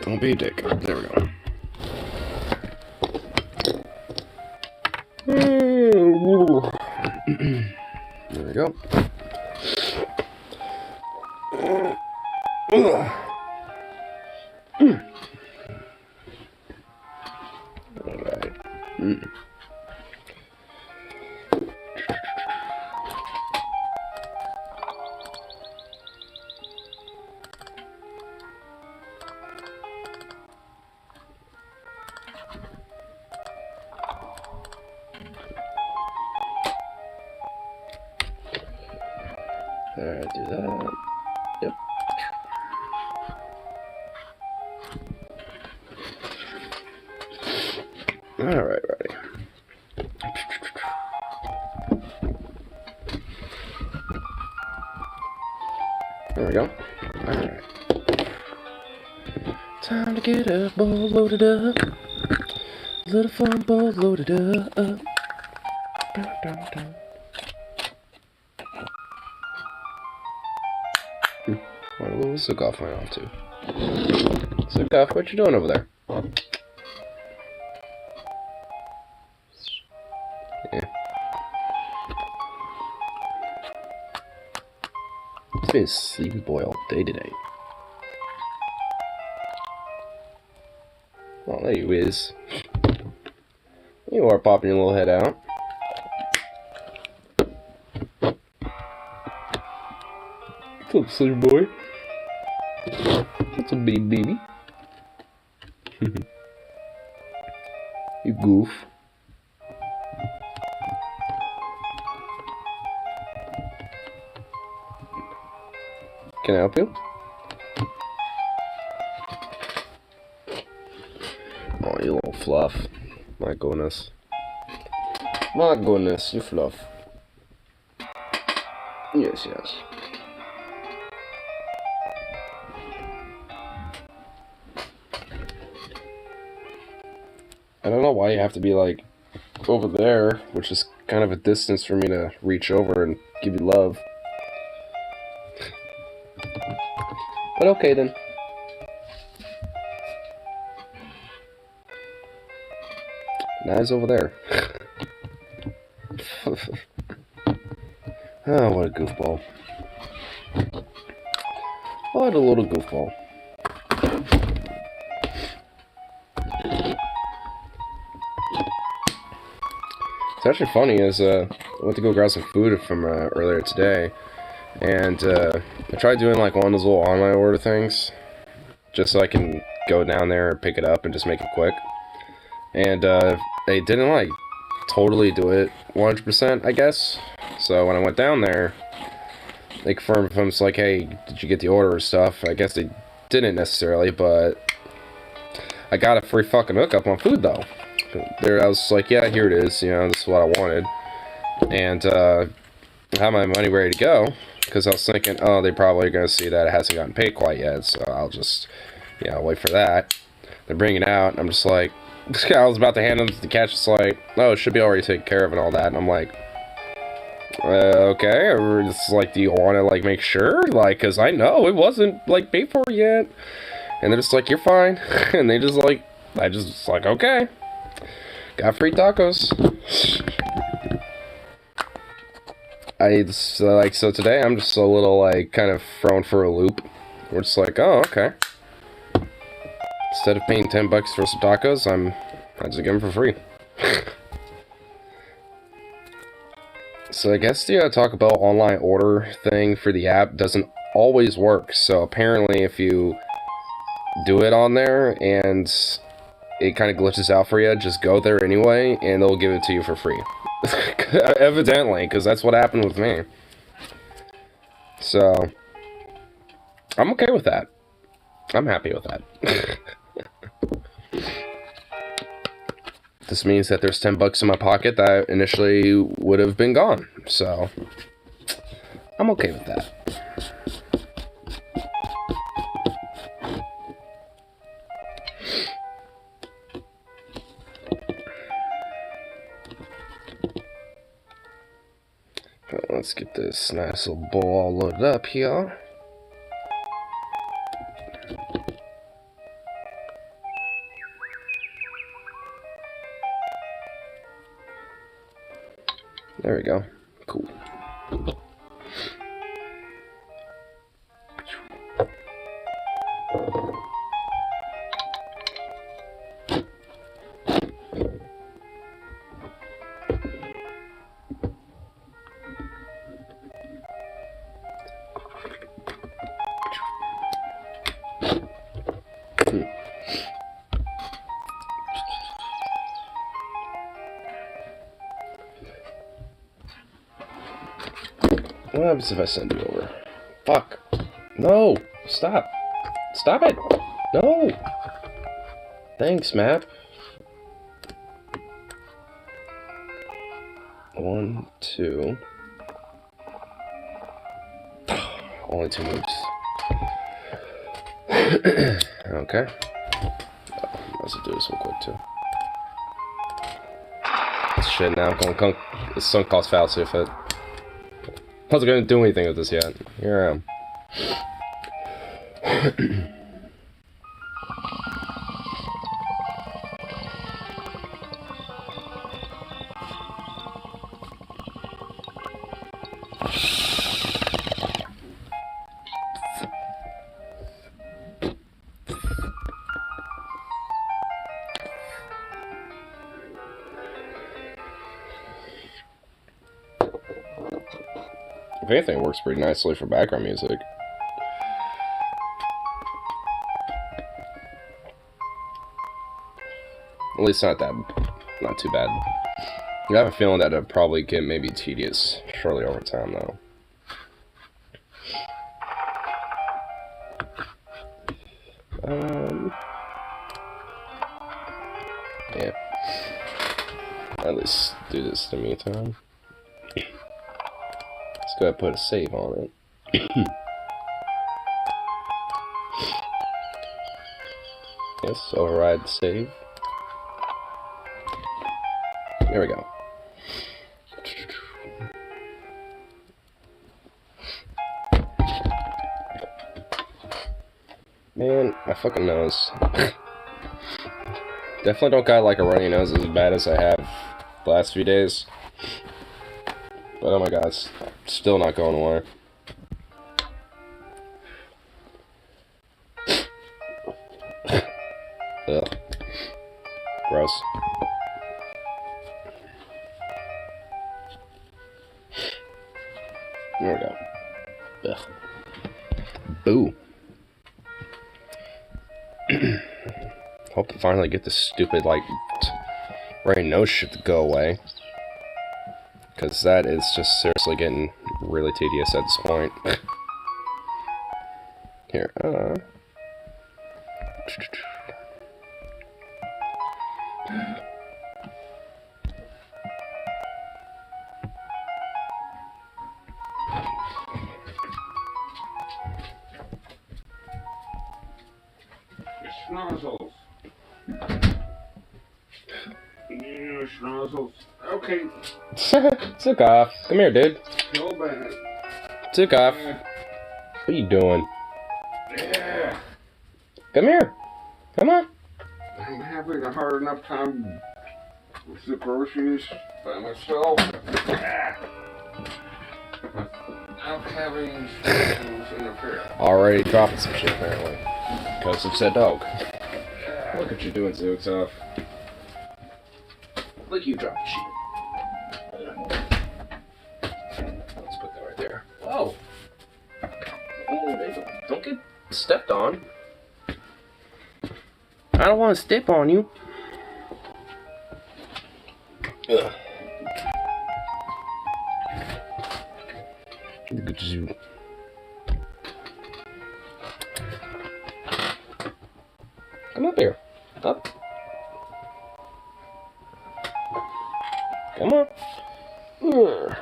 Don't be a dick. There we go. There we go. Alright. Alright, do that. Yep. Alright, ready. There we go. Alright. Time to get a ball loaded up. Little fun ball loaded up. Dun, dun, dun. What a little Zukoff went on too. Zukoff, what you doing over there? Yeah. He's been a sleepy boy all day today. Oh, there you is. You are popping your little head out. What's up, sleepy boy? What's up, baby? You goof. Can I help you? Oh, you little fluff. My goodness. My goodness, you fluff. Yes, yes. I don't know why you have to be like over there, which is kind of a distance for me to reach over and give you love. But okay then. Nice over there. Oh, what a goofball. What a little goofball. It's actually funny is I went to go grab some food from earlier today, and I tried doing like one of those little online order things, just so I can go down there and pick it up and just make it quick. And they didn't like totally do it 100%, I guess. So when I went down there, they confirmed from us like, hey, did you get the order or stuff? I guess they didn't necessarily, but I got a free fucking hookup on food though. There, I was like, yeah, here it is. You know, this is what I wanted, and I had my money ready to go because I was thinking, oh, they probably are gonna see that it hasn't gotten paid quite yet, so I'll just, you know, wait for that. They're bringing it out, and I'm just like, I was about to hand them to the catch. It's like, oh, it should be already taken care of and all that, and I'm like, okay. It's like, do you want to like make sure, like, because I know it wasn't like paid for yet, and they're just like, you're fine, and they just like, I just like, okay. Got free tacos. So today I'm just a little, like, kind of thrown for a loop. We're just like, oh, okay. Instead of paying $10 for some tacos, I just get them for free. So I guess the Taco Bell online order thing for the app doesn't always work. So apparently if you do it on there and it kind of glitches out for you, just go there anyway, and they'll give it to you for free. Evidently, because that's what happened with me. So, I'm okay with that. I'm happy with that. This means that there's $10 in my pocket that initially would have been gone. So, I'm okay with that. Let's get this nice little bowl all loaded up here. There we go. Cool. What happens if I send you over? Fuck. No! Stop! Stop it! No! Thanks, map. 1, 2. Only 2 moves. Okay. Let's do this real quick too. Shit, now I'm going to sunk cost fallacy if it. I wasn't going to do anything with this yet. Here I am. If anything, it works pretty nicely for background music. At least not too bad. I have a feeling that it'll probably get maybe tedious shortly over time, though. Yeah. At least do this in the meantime. Let's go ahead and put a save on it. Yes, override the save. There we go. Man, my fucking nose. Definitely don't got like a runny nose as bad as I have the last few days. But oh my god, it's still not going away. Ugh. Gross. There we go. Ugh. Boo. Hope to finally get this stupid, like, runny nose shit to go away. Because that is just seriously getting really tedious at this point. Here, Schnozzles. Yeah, schnozzles. Okay. Took off. Come here, dude. Go back. Took off. Yeah. What are you doing? Yeah. Come here. Come on. I'm having a hard enough time with the groceries by myself. Ah. I'm having schnozzles in the fair. Already dropping some shit, apparently. Because of said dog. Look what you're doing, Zooks. Look, you dropped shit. Let's put that right there. Oh! Oh, don't get stepped on. I don't want to step on you. Ugh. Look at you. Come up here. Up. Come on. Ugh.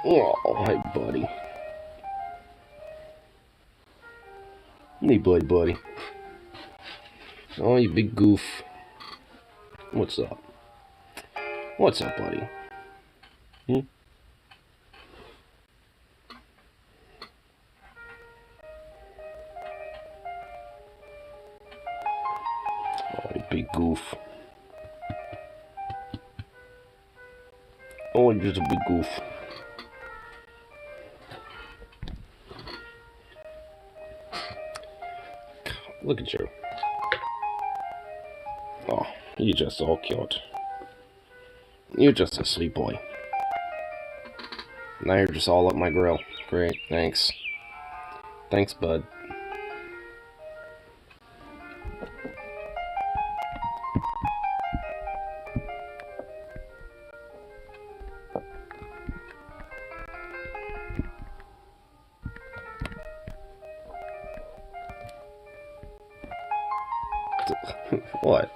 Oh, hey, buddy. Hey, buddy. Oh, you big goof. What's up? What's up, buddy? Hmm? Oh, you big goof. Oh, just a big goof. Look at you. Oh, you're just so cute. You're just a sweet boy. Now you're just all up my grill. Great, thanks. Thanks, bud. What?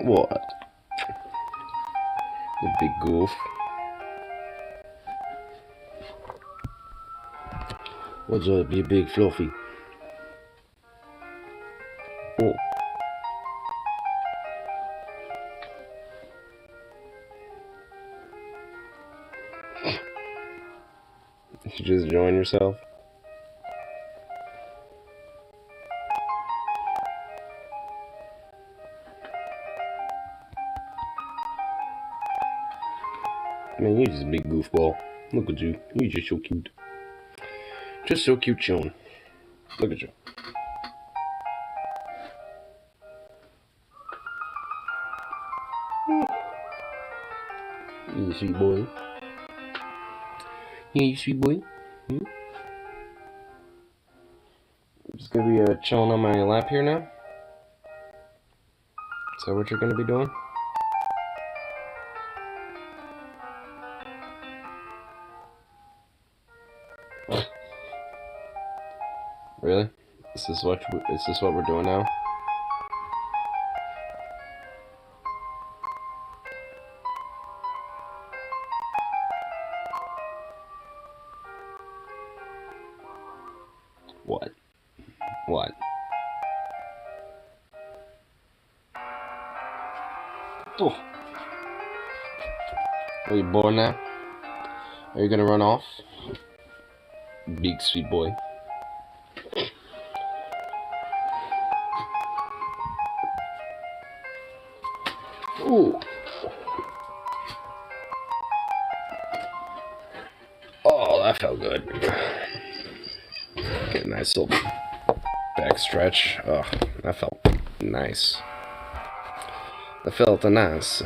What? The big goof. What's up, you big fluffy? Oh. You just enjoying yourself? Man, you're just a big goofball. Look at you. You're just so cute. Just so cute, chillin'. Look at you. You sweet boy. Yeah, you sweet boy. Hmm? I'm just gonna be chilling on my lap here now. Is that what you're gonna be doing? Really? Is this what we're doing now? What? What? Oh. Are you bored now? Are you gonna run off? Big sweet boy. Ooh. Oh, that felt good. Get a nice little back stretch. Oh, that felt nice. That felt nice.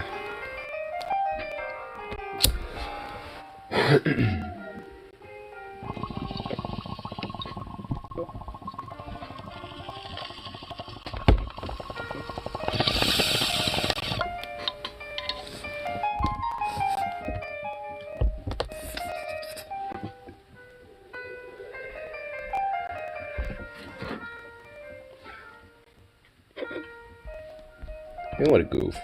Man, what a goof.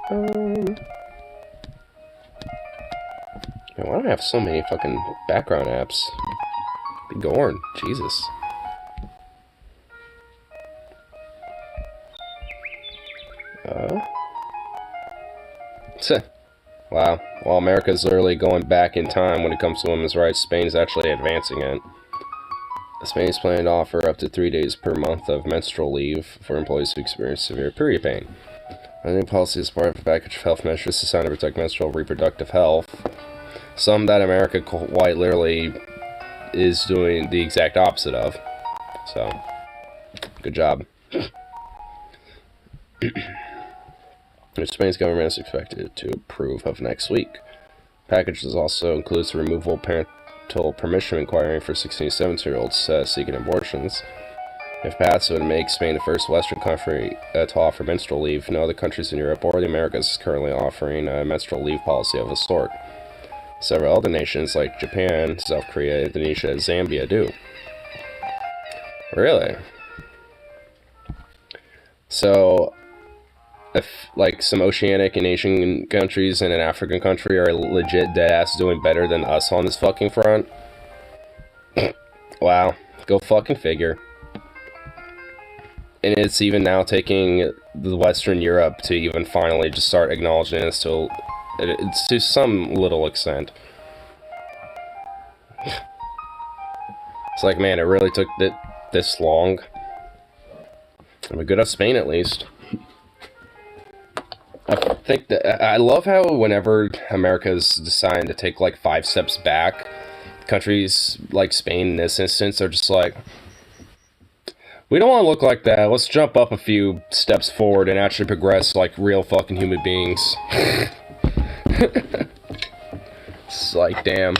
Man, why do I have so many fucking background apps? Be gorn. Jesus. Wow. While America's literally going back in time when it comes to women's rights, Spain is actually advancing it. Spain is planning to offer up to 3 days per month of menstrual leave for employees who experience severe period pain. The new policy is part of a package of health measures designed to protect menstrual reproductive health. Some that America quite literally is doing the exact opposite of. So, good job. Spain's government is expected to approve of next week. Packages also includes the removal of parental permission requiring for 16 to 17-year-olds seeking abortions. If passed, it would make Spain the first Western country to offer menstrual leave. No other countries in Europe or the Americas is currently offering a menstrual leave policy of the sort. Several other nations like Japan, South Korea, Indonesia, and Zambia do. Really? So, if like some oceanic and Asian countries and an African country are legit deadass doing better than us on this fucking front, wow, go fucking figure. And it's even now taking the Western Europe to even finally just start acknowledging this to some little extent. It's like, man, it really took this long. I mean, good at Spain at least. think that I love how whenever America's deciding to take like 5 steps back, countries like Spain in this instance are just like, we don't want to look like that. Let's jump up a few steps forward and actually progress like real fucking human beings. It's like, damn.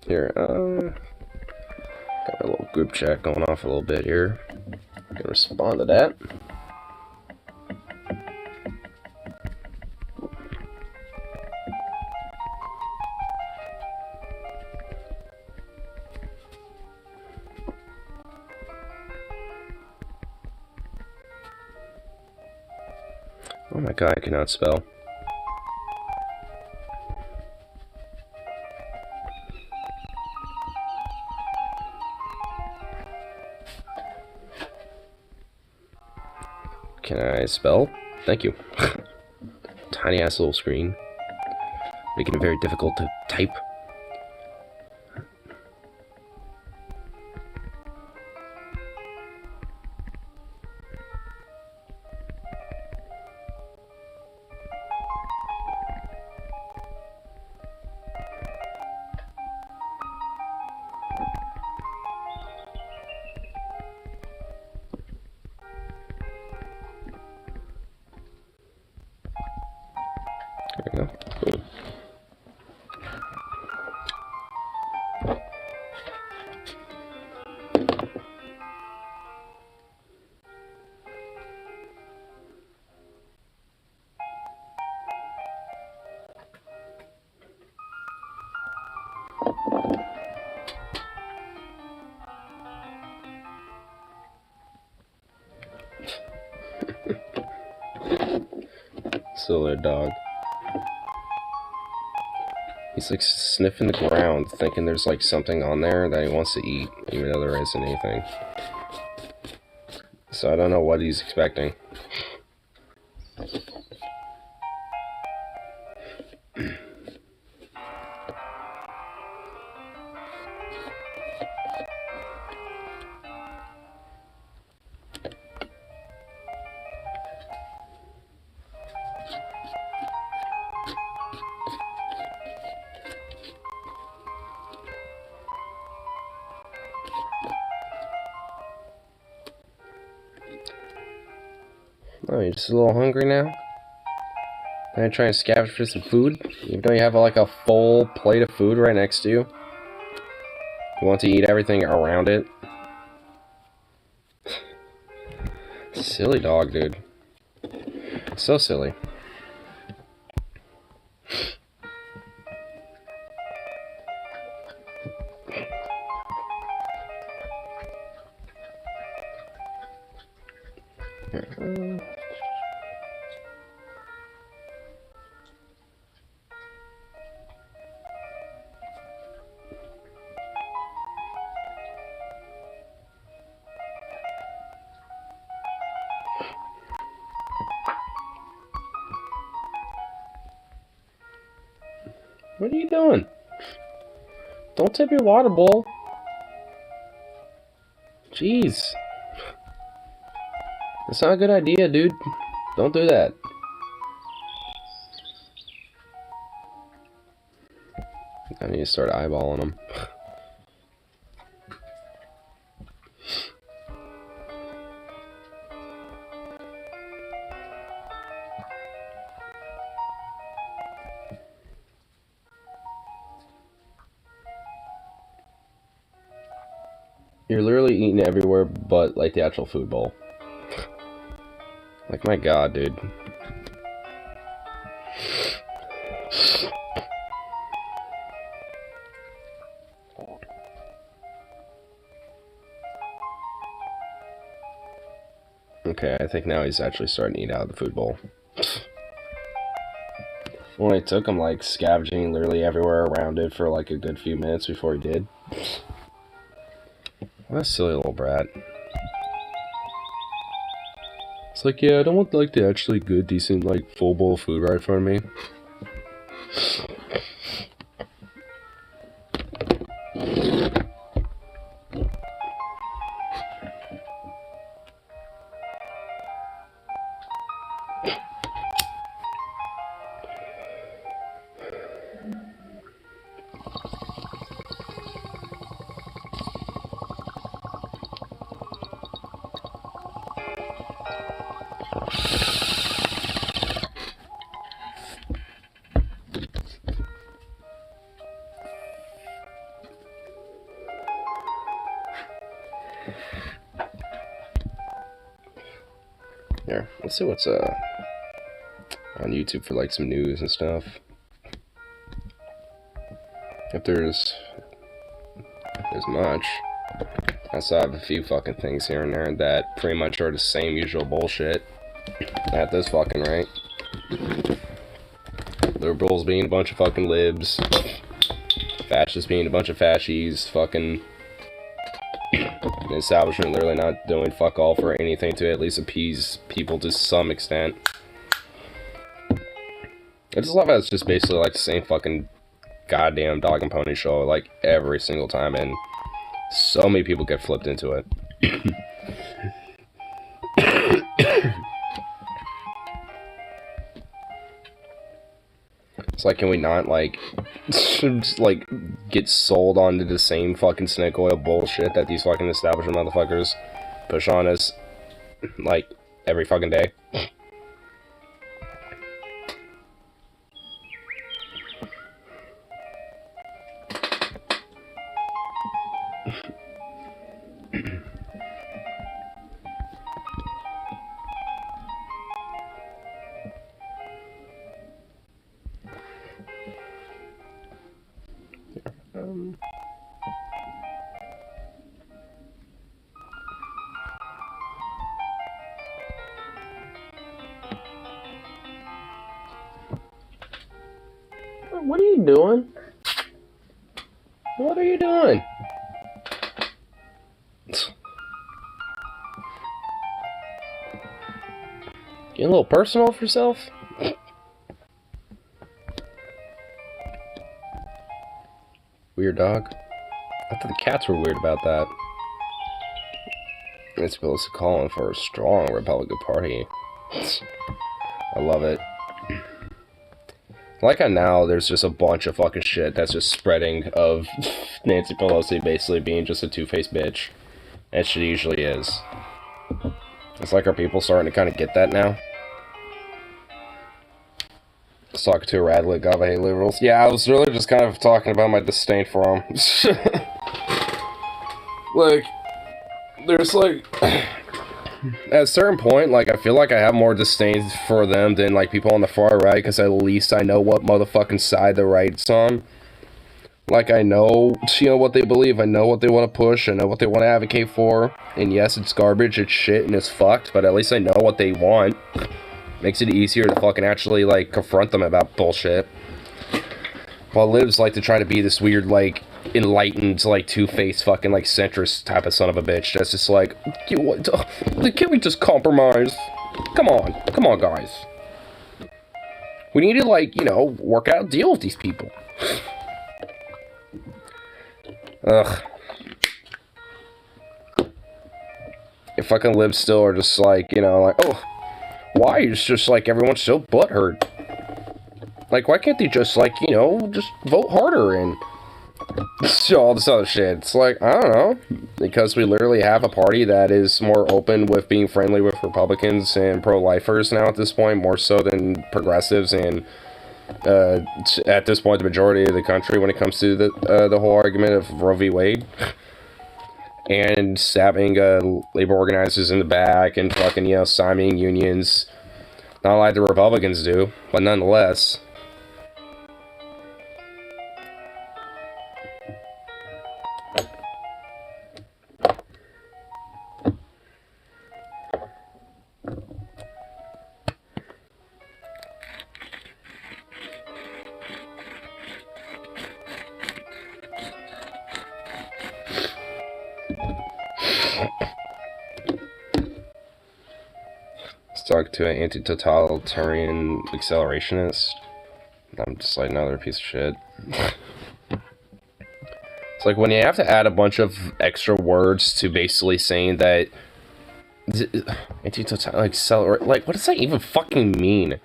Here, got a little group chat going off a little bit here. Gonna respond to that. Oh my god, I cannot spell. Can I spell? Thank you. Tiny ass little screen. Making it very difficult to type. There we go. Boom. Silly dog. He's like sniffing the ground, thinking there's like something on there that he wants to eat, even though there isn't anything. So I don't know what he's expecting. Oh, you're just a little hungry now? Gonna try and scavenge for some food? Even though you have like a full plate of food right next to you? You want to eat everything around it? Silly dog, dude. So silly. What are you doing? Don't tip your water bowl. Jeez. That's not a good idea, dude. Don't do that. I need to start eyeballing them. You're literally eating everywhere but, like, the actual food bowl. Like, my god, dude. Okay, I think now he's actually starting to eat out of the food bowl. When I took him, like, scavenging literally everywhere around it for, like, a good few minutes before he did. What a silly little brat. It's like, yeah, I don't want, like, the actually good, decent, like, full bowl of food right in front of me. Here, let's see what's on YouTube for like some news and stuff. If there's much. I saw a few fucking things here and there that pretty much are the same usual bullshit at this fucking rate. Liberals being a bunch of fucking libs, fascists being a bunch of fascies, fucking the establishment literally not doing fuck all for anything to at least appease people to some extent. I just love how it's just basically like the same fucking goddamn dog and pony show like every single time, and so many people get flipped into it. It's like, can we not like just, like get sold onto the same fucking snake oil bullshit that these fucking establishment motherfuckers push on us like every fucking day? What are you doing? What are you doing? Getting a little personal with yourself? Weird dog. I thought the cats were weird about that. It's supposed to call for a strong Republican Party. I love it. Like how now there's just a bunch of fucking shit that's just spreading of Nancy Pelosi basically being just a two-faced bitch. As she usually is. It's like, are people starting to kind of get that now? I was talking to a rad lit guy about hate liberals. Yeah, I was really just kind of talking about my disdain for them. Like, there's like... At a certain point, like, I feel like I have more disdain for them than, like, people on the far right, because at least I know what motherfucking side the right's on. Like, I know, you know, what they believe, I know what they want to push, I know what they want to advocate for, and yes, it's garbage, it's shit, and it's fucked, but at least I know what they want. Makes it easier to fucking actually, like, confront them about bullshit. While libs like to try to be this weird, like, enlightened, like, two-faced fucking, like, centrist type of son of a bitch that's just like, can't we just compromise? Come on, guys. We need to, like, you know, work out a deal with these people. Ugh. If fucking libs still are just like, you know, like, oh, why is just like everyone's so butthurt? Like, why can't they just, like, you know, just vote harder and all this other shit? It's like, I don't know, because we literally have a party that is more open with being friendly with Republicans and pro-lifers now at this point, more so than progressives and at this point the majority of the country when it comes to the whole argument of Roe v. Wade. And stabbing labor organizers in the back and fucking, you know, signing unions. Not like the Republicans do, but nonetheless. Talk to an anti-totalitarian accelerationist. I'm just like, no, they're a piece of shit. It's like when you have to add a bunch of extra words to basically saying that, like, celebrate, like, what does that even fucking mean?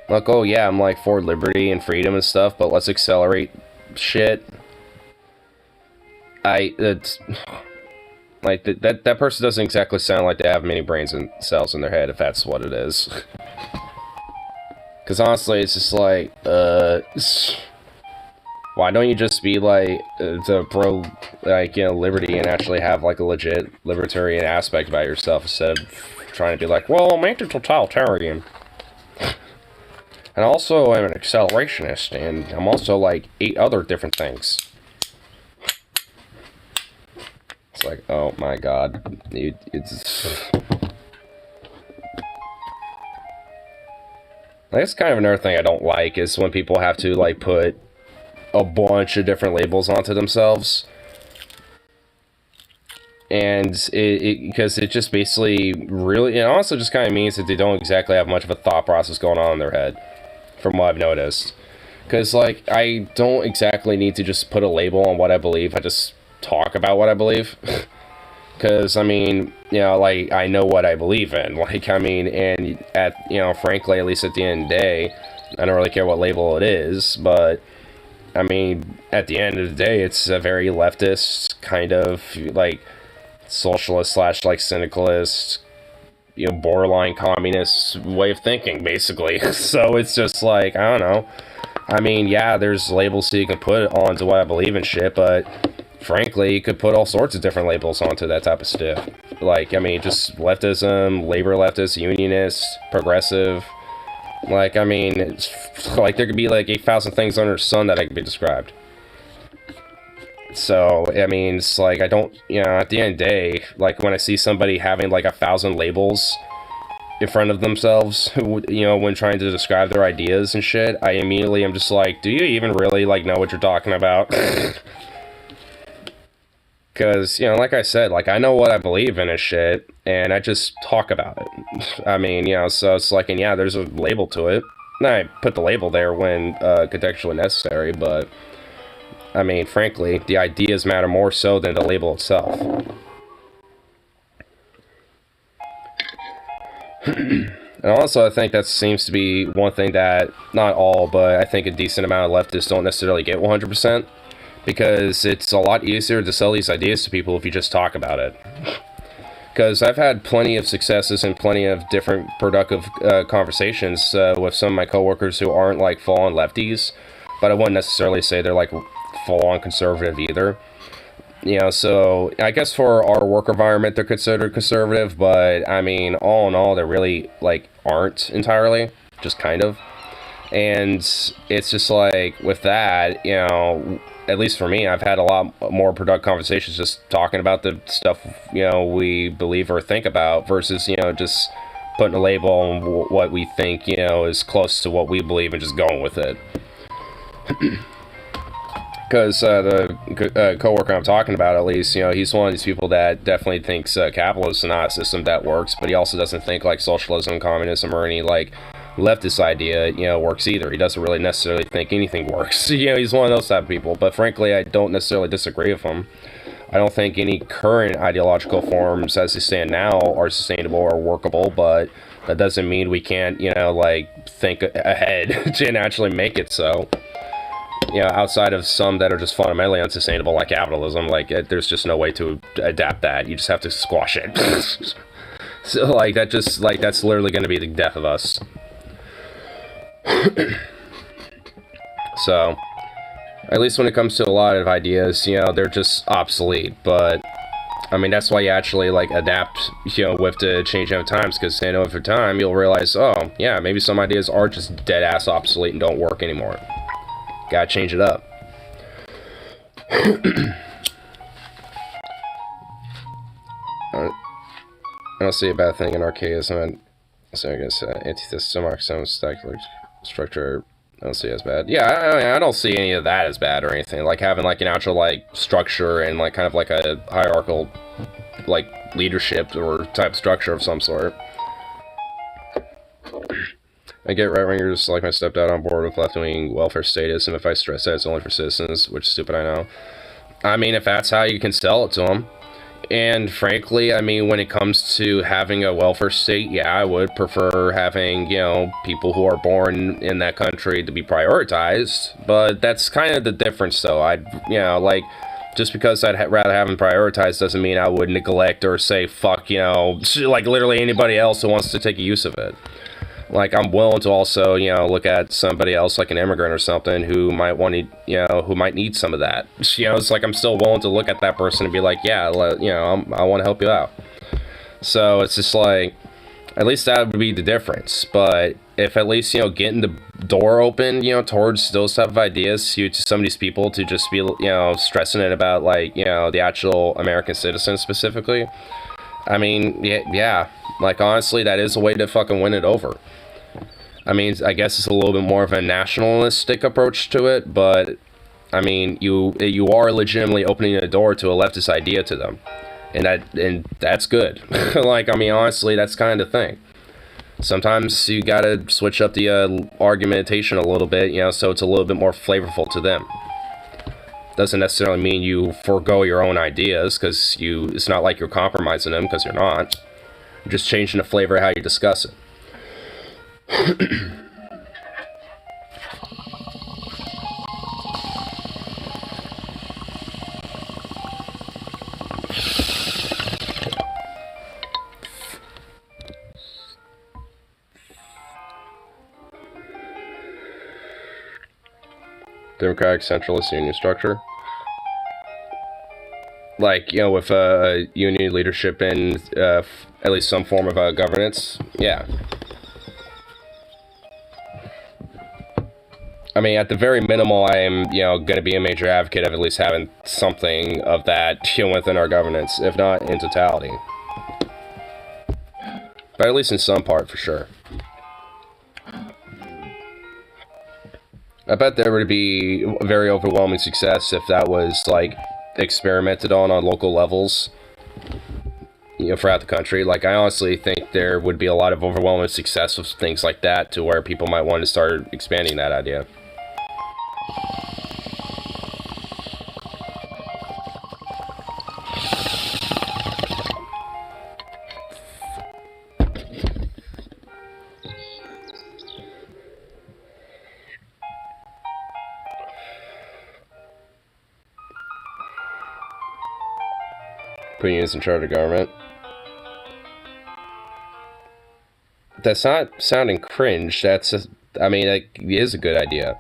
Like, oh yeah, I'm like for liberty and freedom and stuff, but let's accelerate shit. It's like that person doesn't exactly sound like they have many brains and cells in their head, if that's what it is. Because honestly, it's just like, why don't you just be like the pro, like, you know, liberty and actually have like a legit libertarian aspect about yourself instead of trying to be like, well, I'm anti-totalitarian. And also, I'm an accelerationist, and I'm also like 8 other different things. It's like, oh my god, that's kind of another thing I don't like, is when people have to like put a bunch of different labels onto themselves. And because it just basically really, it also just kind of means that they don't exactly have much of a thought process going on in their head, from what I've noticed. Because, like, I don't exactly need to just put a label on what I believe, I just talk about what I believe. Because, I mean, you know, like, I know what I believe in. Like, I mean, and you know, frankly, at least at the end of the day, I don't really care what label it is, but, I mean, at the end of the day, it's a very leftist, kind of, like, socialist slash, like, syndicalist, you know, borderline communist way of thinking, basically. So it's just like, I don't know. I mean, yeah, there's labels that you can put onto what I believe in shit, but frankly, you could put all sorts of different labels onto that type of stuff. Like, I mean, just leftism, labor leftist, unionist, progressive. Like, I mean, it's like there could be like 8,000 things under the sun that I could be described. So, I mean, it's like, I don't, you know, at the end of the day, like, when I see somebody having, like, 1,000 labels in front of themselves, you know, when trying to describe their ideas and shit, I immediately am just like, do you even really, like, know what you're talking about? Because, you know, like I said, like, I know what I believe in and shit, and I just talk about it. I mean, you know, so it's like, and yeah, there's a label to it. And I put the label there when contextually necessary, but I mean, frankly, the ideas matter more so than the label itself. And also, I think that seems to be one thing that, not all, but I think a decent amount of leftists don't necessarily get 100%, because it's a lot easier to sell these ideas to people if you just talk about it. Because I've had plenty of successes and plenty of different productive conversations with some of my coworkers who aren't like full-on lefties, but I wouldn't necessarily say they're like full-on conservative either. You know, so I guess for our work environment they're considered conservative, but I mean, all in all, they really like aren't entirely, just kind of. And it's just like, with that, you know, at least for me, I've had a lot more productive conversations just talking about the stuff, you know, we believe or think about, versus, you know, just putting a label on what we think, you know, is close to what we believe and just going with it. Because the coworker I'm talking about, at least, you know, he's one of these people that definitely thinks capitalism is not a system that works, but he also doesn't think like socialism, communism, or any like leftist idea, you know, works either. He doesn't really necessarily think anything works. You know, he's one of those type of people. But frankly, I don't necessarily disagree with him. I don't think any current ideological forms as they stand now are sustainable or workable, but that doesn't mean we can't, you know, like, think ahead and actually make it so. You know, outside of some that are just fundamentally unsustainable, like capitalism, like, there's just no way to adapt that. You just have to squash it. So, like, that just, like, that's literally going to be the death of us. So, at least when it comes to a lot of ideas, you know, they're just obsolete. But, I mean, that's why you actually, like, adapt, you know, with the changing of times, because, you know, over time, you'll realize, oh, yeah, maybe some ideas are just dead-ass obsolete and don't work anymore. Gotta change it up. I don't see a bad thing in archaism. So I guess antithesis, Marxism, secular structure, I don't see it as bad. Yeah, I don't see any of that as bad or anything. Like having like an actual like structure and like kind of like a hierarchical like leadership or type structure of some sort. I get right-wingers like my stepdad on board with left-wing welfare status, and if I stress that it's only for citizens, which is stupid, I know. I mean, if that's how you can sell it to them. And frankly, I mean, when it comes to having a welfare state, yeah, I would prefer having, you know, people who are born in that country to be prioritized. But that's kind of the difference, though. I'd, you know, like, just because I'd rather have them prioritized doesn't mean I would neglect or say fuck, you know, like literally anybody else who wants to take use of it. Like, I'm willing to also, you know, look at somebody else like an immigrant or something who might want to, you know, who might need some of that. You know, it's like I'm still willing to look at that person and be like, yeah, you know, I want to help you out. So it's just like, at least that would be the difference. But if at least, you know, getting the door open, you know, towards those type of ideas to some of these people to just be, you know, stressing it about, like, you know, the actual American citizens specifically. I mean, yeah, like, honestly, that is a way to fucking win it over. I mean, I guess it's a little bit more of a nationalistic approach to it, but I mean, you are legitimately opening the door to a leftist idea to them, and that's good. Like, I mean, honestly, that's kind of the thing. Sometimes you gotta switch up the argumentation a little bit, you know, so it's a little bit more flavorful to them. Doesn't necessarily mean you forego your own ideas, because it's not like you're compromising them, because you're not. You're just changing the flavor of how you discuss it. Democratic centralist union structure. Like, you know, with union leadership and at least some form of governance. Yeah. I mean, at the very minimal, I am, you know, going to be a major advocate of at least having something of that, you know, within our governance, if not in totality. But at least in some part, for sure. I bet there would be a very overwhelming success if that was, like, experimented on local levels, you know, throughout the country. Like, I honestly think there would be a lot of overwhelming success with things like that, to where people might want to start expanding that idea. Putting unions in charge of government. That's not sounding cringe. I mean, it is a good idea.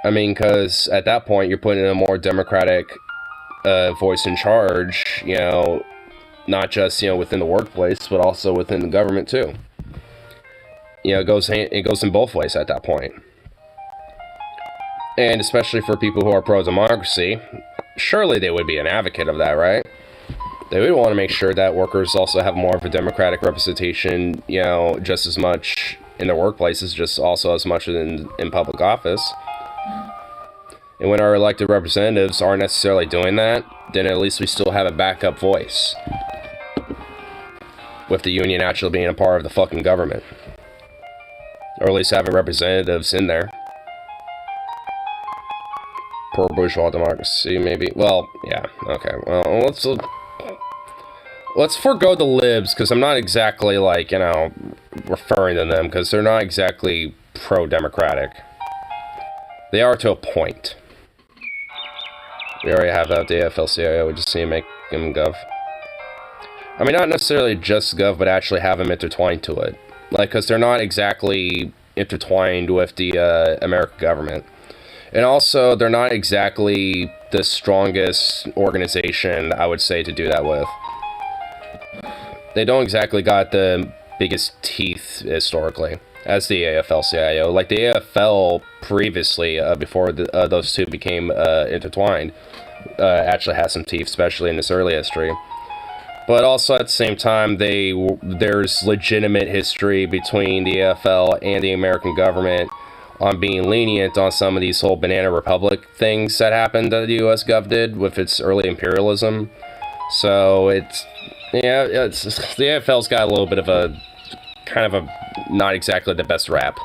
I mean, because at that point, you're putting a more democratic voice in charge, you know, not just, you know, within the workplace, but also within the government, too. You know, it goes in both ways at that point. And especially for people who are pro-democracy, surely they would be an advocate of that, right? They would want to make sure that workers also have more of a democratic representation, you know, just as much in their workplaces, just also as much in public office. And when our elected representatives aren't necessarily doing that, then at least we still have a backup voice. With the union actually being a part of the fucking government. Or at least having representatives in there. Pro-bourgeois democracy, maybe. Well, yeah, okay. Well, let's forego the libs, because I'm not exactly, like, you know, referring to them, because they're not exactly pro-democratic. They are to a point. We already have that, the AFL-CIO, we just need to make them gov. I mean, not necessarily just gov, but actually have them intertwined to it. Like, because they're not exactly intertwined with the American government. And also, they're not exactly the strongest organization, I would say, to do that with. They don't exactly got the biggest teeth, historically, as the AFL-CIO. Like, the AFL previously, before those two became intertwined, actually has some teeth, especially in this early history. But also, at the same time, there's legitimate history between the AFL and the American government on being lenient on some of these whole Banana Republic things that happened that the US Gov did with its early imperialism. So the AFL's got a little bit of a kind of a not exactly the best rap.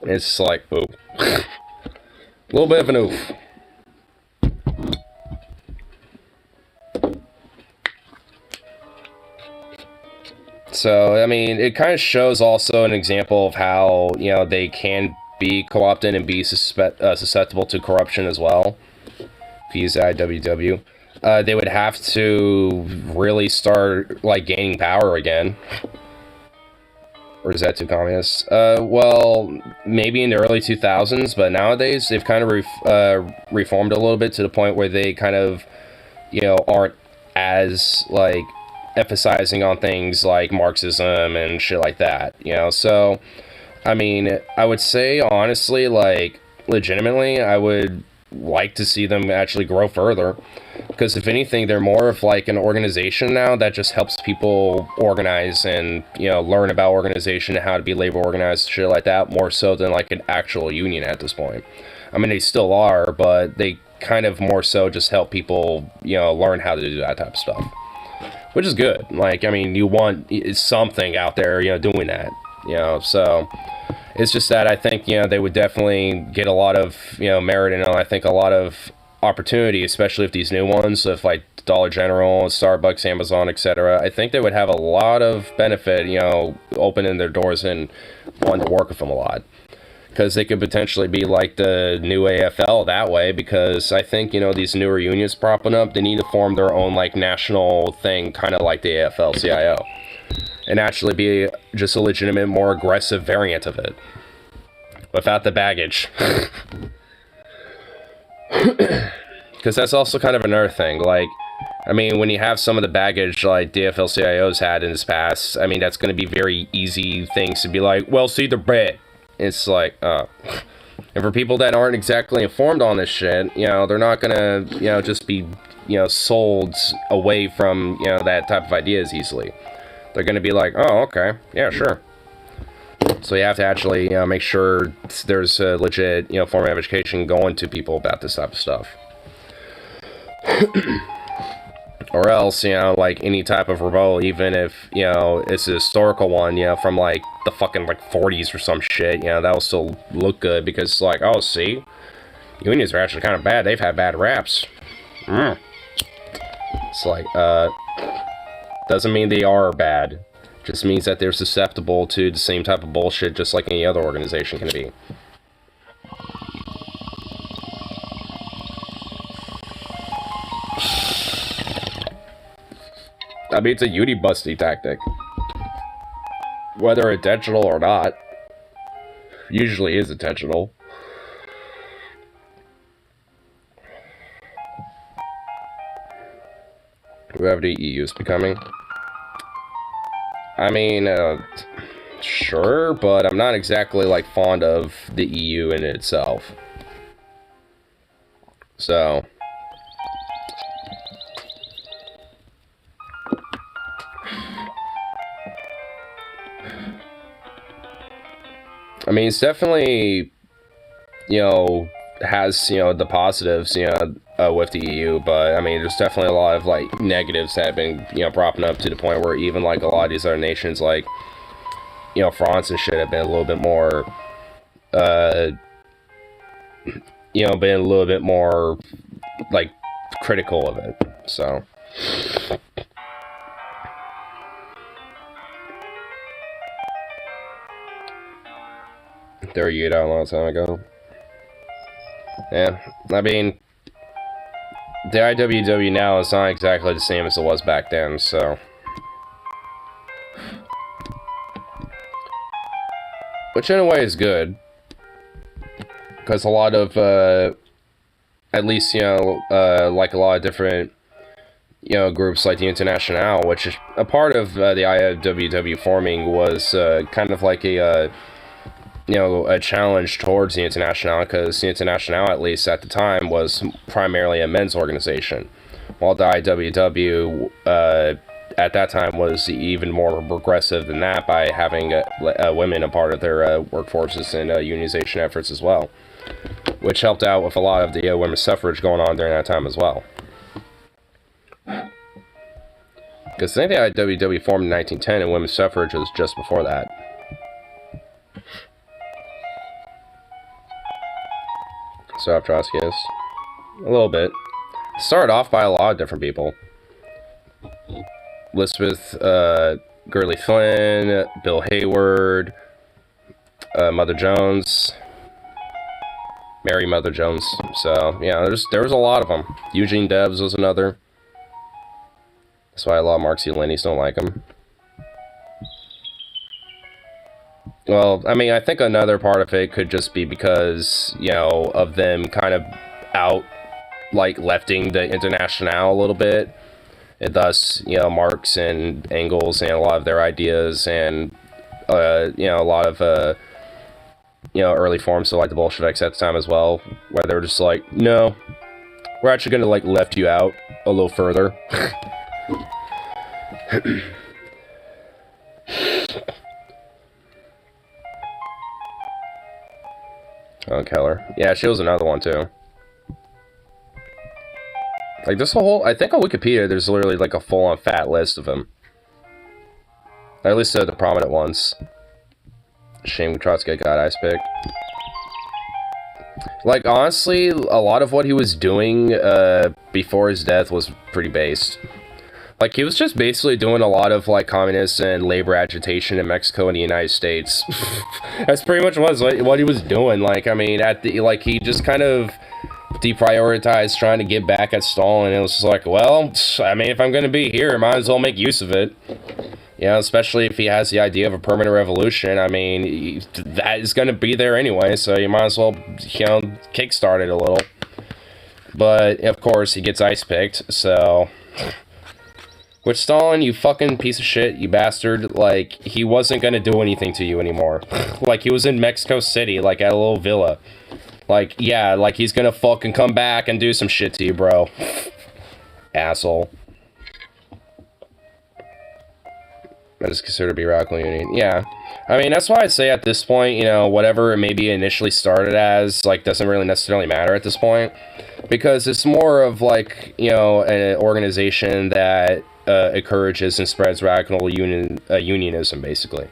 It's like, ooh. A little bit of an oof. So, I mean, it kind of shows also an example of how, you know, they can be co-opted and be susceptible to corruption as well. If you use IWW. They would have to really start, like, gaining power again. Or is that too communist? Well, maybe in the early 2000s, but nowadays they've kind of reformed a little bit to the point where they kind of, you know, aren't as, like, emphasizing on things like Marxism and shit like that, you know? So, I mean, I would say, honestly, like, legitimately, I would like to see them actually grow further. Because if anything, they're more of like an organization now that just helps people organize and, you know, learn about organization and how to be labor organized, shit like that, more so than like an actual union at this point. I mean, they still are, but they kind of more so just help people, you know, learn how to do that type of stuff. Which is good. Like, I mean, you want something out there, you know, doing that, you know, so it's just that I think, you know, they would definitely get a lot of, you know, merit and I think a lot of opportunity, especially if these new ones, if like Dollar General, Starbucks, Amazon, etc. I think they would have a lot of benefit, you know, opening their doors and wanting to work with them a lot. Because they could potentially be like the new AFL that way, because I think, you know, these newer unions propping up, they need to form their own, like, national thing, kind of like the AFL-CIO. And actually be just a legitimate, more aggressive variant of it. Without the baggage. Because that's also kind of another thing, like, I mean, when you have some of the baggage like the AFL-CIO's had in his past, I mean, that's going to be very easy things to be like, well, see, they're bad. It's like, and for people that aren't exactly informed on this shit, you know, they're not gonna, you know, just be, you know, sold away from, you know, that type of ideas easily. They're gonna be like, oh, okay, yeah, sure. So you have to actually, you know, make sure there's a legit, you know, form of education going to people about this type of stuff. Or else, you know, like, any type of revolt, even if, you know, it's a historical one, you know, from, like, the fucking, like, 40s or some shit, you know, that'll still look good, because it's like, oh, see? Unions are actually kind of bad. They've had bad raps. It's like, doesn't mean they are bad. Just means that they're susceptible to the same type of bullshit just like any other organization can be. I mean, it's a uni-busty tactic. Whether intentional or not. Usually is intentional. Whoever the EU is becoming. I mean, sure, but I'm not exactly, like, fond of the EU in itself. So... I mean, it's definitely, you know, has, you know, the positives, you know, with the EU, but, I mean, there's definitely a lot of, like, negatives that have been, you know, propping up to the point where even, like, a lot of these other nations, like, you know, France and shit have been a little bit more, you know, been a little bit more, like, critical of it, so... There you go, a long time ago. Yeah, I mean, the IWW now is not exactly the same as it was back then, so... Which in a way is good. Because a lot of, at least, you know, like a lot of different, you know, groups like the International, which is a part of the IWW forming, was kind of like a... you know, a challenge towards the International, because the International, at least at the time, was primarily a men's organization, while the IWW at that time was even more progressive than that by having women a part of their workforces and unionization efforts as well, which helped out with a lot of the women's suffrage going on during that time as well. Because I think the IWW formed in 1910 and women's suffrage was just before that. So Trotsky is. A little bit. Started off by a lot of different people. Elizabeth Gurley Flynn, Bill Hayward, Mother Jones, Mary Mother Jones. So yeah, there was a lot of them. Eugene Debs was another. That's why a lot of Marxist Lennies don't like him. Well, I mean, I think another part of it could just be because, you know, of them kind of out, like, lefting the Internationale a little bit. And thus, you know, Marx and Engels and a lot of their ideas and, you know, a lot of, you know, early forms of, like, the Bolsheviks at the time as well, where they were just like, no, we're actually going to, like, left you out a little further. Oh, Keller. Yeah, she was another one, too. Like, this whole... I think on Wikipedia, there's literally, like, a full-on fat list of them. Or at least the prominent ones. Shame Trotsky got ice pick. Like, honestly, a lot of what he was doing before his death was pretty based. Like, he was just basically doing a lot of, like, communist and labor agitation in Mexico and the United States. That's pretty much what he was doing. Like, I mean, like, he just kind of deprioritized trying to get back at Stalin. It was just like, well, I mean, if I'm going to be here, I might as well make use of it. You know, especially if he has the idea of a permanent revolution. I mean, that is going to be there anyway, so you might as well, you know, kickstart it a little. But, of course, he gets ice-picked, so... Which, Stalin, you fucking piece of shit, you bastard, like, he wasn't gonna do anything to you anymore. Like, he was in Mexico City, like, at a little villa. Like, yeah, like, he's gonna fucking come back and do some shit to you, bro. Asshole. That is considered to be radical union. Yeah. I mean, that's why I say at this point, you know, whatever it maybe initially started as, like, doesn't really necessarily matter at this point. Because it's more of, like, you know, an organization that encourages and spreads radical unionism, basically.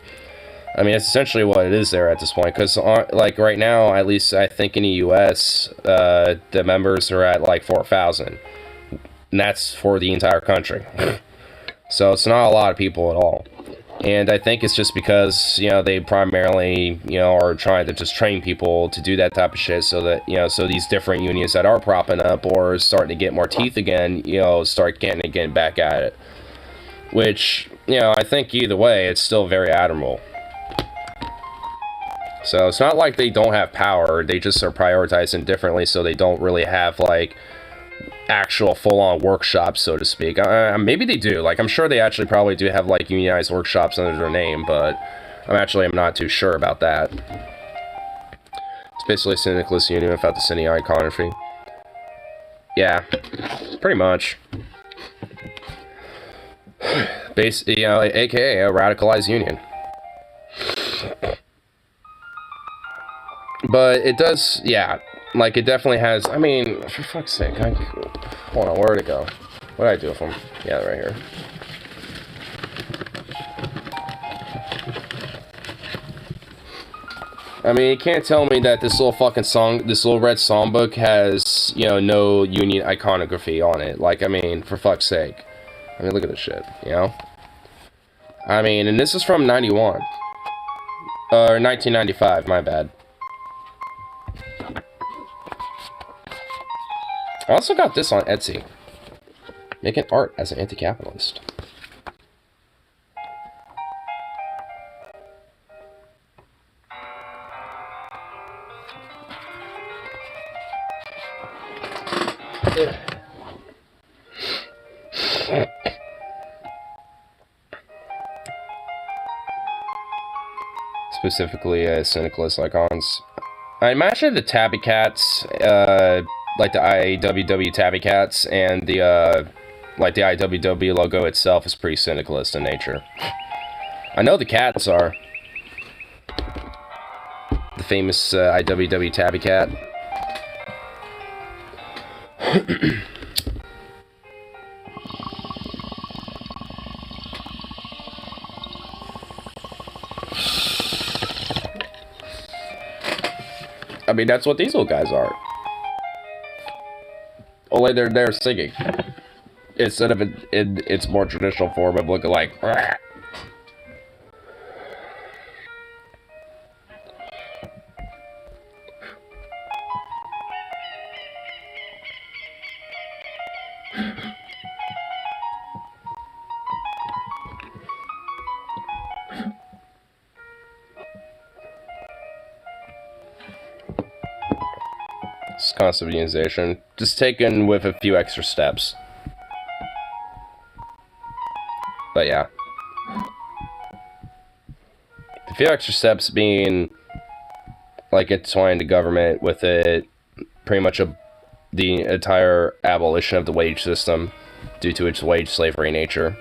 I mean, it's essentially what it is there at this point. Because, like, right now, at least I think in the U.S., the members are at, like, 4,000. And that's for the entire country. So it's not a lot of people at all. And I think it's just because, you know, they primarily, you know, are trying to just train people to do that type of shit so that, you know, so these different unions that are propping up or starting to get more teeth again, you know, start getting back at it. Which, you know, I think either way, it's still very admirable. So it's not like they don't have power, they just are prioritizing differently so they don't really have, like, actual full-on workshops, so to speak. Maybe they do. Like, I'm sure they actually probably do have, like, unionized workshops under their name, but I'm not too sure about that. It's basically a syndicalist union without the city iconography. Yeah, pretty much. You know, aka a radicalized union. But it does, yeah. Like, it definitely has, I mean, for fuck's sake, hold on, where'd it go? What did I do with them? Yeah, right here. I mean, you can't tell me that this little fucking this little red songbook has, you know, no union iconography on it. Like, I mean, for fuck's sake. I mean, look at this shit, you know? I mean, and this is from 91. Or 1995, my bad. I also got this on Etsy. Making art as an anti-capitalist. Specifically, syndicalist icons. I imagine the Tabby Cats, like the IWW Tabby Cats, and the, like the IWW logo itself is pretty syndicalist in nature. I know the cats are. The famous IWW Tabby Cat. mean, that's what these little guys are. Only they're singing. Instead of in its more traditional form of looking like... It's constant unionization, just taken with a few extra steps. But yeah. A few extra steps being like intertwined the government with it, pretty much the entire abolition of the wage system due to its wage slavery nature.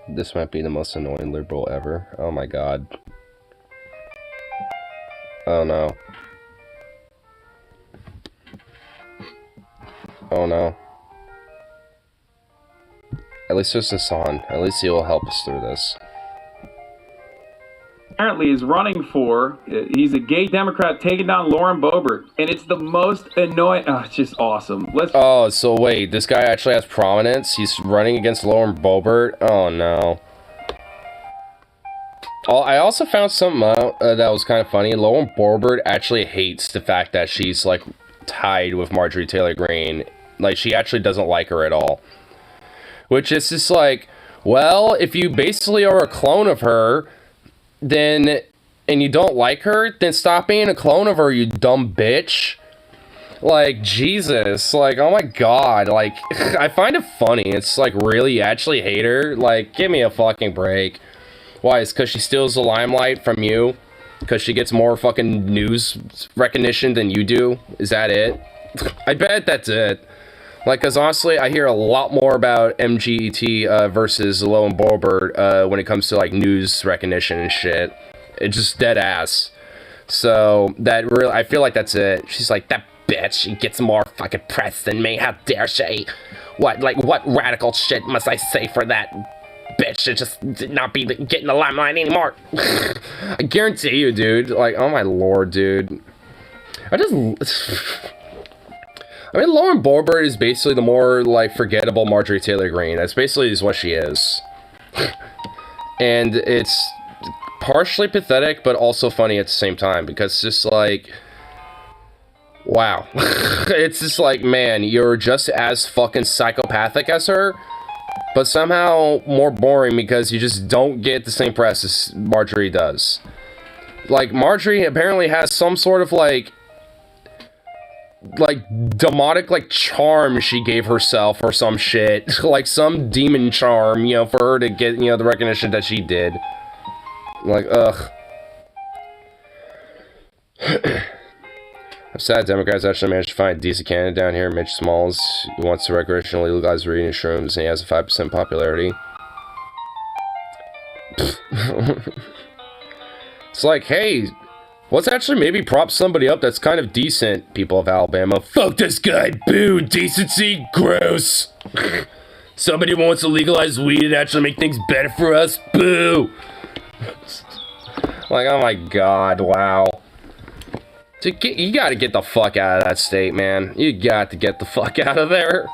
This might be the most annoying liberal ever. Oh my god. Oh no. Oh no. At least there's Hassan. At least he will help us through this. Apparently is running for, he's a gay Democrat taking down Lauren Boebert, and it's the most annoying, it's just awesome. Oh, so wait, this guy actually has prominence? He's running against Lauren Boebert? Oh no. I also found something out that was kind of funny. Lauren Boebert actually hates the fact that she's like tied with Marjorie Taylor Greene. Like, she actually doesn't like her at all. Which is just like, well, if you basically are a clone of her, then, and you don't like her, then stop being a clone of her, you dumb bitch. Like, Jesus, like, oh my god, like, I find it funny. It's like, really, you actually hate her? Like, give me a fucking break. Why, it's because she steals the limelight from you? Because she gets more fucking news recognition than you do? Is that it? I bet that's it. Like, because honestly, I hear a lot more about MGET versus Lauren Boebert when it comes to, like, news recognition and shit. It's just dead ass. So, that really, I feel like that's it. She's like, that bitch, she gets more fucking press than me, how dare she? What radical shit must I say for that bitch to just not be getting the limelight anymore? I guarantee you, dude. Like, oh my lord, dude. I mean, Lauren Boebert is basically the more, like, forgettable Marjorie Taylor Greene. That's basically what she is. And it's partially pathetic, but also funny at the same time, because it's just like, wow. It's just like, man, you're just as fucking psychopathic as her, but somehow more boring because you just don't get the same press as Marjorie does. Like, Marjorie apparently has some sort of, like, demonic, like, charm she gave herself or some shit. Like, some demon charm, you know, for her to get, you know, the recognition that she did. Like, ugh. I'm sad Democrats actually managed to find a decent candidate down here, Mitch Smalls, who wants to recreationally legalize reading shrooms, and he has a 5% popularity. It's like, hey, let's actually maybe prop somebody up that's kind of decent, people of Alabama. Fuck this guy, boo, decency, gross. Somebody wants to legalize weed and actually make things better for us, boo. Like, oh my god, wow. You gotta get the fuck out of that state, man. You got to get the fuck out of there.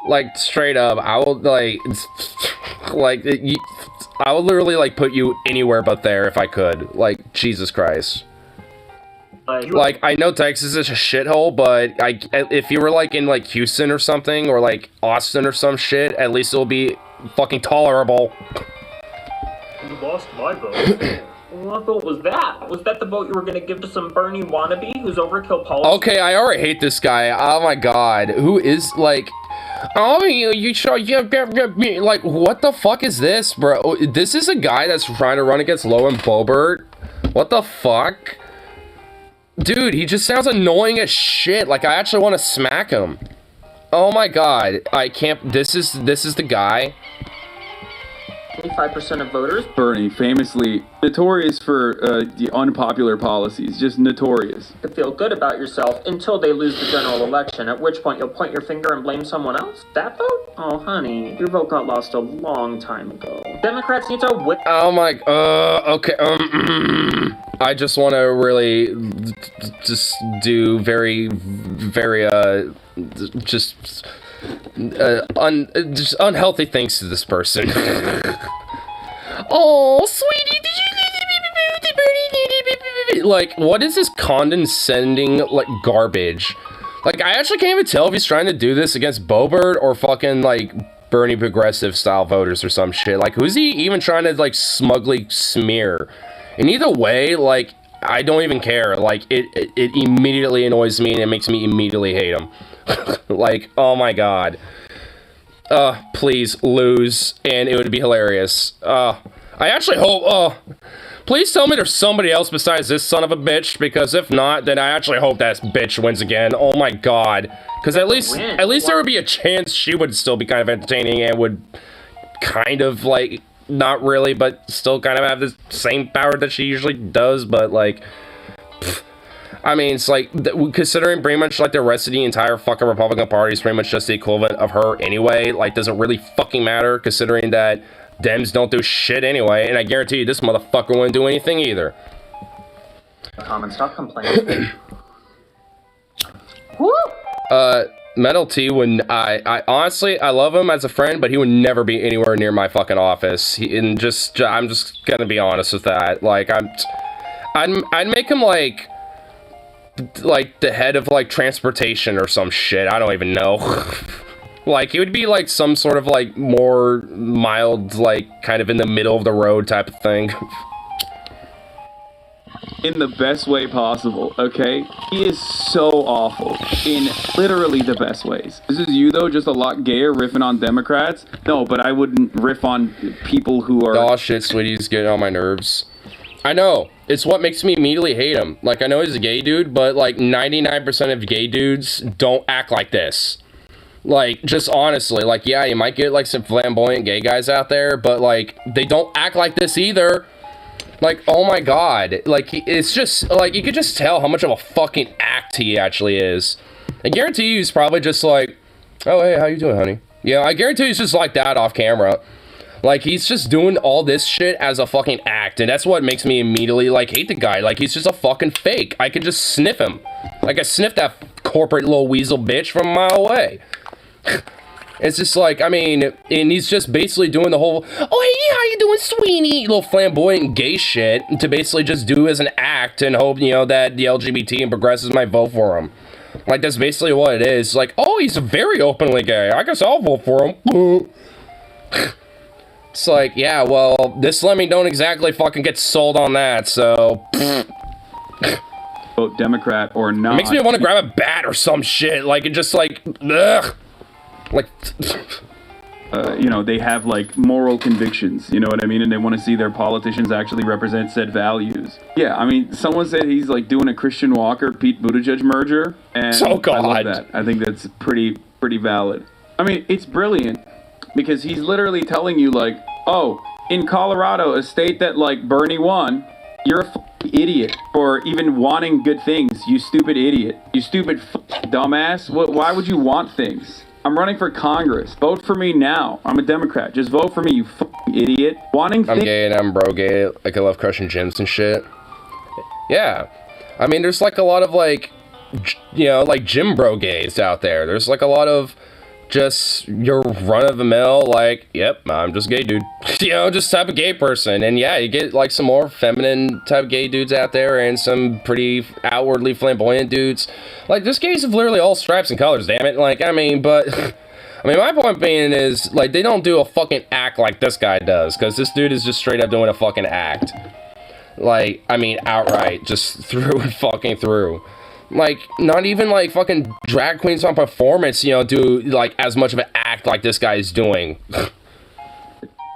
Like, straight up, I will, like, I would literally, like, put you anywhere but there if I could. Like, Jesus Christ. Like, I know Texas is a shithole, but if you were, like, in, like, Houston or something, or, like, Austin or some shit, at least it'll be fucking tolerable. You lost my vote. What vote was that? Was that the vote you were gonna give to some Bernie wannabe who's overkill policy? Okay, I already hate this guy. Oh my god. Who is, like... Oh, you show... Like, what the fuck is this, bro? This is a guy that's trying to run against Lauren Boebert? What the fuck? Dude, he just sounds annoying as shit. Like, I actually want to smack him. Oh my god. I can't... This is the guy. 25% of voters. Bernie, famously notorious for the unpopular policies, just notorious. To feel good about yourself until they lose the general election, at which point you'll point your finger and blame someone else? That vote? Oh, honey, your vote got lost a long time ago. Democrats need to whip. Oh my... okay, I just want to really just do very, just unhealthy things to this person. Oh, sweetie, did you... Like, what is this condescending, like, garbage? Like, I actually can't even tell if he's trying to do this against Boebert or fucking, like, Bernie progressive style voters or some shit. Like, who's he even trying to, like, smugly smear? And either way, like, I don't even care. Like, it immediately annoys me and it makes me immediately hate him. Like, oh my god. Please lose, and it would be hilarious. I actually hope, please tell me there's somebody else besides this son of a bitch, because if not, then I actually hope that bitch wins again. Oh my god. Because at least there would be a chance she would still be kind of entertaining and would kind of, like, not really, but still kind of have the same power that she usually does, but, like... I mean, it's like, considering pretty much, like, the rest of the entire fucking Republican Party is pretty much just the equivalent of her anyway, like, does it really fucking matter, considering that Dems don't do shit anyway, and I guarantee you this motherfucker wouldn't do anything either. Common stock complaints. Woo! Metal T would, I honestly, I love him as a friend, but he would never be anywhere near my fucking office, I'm just gonna be honest with that, like, I'd make him, like the head of, like, transportation or some shit. I don't even know. Like, it would be, like, some sort of, like, more mild, like, kind of in the middle of the road type of thing. In the best way possible, okay? He is so awful in literally the best ways. This is you, though, just a lot gayer, riffing on Democrats? No, but I wouldn't riff on people who are... Oh, shit, sweetie's getting on my nerves. I know. It's what makes me immediately hate him. Like, I know he's a gay dude, but, like, 99% of gay dudes don't act like this. Like, just honestly, like, yeah, you might get, like, some flamboyant gay guys out there, but, like, they don't act like this either. Like, oh my god. Like, it's just, like, you could just tell how much of a fucking act he actually is. I guarantee you he's probably just like, oh, hey, how you doing, honey? Yeah, I guarantee he's just like that off camera. Like, he's just doing all this shit as a fucking act, and that's what makes me immediately, like, hate the guy. Like, he's just a fucking fake. I could just sniff him. Like, I sniffed that corporate little weasel bitch from a mile away. It's just like, I mean, and he's just basically doing the whole, oh, hey, how you doing, Sweeney? Little flamboyant gay shit to basically just do as an act and hope, you know, that the LGBT and progressives might vote for him. Like, that's basically what it is. Like, oh, he's very openly gay. I guess I'll vote for him. It's like, yeah, well, this Lemmy don't exactly fucking get sold on that, so... Vote Democrat or not. It makes me want to grab a bat or some shit, like, it just, like, ugh. Like... you know, they have, like, moral convictions, you know what I mean? And they want to see their politicians actually represent said values. Yeah, I mean, someone said he's, like, doing a Christian Walker-Pete Buttigieg merger, and oh, God. I love that. I think that's pretty valid. I mean, it's brilliant. Because he's literally telling you, like, oh, in Colorado, a state that, like, Bernie won, you're a idiot for even wanting good things, you stupid idiot. You stupid dumbass. Why would you want things? I'm running for Congress. Vote for me now. I'm a Democrat. Just vote for me, you idiot. Wanting I'm gay and I'm bro gay. Like, I love crushing gyms and shit. Yeah. I mean, there's, like, a lot of, like, you know, like, gym bro gays out there. There's, like, a lot of... just your run-of-the-mill, like, yep, I'm just a gay dude. You know, just type of gay person. And yeah, you get, like, some more feminine type gay dudes out there and some pretty outwardly flamboyant dudes. Like, this gays have literally all stripes and colors, damn it. Like, I mean, but... I mean, my point being is, like, they don't do a fucking act like this guy does. Because this dude is just straight up doing a fucking act. Like, I mean, outright. Just through and fucking through. Like, not even, like, fucking drag queens on performance, you know, do, like, as much of an act like this guy is doing.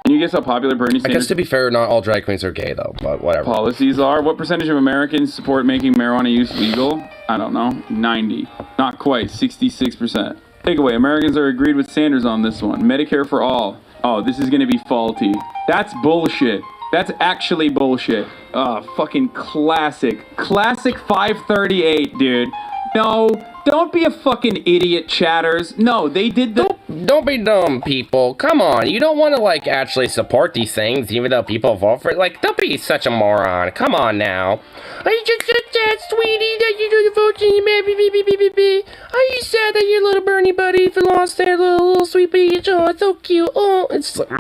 You guess how popular Bernie I Sanders guess to be fair, not all drag queens are gay though, but whatever. policies are? What percentage of Americans support making marijuana use legal? I don't know. 90. Not quite. 66%. Takeaway. Americans are agreed with Sanders on this one. Medicare for all. Oh, this is going to be faulty. That's bullshit. That's actually bullshit. Fucking classic. Classic 538, dude. No, don't be a fucking idiot, chatters. No, they did the... Don't be dumb, people. Come on, you don't want to like actually support these things, even though people vote for it. Like, don't be such a moron. Come on now. Are you just sad, sweetie, that you're doing the voting? Are you sad that your little Bernie buddy lost their little sweet peach? Oh, it's so cute. Oh, it's like,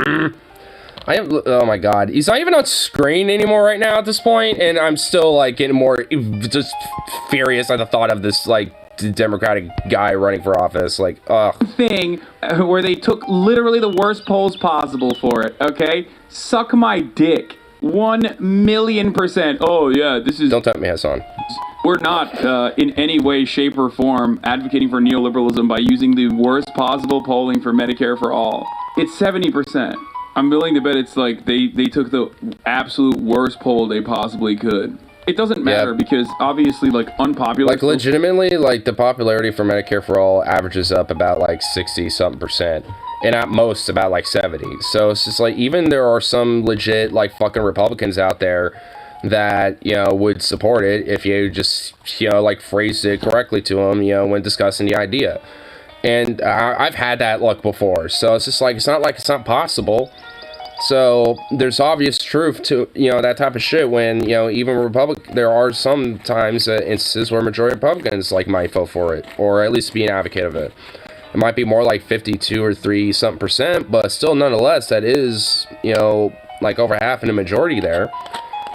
I am. Oh my God, he's not even on screen anymore right now at this point, and I'm still like getting more just furious at the thought of this like Democratic guy running for office. Like, ugh. Thing where they took literally the worst polls possible for it. Okay, suck my dick. 1,000,000%. Oh yeah, this is. Don't tempt me, Hassan. We're not in any way, shape, or form advocating for neoliberalism by using the worst possible polling for Medicare for all. It's 70%. I'm willing to bet it's like they took the absolute worst poll they possibly could. It doesn't matter because obviously like unpopular. Like legitimately, like the popularity for Medicare for all averages up about like 60-something%. And at most about like 70. So it's just like even there are some legit like fucking Republicans out there that, you know, would support it if you just, you know, like phrased it correctly to them, you know, when discussing the idea. And I've had that luck before. So it's just like, it's not possible. So there's obvious truth to, you know, that type of shit when, you know, even there are sometimes instances where majority of Republicans like might vote for it or at least be an advocate of it. It might be more like 52 or 3-something%, but still nonetheless, that is, you know, like over half in the majority there.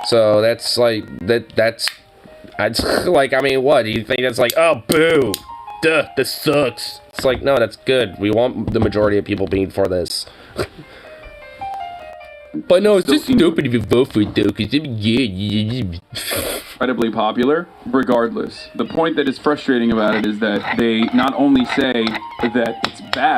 So that's like, that's like, I mean, what? Do you think that's like, oh, boo, duh, this sucks? It's like, no, that's good. We want the majority of people being for this. But no, it's just stupid if you vote for it, though, because incredibly popular. Regardless, the point that is frustrating about it is that they not only say that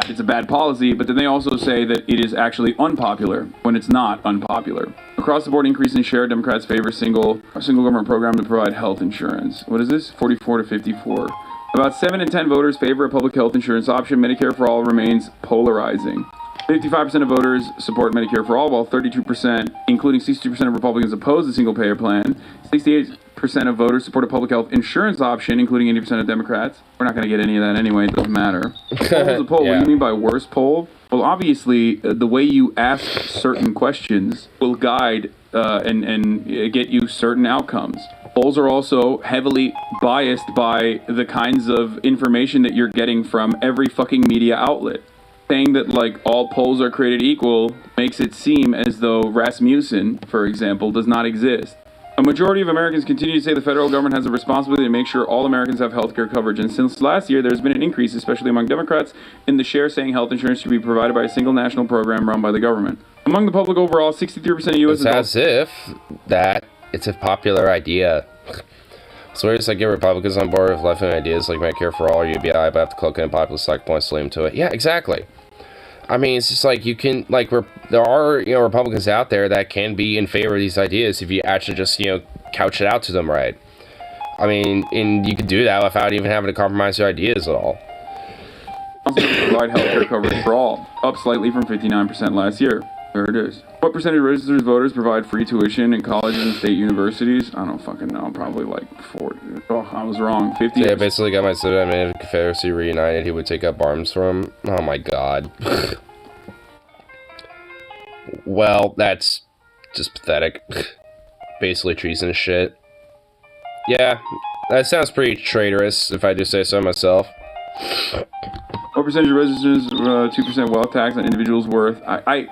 it's a bad policy, but then they also say that it is actually unpopular when it's not unpopular. Across the board increase in share, Democrats favor a single government program to provide health insurance. What is this? 44 to 54. About 7 in 10 voters favor a public health insurance option. Medicare for all remains polarizing. 55% of voters support Medicare for all, while 32%, including 62% of Republicans, oppose the single-payer plan. 68% of voters support a public health insurance option, including 80% of Democrats. We're not going to get any of that anyway. It doesn't matter. Poll is a poll. Yeah. What do you mean by worst poll? Well, obviously, the way you ask certain questions will guide and get you certain outcomes. Polls are also heavily biased by the kinds of information that you're getting from every fucking media outlet. Saying that, like, all polls are created equal makes it seem as though Rasmussen, for example, does not exist. A majority of Americans continue to say the federal government has a responsibility to make sure all Americans have health care coverage. And since last year, there's been an increase, especially among Democrats, in the share saying health insurance should be provided by a single national program run by the government. Among the public overall, 63% of U.S. It's as if that it's a popular idea. So it's like get Republicans on board with left-wing ideas like Medicare for all or UBI, but have to cloak in popular select points to lead them to it. Yeah, exactly. I mean, it's just like you can, like, there are, you know, Republicans out there that can be in favor of these ideas if you actually just, you know, couch it out to them right. I mean, and you can do that without even having to compromise your ideas at all. Provide health care coverage for all, up slightly from 59% last year. There it is. What percentage of registered voters provide free tuition in colleges and state universities? I don't fucking know. Probably like 40. Oh, I was wrong. 50. Yeah, basically got my son in the Confederacy reunited. He would take up arms for him. Oh my God. Well, that's just pathetic. Basically treasonous shit. Yeah, that sounds pretty traitorous, if I do say so myself. What percentage of residents 2% wealth tax on individuals' worth? I'm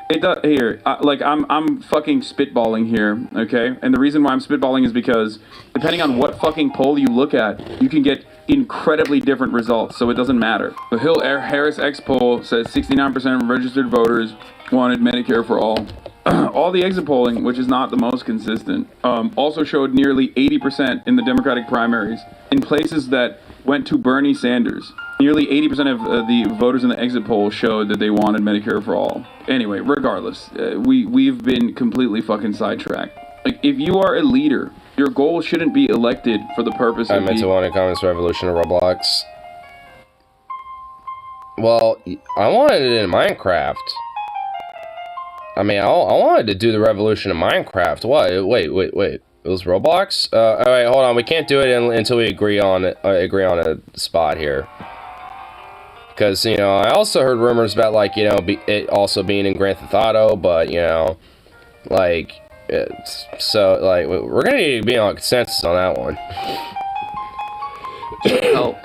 fucking spitballing here, okay? And the reason why I'm spitballing is because depending on what fucking poll you look at, you can get incredibly different results, so it doesn't matter. The Hill Harris X poll says 69% of registered voters wanted Medicare for all. All the exit polling, which is not the most consistent, also showed nearly 80% in the Democratic primaries in places that went to Bernie Sanders. Nearly 80% of the voters in the exit poll showed that they wanted Medicare for all. Anyway, regardless, we've been completely fucking sidetracked. Like, if you are a leader, your goal shouldn't be elected for the purpose of I meant to want a Communist Revolution of Roblox. Well, I wanted it in Minecraft. I mean, I wanted to do the revolution in Minecraft. What? Wait. It was Roblox? Alright, hold on. We can't do it until we agree on a spot here. Because, you know, I also heard rumors about, like, you know, it also being in Grand Theft Auto, but, you know, like, so, like, we're gonna need to be on consensus on that one. Help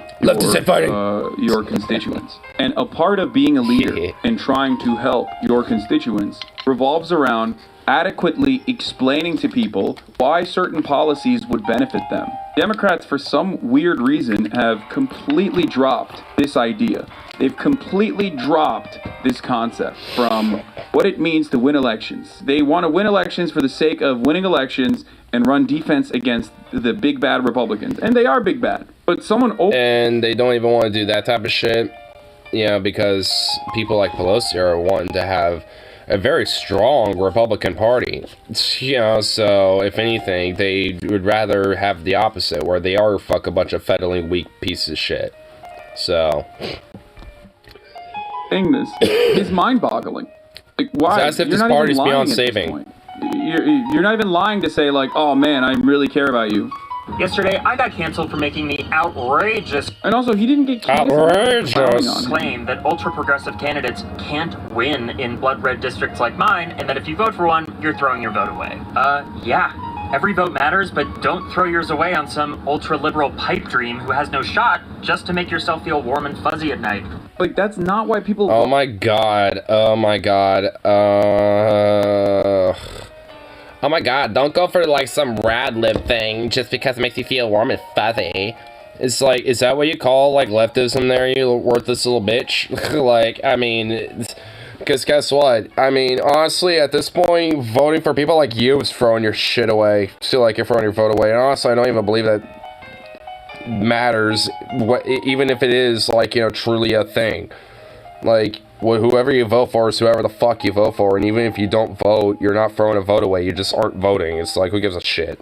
your constituents. And a part of being a leader and trying to help your constituents revolves around adequately explaining to people why certain policies would benefit them. Democrats, for some weird reason, have completely dropped this idea. They've completely dropped this concept from what it means to win elections. They want to win elections for the sake of winning elections and run defense against the big bad Republicans. And they are big bad. But and they don't even want to do that type of shit, you know, because people like Pelosi are wanting to have a very strong Republican Party, you know, so if anything, they would rather have the opposite, where they are a bunch of federally weak pieces of shit. So saying this is mind-boggling. Like, why? It's as if this party's beyond saving. You're not even lying to say, like, oh man, I really care about you. Yesterday, I got canceled for making the outrageous and also he didn't get canceled claim that ultra-progressive candidates can't win in blood red districts like mine, and that if you vote for one, you're throwing your vote away. Yeah. Every vote matters, but don't throw yours away on some ultra-liberal pipe dream who has no shot just to make yourself feel warm and fuzzy at night. Like, that's not why people... Oh my god. Oh my god, don't go for like some rad lib thing just because it makes you feel warm and fuzzy. It's like, is that what you call like leftism there, you worthless little bitch? Like, I mean, because guess what? I mean, honestly, at this point, voting for people like you is throwing your shit away. Feel like you're throwing your vote away. And honestly, I don't even believe that matters, even if it is like, you know, truly a thing. Like, whoever you vote for is whoever the fuck you vote for, and even if you don't vote, you're not throwing a vote away, you just aren't voting. It's like, who gives a shit?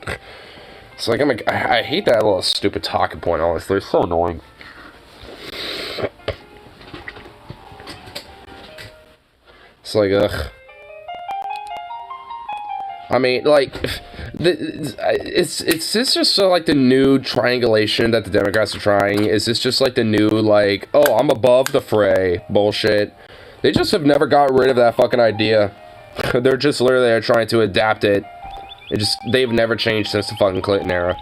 It's like, I hate that little stupid talking point, honestly. It's so annoying. It's like, ugh. I mean, like, is this just so, like, the new triangulation that the Democrats are trying? Is this just, like, the new, like, oh, I'm above the fray bullshit? They just have never got rid of that fucking idea. They're just literally trying to adapt it. They've never changed since the fucking Clinton era.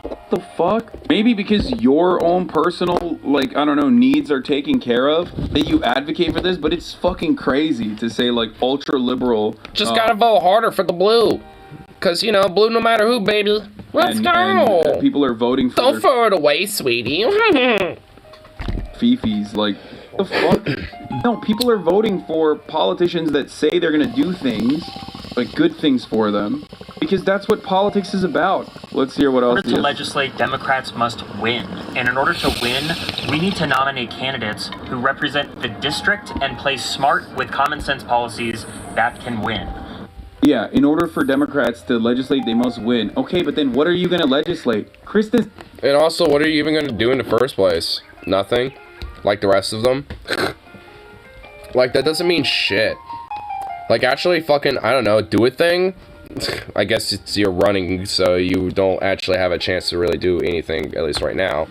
What the fuck? Maybe because your own personal, like, I don't know, needs are taken care of, that you advocate for this, but it's fucking crazy to say, like, ultra-liberal... Just gotta vote harder for the blue. Because, you know, blue no matter who, baby. Let's go! And people are voting for... Don't throw it away, sweetie. Fifis, like, the fuck? No, people are voting for politicians that say they're gonna do things, like good things for them, because that's what politics is about. Let's hear what else. In order to legislate, Democrats must win. And in order to win, we need to nominate candidates who represent the district and play smart with common sense policies that can win. Yeah, in order for Democrats to legislate, they must win. Okay, but then what are you going to legislate? Kristen... And also, what are you even going to do in the first place? Nothing? Like the rest of them? Like, that doesn't mean shit. Like, actually fucking, I don't know, do a thing? I guess it's you're running, so you don't actually have a chance to really do anything, at least right now.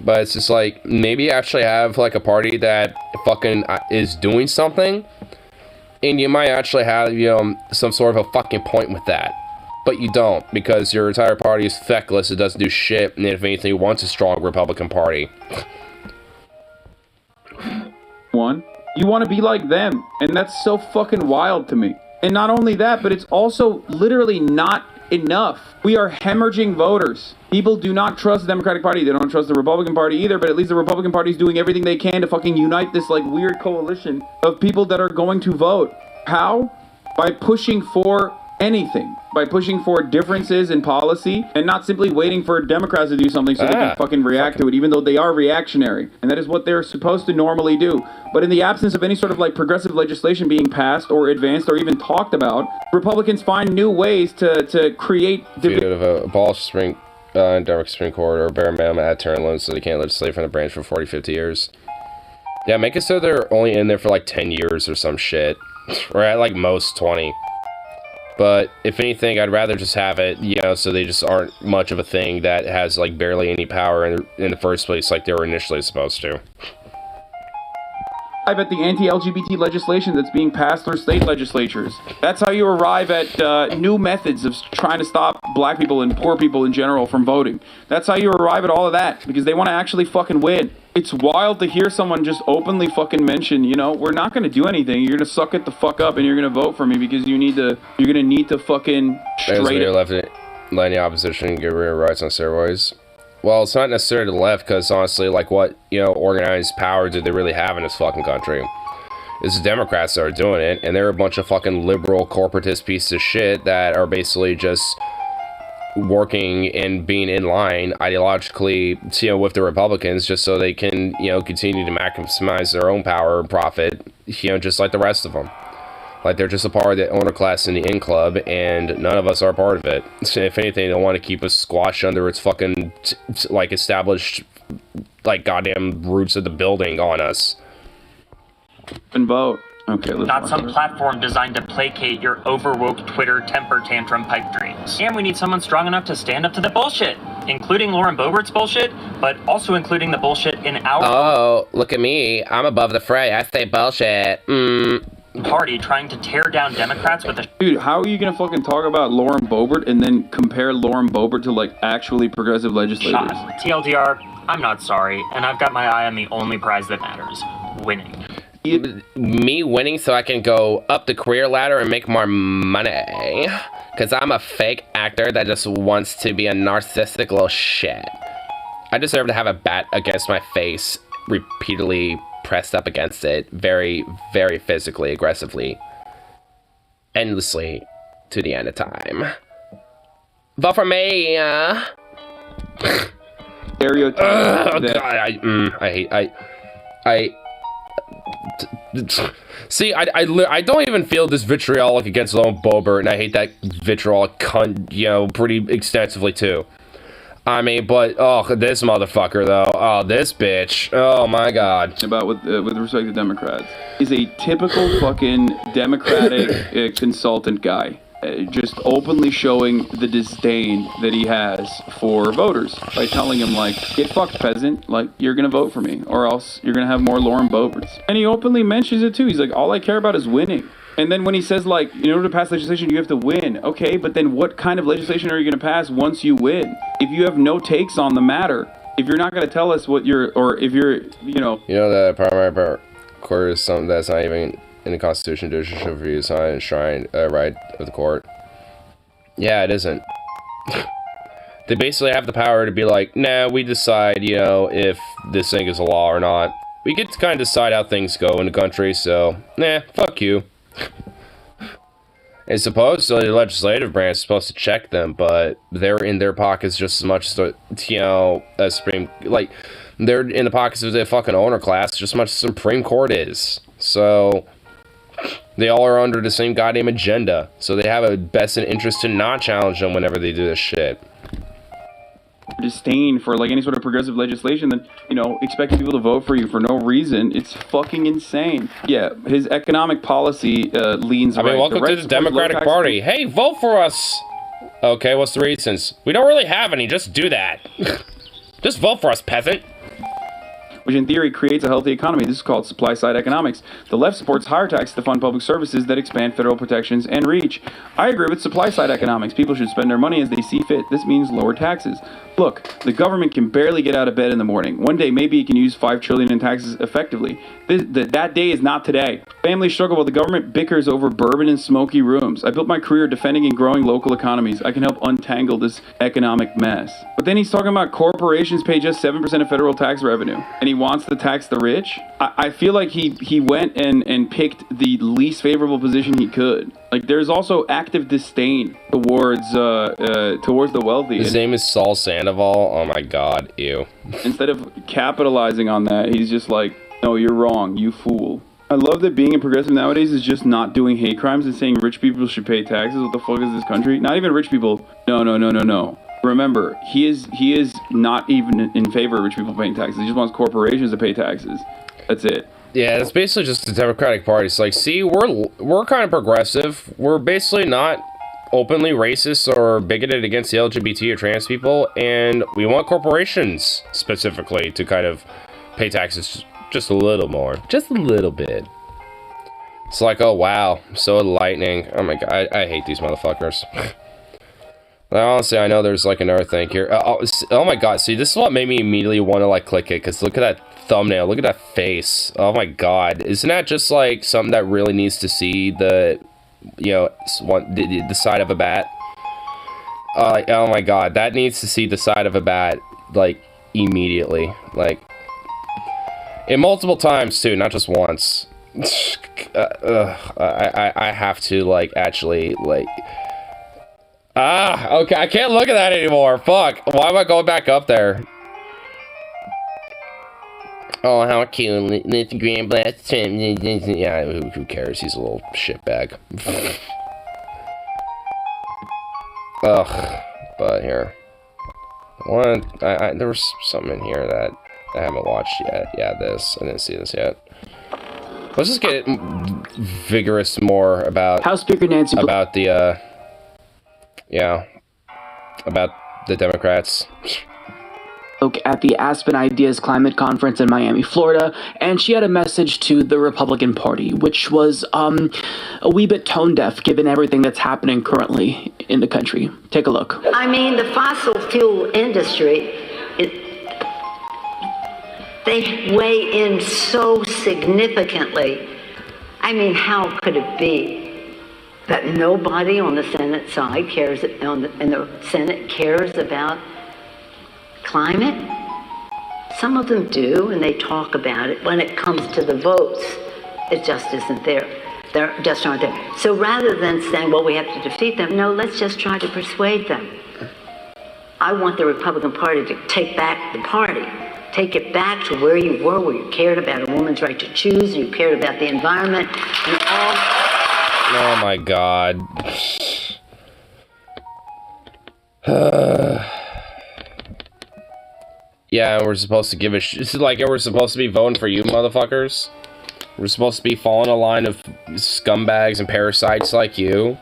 But it's just like, maybe actually have, like, a party that fucking is doing something, and you might actually have, you know, some sort of a fucking point with that. But you don't, because your entire party is feckless, it doesn't do shit, and if anything, you want a strong Republican Party. You want to be like them, and that's so fucking wild to me. And not only that, but it's also literally not enough. We are hemorrhaging voters. People do not trust the Democratic Party. They don't trust the Republican Party either, but at least the Republican Party is doing everything they can to fucking unite this, like, weird coalition of people that are going to vote. How? By pushing for anything by pushing for differences in policy and not simply waiting for Democrats to do something so they can fucking react to it, even though they are reactionary. And that is what they're supposed to normally do. But in the absence of any sort of like progressive legislation being passed or advanced or even talked about, Republicans find new ways to create abolish Supreme Democratic Supreme Court or bare minimum add term limits so they can't legislate from the branch for 40, 50 years. Yeah, make it so they're only in there for like 10 years or some shit. Or at like most 20. But if anything, I'd rather just have it, you know, so they just aren't much of a thing that has like barely any power in the first place like they were initially supposed to. Arrive at the anti-LGBT legislation that's being passed through state legislatures. That's how you arrive at new methods of trying to stop black people and poor people in general from voting. That's how you arrive at all of that, because they want to actually fucking win. It's wild to hear someone just openly fucking mention, you know, we're not going to do anything. You're going to suck it the fuck up and you're going to vote for me because you're going to need to fucking straight it. Letting the opposition get rid of rights on steroids. Well, it's not necessarily the left, because honestly, like, what, you know, organized power do they really have in this fucking country? It's the Democrats that are doing it, and they're a bunch of fucking liberal, corporatist pieces of shit that are basically just working and being in line ideologically, you know, with the Republicans, just so they can, you know, continue to maximize their own power and profit, you know, just like the rest of them. Like, they're just a part of the owner class in the in club, and none of us are a part of it. So if anything, they want to keep us squashed under its fucking, like, established, like, goddamn roots of the building on us. And vote. Okay, let's Not some platform designed to placate your overwoke Twitter temper tantrum pipe dreams. And we need someone strong enough to stand up to the bullshit, including Lauren Boebert's bullshit, but also including the bullshit in our... Oh, look at me. I'm above the fray. I say bullshit. Party trying to tear down Democrats with a... Dude, how are you gonna fucking talk about Lauren Boebert and then compare Lauren Boebert to, like, actually progressive legislators? shot. TLDR, I'm not sorry, and I've got my eye on the only prize that matters. Winning. Me winning so I can go up the career ladder and make more money. Because I'm a fake actor that just wants to be a narcissistic little shit. I deserve to have a bat against my face, repeatedly pressed up against it, very, very physically, aggressively, endlessly, to the end of time. Vote for me! Stereotype. See, I don't even feel this vitriolic against Lauren Boebert, and I hate that vitriolic cunt, you know, pretty extensively, too. I mean, but, oh, this motherfucker, though. Oh, this bitch. Oh, my God. About with respect to Democrats. He's a typical fucking Democratic consultant guy. Just openly showing the disdain that he has for voters by telling him, like, get fucked, peasant. Like, you're gonna vote for me, or else you're gonna have more Lauren Boeberts. And he openly mentions it, too. He's like, all I care about is winning. And then when he says, like, in order to pass legislation, you have to win. Okay, but then what kind of legislation are you going to pass once you win? If you have no takes on the matter, if you're not going to tell us what you're, or if you're, you know... You know that primary court is something that's not even in the Constitution. Judicial review is not an enshrined right of the court. Yeah, it isn't. They basically have the power to be like, nah, we decide, you know, if this thing is a law or not. We get to kind of decide how things go in the country, so, nah, fuck you. And supposedly the legislative branch is supposed to check them, but they're in their pockets just as much as, you know, a Supreme... Like, they're in the pockets of the fucking owner class just as much as the Supreme Court is. So, they all are under the same goddamn agenda. So they have a best interest to not challenge them whenever they do this shit. Disdain for, like, any sort of progressive legislation, then, you know, expecting people to vote for you for no reason, it's fucking insane. Yeah, his economic policy leans right. Welcome to the Democratic Party. Hey, vote for us! Okay, what's the reasons? We don't really have any, just do that. Just vote for us, peasant. Which in theory creates a healthy economy. This is called supply-side economics. The left supports higher taxes to fund public services that expand federal protections and reach. I agree with supply-side economics. People should spend their money as they see fit. This means lower taxes. Look, the government can barely get out of bed in the morning. One day, maybe it can use $5 trillion in taxes effectively. That day is not today. Families struggle while the government bickers over bourbon and smoky rooms. I built my career defending and growing local economies. I can help untangle this economic mess. But then he's talking about corporations pay just 7% of federal tax revenue, and he wants to tax the rich. I feel like he went and picked the least favorable position he could. Like, there's also active disdain towards the wealthy. His name is Saul Sandoval. Oh my god, ew. Instead of capitalizing on that, he's just like, no, you're wrong, you fool. I love that being a progressive nowadays is just not doing hate crimes and saying rich people should pay taxes. What the fuck is this country? Not even rich people. No. Remember, he is not even in favor of rich people paying taxes. He just wants corporations to pay taxes. That's it. Yeah, it's basically just the Democratic Party. It's like, see, we're kind of progressive. We're basically not openly racist or bigoted against the LGBT or trans people, and we want corporations specifically to kind of pay taxes just a little more, just a little bit. It's like, oh wow, so enlightening. Oh my god, I hate these motherfuckers. Honestly, I know there's like another thing here. Oh my god, see, this is what made me immediately want to like click it, because look at that thumbnail, look at that face. Oh my god, isn't that just like something that really needs to see the, you know, the side of a bat? Oh my god, that needs to see the side of a bat, like, immediately. Like, and multiple times too, not just once. I have to, like, actually, like... okay, I can't look at that anymore. Fuck. Why am I going back up there? Oh, how cute. Instagram blast. Yeah, who cares? He's a little shitbag. Ugh. But here. There was something in here that I haven't watched yet. Yeah, this. I didn't see this yet. Let's just get vigorous more about... House Speaker Nancy... About the, yeah, about the Democrats. At the Aspen Ideas Climate Conference in Miami, Florida, and she had a message to the Republican Party, which was a wee bit tone deaf given everything that's happening currently in the country. Take a look. I mean, the fossil fuel industry, they weigh in so significantly. I mean, how could it be that nobody on the Senate side cares, in the Senate cares about climate? Some of them do, and they talk about it. When it comes to the votes, it just isn't there. They just aren't there. So rather than saying, well, we have to defeat them, no, let's just try to persuade them. I want the Republican Party to take back the party. Take it back to where you were, where you cared about a woman's right to choose, you cared about the environment, and all... Oh my god. Yeah, we're supposed to give a This is like we're supposed to be voting for you motherfuckers. We're supposed to be following a line of scumbags and parasites like you.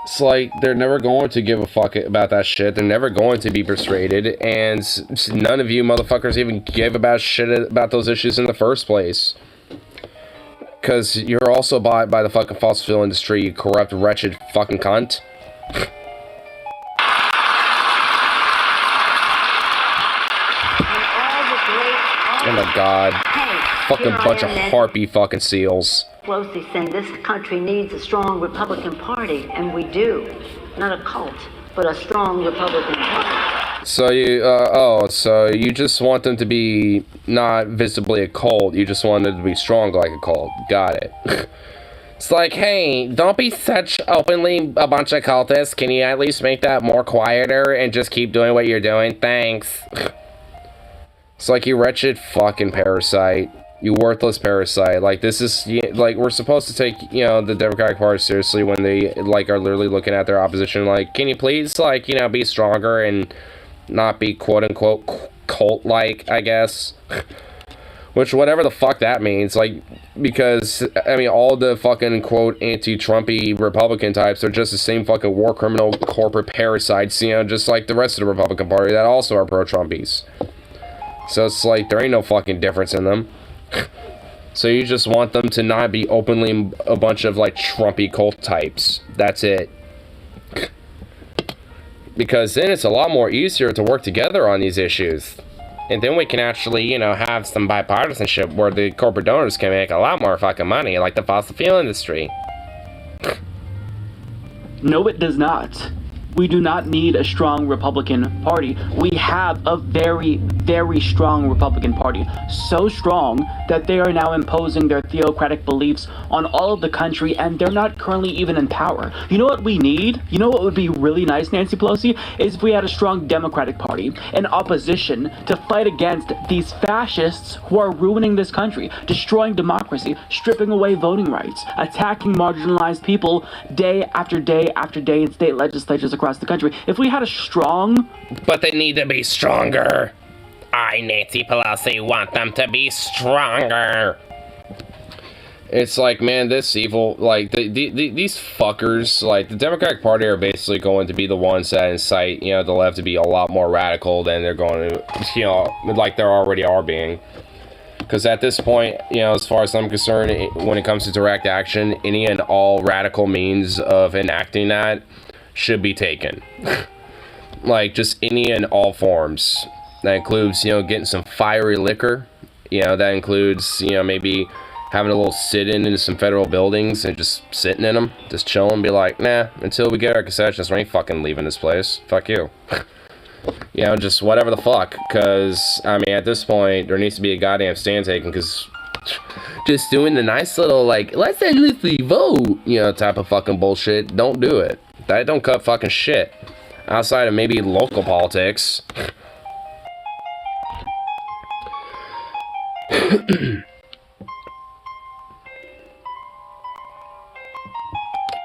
It's like, they're never going to give a fuck about that shit. They're never going to be persuaded. And none of you motherfuckers even give about shit about those issues in the first place. Because you're also bought by the fucking fossil fuel industry, you corrupt, wretched fucking cunt. Oh my god. Fucking bunch of harpy fucking seals. Pelosi saying this country needs a strong Republican Party, and we do. Not a cult, but a strong Republican Party. So you, so you just want them to be not visibly a cult, you just want them to be strong like a cult. Got it. It's like, hey, don't be such openly a bunch of cultists. Can you at least make that more quieter and just keep doing what you're doing? Thanks. It's like, you wretched fucking parasite. You worthless parasite. Like, this is, like, we're supposed to take, you know, the Democratic Party seriously when they, like, are literally looking at their opposition like, can you please, like, you know, be stronger and not be quote-unquote cult-like, I guess. Which, whatever the fuck that means, like, because, I mean, all the fucking, quote, anti-Trumpy Republican types are just the same fucking war criminal corporate parasites, you know, just like the rest of the Republican Party that also are pro-Trumpies. So it's like, there ain't no fucking difference in them. So you just want them to not be openly a bunch of, like, Trumpy cult types. That's it. Because then it's a lot more easier to work together on these issues. And then we can actually, you know, have some bipartisanship where the corporate donors can make a lot more fucking money, like the fossil fuel industry. No, it does not. We do not need a strong Republican Party. We have a very, very strong Republican Party. So strong that they are now imposing their theocratic beliefs on all of the country, and they're not currently even in power. You know what we need? You know what would be really nice, Nancy Pelosi? Is if we had a strong Democratic Party in opposition to fight against these fascists who are ruining this country, destroying democracy, stripping away voting rights, attacking marginalized people day after day after day in state legislatures across the country. If we had a strong... But they need to be stronger. I, Nancy Pelosi, want them to be stronger. It's like, man, this evil, like, these fuckers, like, the Democratic Party are basically going to be the ones that incite, you know, the left to be a lot more radical than they're going to, you know, like they already are being. Because at this point, you know, as far as I'm concerned, when it comes to direct action, any and all radical means of enacting that should be taken. Like, just any and all forms. That includes, you know, getting some fiery liquor. You know, that includes, you know, maybe having a little sit-in into some federal buildings and just sitting in them. Just chilling, be like, nah, until we get our concessions, we ain't fucking leaving this place. Fuck you. You know, just whatever the fuck. Because, I mean, at this point, there needs to be a goddamn stand taken. Because just doing the nice little, like, let's endlessly vote, you know, type of fucking bullshit, don't do it. That don't cut fucking shit. Outside of maybe local politics.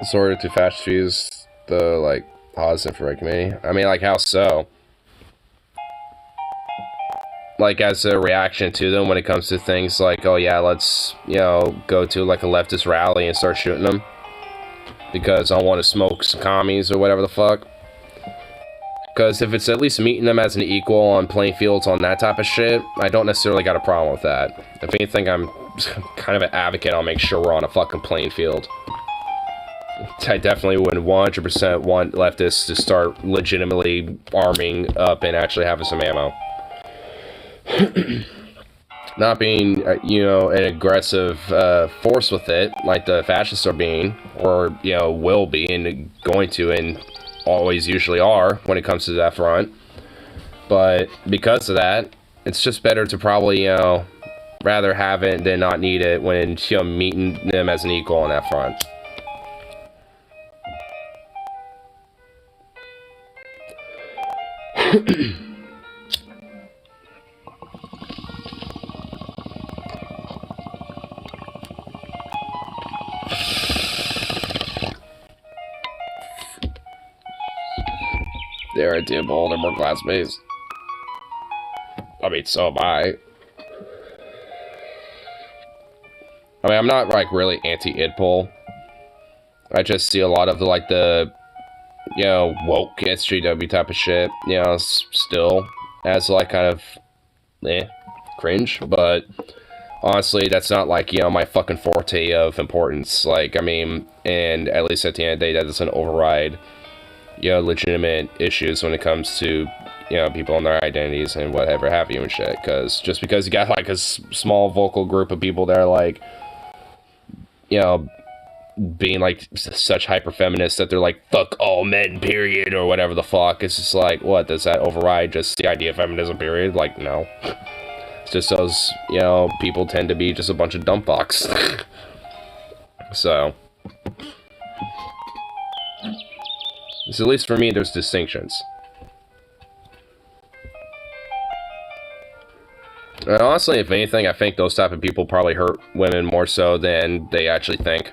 Sorry to fascist views, the, like, House Infrared Committee. I mean, like, how so? Like, as a reaction to them when it comes to things like, oh yeah, let's, you know, go to, like, a leftist rally and start shooting them. Because I want to smoke some commies or whatever the fuck. Because if it's at least meeting them as an equal on playing fields on that type of shit, I don't necessarily got a problem with that. If anything, I'm kind of an advocate. I'll make sure we're on a fucking playing field. I definitely would 100% want leftists to start legitimately arming up and actually having some ammo. Not being, you know, an aggressive force with it, like the fascists are being, or, you know, will be, and going to, and always usually are when it comes to that front. But because of that, it's just better to probably, you know, rather have it than not need it when, you know, meeting them as an equal on that front. Their idea of older, more glass-based. I mean, so am I. I mean, I'm not, like, really anti-Idpol. I just see a lot of the, like, the, you know, woke SJW type of shit, you know, still as, like, kind of, cringe, but honestly, that's not, like, you know, my fucking forte of importance. Like, I mean, and at least at the end of the day, that doesn't override, you know, legitimate issues when it comes to, you know, people and their identities and whatever have you and shit. Because just because you got, like, a small vocal group of people that are, like, you know, being, like, such hyper-feminists that they're like, fuck all men, period, or whatever the fuck, it's just like, what, does that override just the idea of feminism, period? Like, no. It's just those, you know, people tend to be just a bunch of dumb fucks. So at least for me, there's distinctions. And honestly, if anything, I think those type of people probably hurt women more so than they actually think.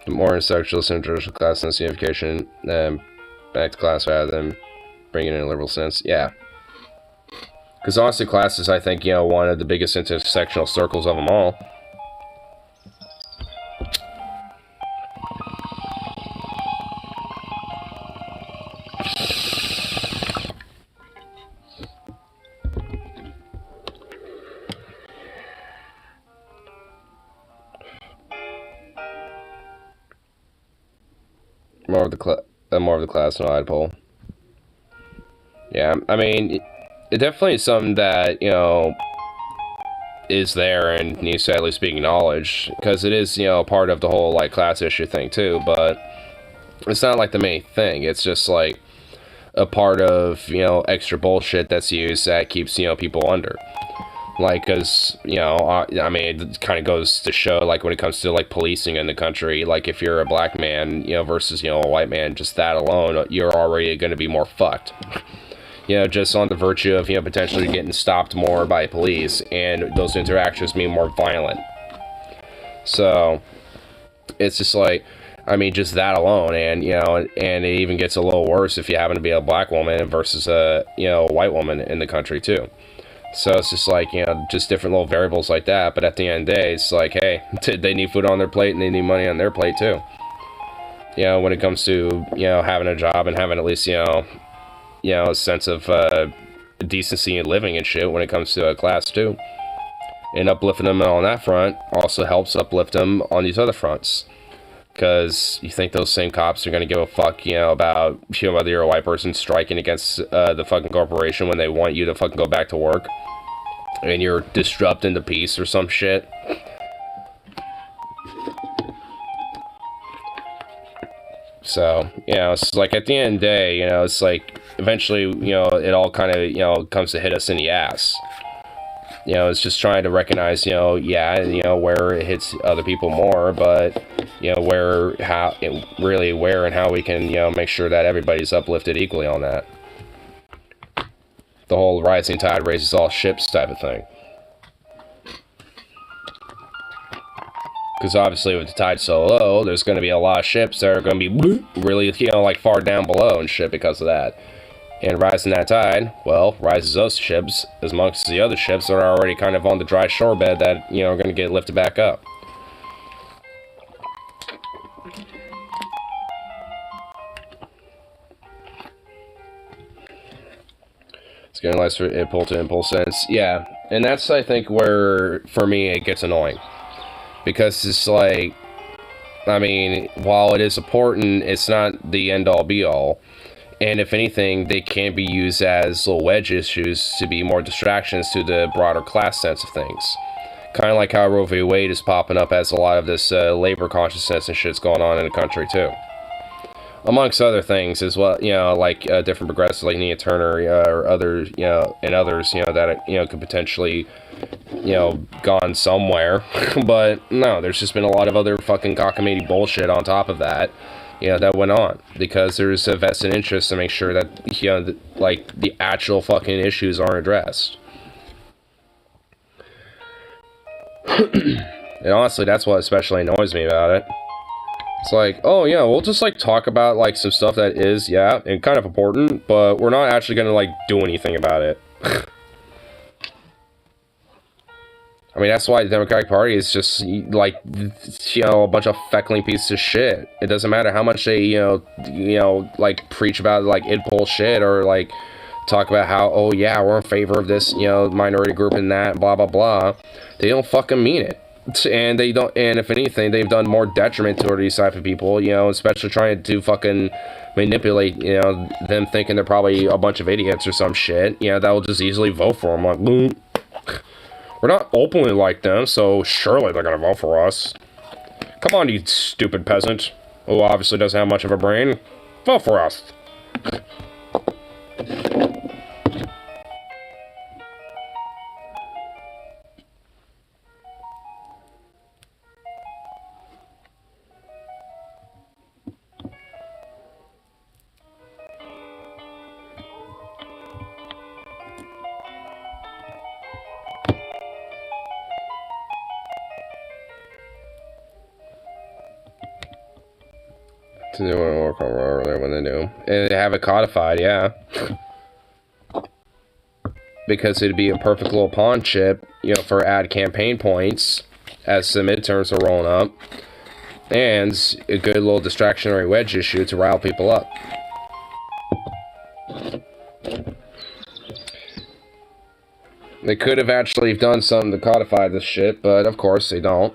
More in sexualist and traditional class sense unification, back to class rather than bringing in a liberal sense. Yeah. Because honestly, class is, I think, you know, one of the biggest intersectional circles of them all. More of the class no Idpol. Yeah, I mean, it definitely is something that, you know, is there and needs to at least be acknowledged, because it is, you know, part of the whole like class issue thing too, but it's not like the main thing. It's just like a part of, you know, extra bullshit that's used that keeps, you know, people under. Like, because, you know, I mean, it kind of goes to show, like, when it comes to, like, policing in the country, like, if you're a black man, you know, versus, you know, a white man, just that alone, you're already going to be more fucked. You know, just on the virtue of, you know, potentially getting stopped more by police, and those interactions being more violent. So, it's just like, I mean, just that alone, and, you know, and it even gets a little worse if you happen to be a black woman versus a, you know, a white woman in the country, too. So it's just like, you know, just different little variables like that. But at the end of the day, it's like, hey, they need food on their plate and they need money on their plate too. You know, when it comes to, you know, having a job and having at least, you know, a sense of decency and living and shit when it comes to a class too. And uplifting them on that front also helps uplift them on these other fronts. Because you think those same cops are going to give a fuck, you know, about, you know, whether you're a white person striking against the fucking corporation when they want you to fucking go back to work. And you're disrupting the peace or some shit. So, you know, it's like at the end of the day, you know, it's like eventually, you know, it all kind of, you know, comes to hit us in the ass. You know, it's just trying to recognize, you know, yeah, you know, where it hits other people more, but, you know, where and how we can, you know, make sure that everybody's uplifted equally on that. The whole rising tide raises all ships type of thing. Because obviously with the tide so low, there's going to be a lot of ships that are going to be really, you know, like far down below and shit because of that. And rising that tide, well, rises those ships as much as the other ships that are already kind of on the dry shore bed that, you know, are going to get lifted back up. It's getting less impulse to impulse sense. Yeah, and that's, I think, where, for me, it gets annoying. Because it's like, I mean, while it is important, it's not the end-all, be-all. And if anything, they can be used as little wedge issues to be more distractions to the broader class sense of things. Kind of like how Roe v. Wade is popping up as a lot of this labor consciousness and shit's going on in the country, too. Amongst other things as well, you know, like different progressives like Nia Turner or others, you know, and others, you know, that, you know, could potentially, you know, gone somewhere. But no, there's just been a lot of other fucking cockamamie bullshit on top of that, you know, that went on. Because there's a vested interest to make sure that, you know, like, the actual fucking issues aren't addressed. And honestly, that's what especially annoys me about it. It's like, oh yeah, we'll just like talk about like some stuff that is, yeah, and kind of important, but we're not actually gonna like do anything about it. I mean, that's why the Democratic Party is just like, you know, a bunch of feckling pieces of shit. It doesn't matter how much they, you know, like preach about like idpol shit or like talk about how, oh yeah, we're in favor of this, you know, minority group and that, blah blah blah. They don't fucking mean it. And they don't, and if anything, they've done more detriment toward these type of people, you know, especially trying to fucking manipulate, you know, them thinking they're probably a bunch of idiots or some shit, you know, that will just easily vote for them, like, boom. We're not openly like them, so surely they're gonna vote for us. Come on, you stupid peasant, who obviously doesn't have much of a brain, vote for us. To do work on earlier when they do. And have it codified, yeah. Because it'd be a perfect little pawn chip, you know, for ad campaign points as the midterms are rolling up. And a good little distractionary wedge issue to rile people up. They could have actually done something to codify this shit, but of course they don't.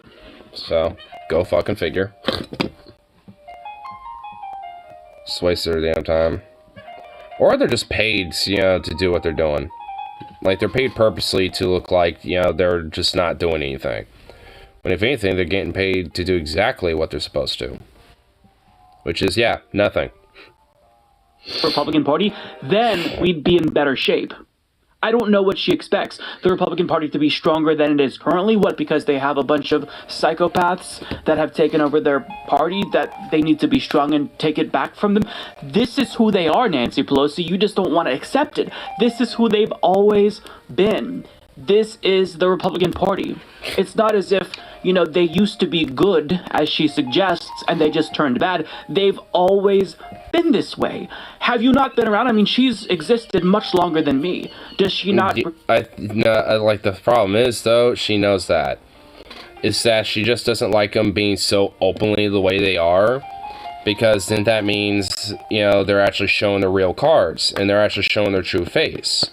So, go fucking figure. Just waste their damn time. Or they're just paid, you know, to do what they're doing. Like, they're paid purposely to look like, you know, they're just not doing anything. When if anything, they're getting paid to do exactly what they're supposed to. Which is, yeah, nothing. Republican Party, then we'd be in better shape. I don't know what she expects. The Republican Party to be stronger than it is currently. What, because they have a bunch of psychopaths that have taken over their party, that they need to be strong and take it back from them? This is who they are, Nancy Pelosi. You just don't want to accept it. This is who they've always been. This is the Republican Party. It's not as if, you know, they used to be good, as she suggests, and they just turned bad. They've always been this way. Have you not been around? I mean, she's existed much longer than me. Does she not? Like, the problem is, though, she knows that. Is that she just doesn't like them being so openly the way they are. Because then that means, you know, they're actually showing their real cards. And they're actually showing their true face.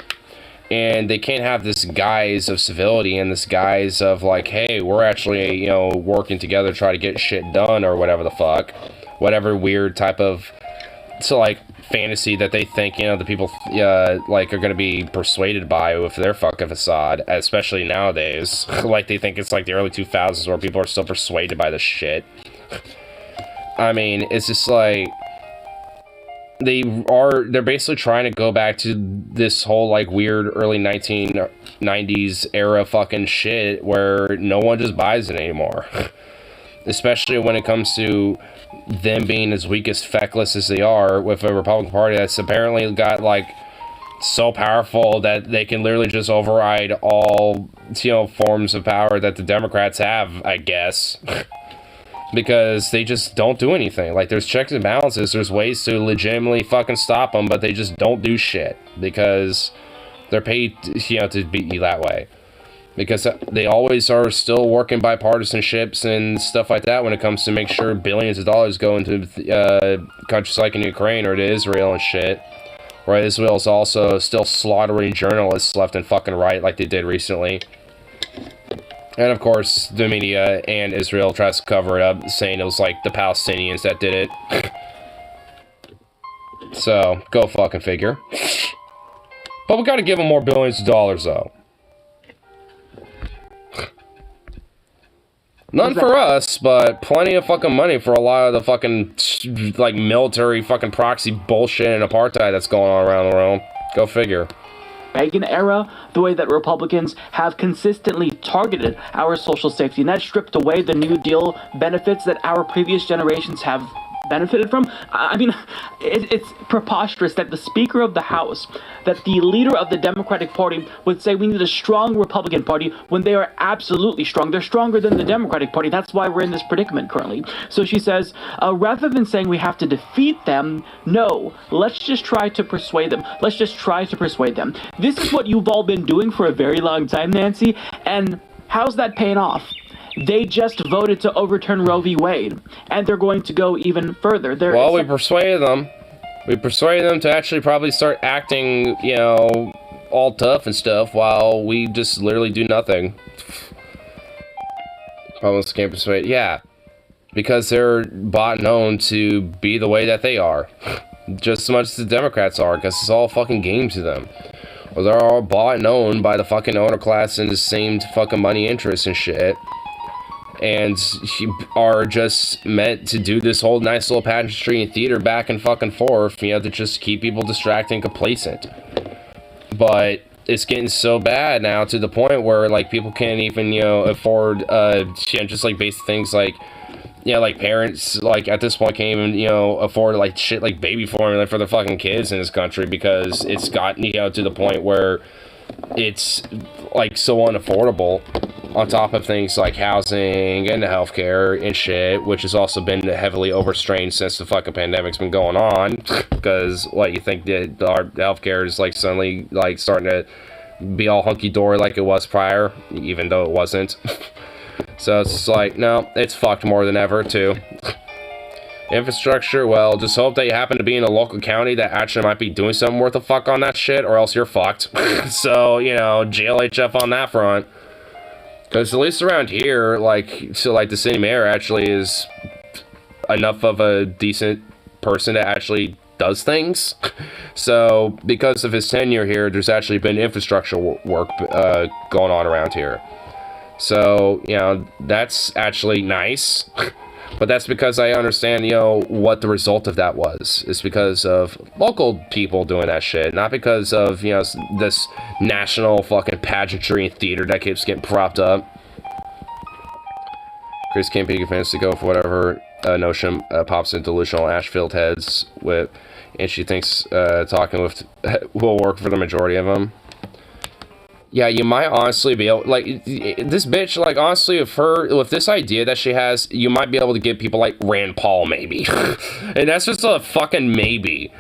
And they can't have this guise of civility and this guise of, like, hey, we're actually, you know, working together to try to get shit done or whatever the fuck. Whatever weird type of, so, like, fantasy that they think, you know, the people, like, are going to be persuaded by with their fucking facade, especially nowadays. Like, they think it's like the early 2000s where people are still persuaded by this shit. I mean, it's just like, they're basically trying to go back to this whole, like, weird early 1990s era fucking shit where no one just buys it anymore. Especially when it comes to them being as weak as feckless as they are with a Republican Party that's apparently got, like, so powerful that they can literally just override all, you know, forms of power that the Democrats have, I guess. Because they just don't do anything. Like, there's checks and balances, there's ways to legitimately fucking stop them, but they just don't do shit. Because they're paid, you know, to beat you that way. Because they always are still working bipartisanships and stuff like that when it comes to make sure billions of dollars go into countries like in Ukraine or to Israel and shit. Where Israel's also still slaughtering journalists left and fucking right like they did recently. And of course, the media and Israel tries to cover it up, saying it was like the Palestinians that did it. So, go fucking figure. But we gotta give them more billions of dollars, though. None for us, but plenty of fucking money for a lot of the fucking, like, military fucking proxy bullshit and apartheid that's going on around the world. Go figure. Reagan era, the way that Republicans have consistently targeted our social safety net, stripped away the New Deal benefits that our previous generations have benefited from. I mean, it's preposterous that the Speaker of the House, that the leader of the Democratic Party would say we need a strong Republican Party when they are absolutely strong. They're stronger than the Democratic Party. That's why we're in this predicament currently. So she says, rather than saying we have to defeat them, no, let's just try to persuade them. Let's just try to persuade them. This is what you've all been doing for a very long time, Nancy, and how's that paying off? They just voted to overturn Roe v. Wade, and they're going to go even further. Well, we persuaded them. We persuaded them to actually probably start acting, you know, all tough and stuff, while we just literally do nothing. Almost can't persuade. Yeah, because they're bought and owned to be the way that they are. Just as much as the Democrats are, because it's all fucking game to them. Well, they're all bought and owned by the fucking owner class and the same fucking money interests and shit. And are just meant to do this whole nice little pageantry and theater back and fucking forth, you know, to just keep people distracted and complacent. But it's getting so bad now to the point where, like, people can't even, you know, afford, you know, just, like, basic things like, you know, like, parents, like, at this point can't even, you know, afford, like, shit like baby formula for their fucking kids in this country because it's gotten, you know, to the point where it's, like, so unaffordable. On top of things like housing and healthcare and shit, which has also been heavily overstrained since the fucking pandemic's been going on. Because, what, you think that our healthcare is, like, suddenly, like, starting to be all hunky-dory like it was prior, even though it wasn't. So it's just like, no, it's fucked more than ever, too. Infrastructure, well, just hope that you happen to be in a local county that actually might be doing something worth the fuck on that shit, or else you're fucked. So, you know, GLHF on that front. Because at least around here, like, so, like, the city mayor actually is enough of a decent person to actually does things. So because of his tenure here, there's actually been infrastructure work going on around here. So, you know, that's actually nice. But that's because I understand, you know, what the result of that was. It's because of local people doing that shit, not because of, you know, this national fucking pageantry and theater that keeps getting propped up. Chris can't be convinced to go for whatever notion pops in delusional Ashfield heads with, and she thinks talking with will work for the majority of them. Yeah, you might honestly be able, like, this bitch, like, honestly, with this idea that she has, you might be able to get people like Rand Paul, maybe. And that's just a fucking maybe.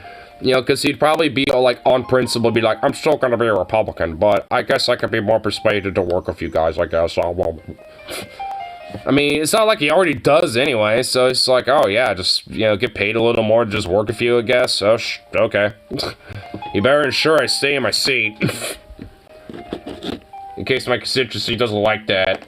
You know, because he'd probably be, like, on principle, be like, I'm still gonna be a Republican, but I guess I could be more persuaded to work with you guys, I guess. Well, I mean, it's not like he already does anyway, so it's like, oh, yeah, just, you know, get paid a little more to just work with you, I guess. Oh, okay. You better ensure I stay in my seat. In case my constituency doesn't like that.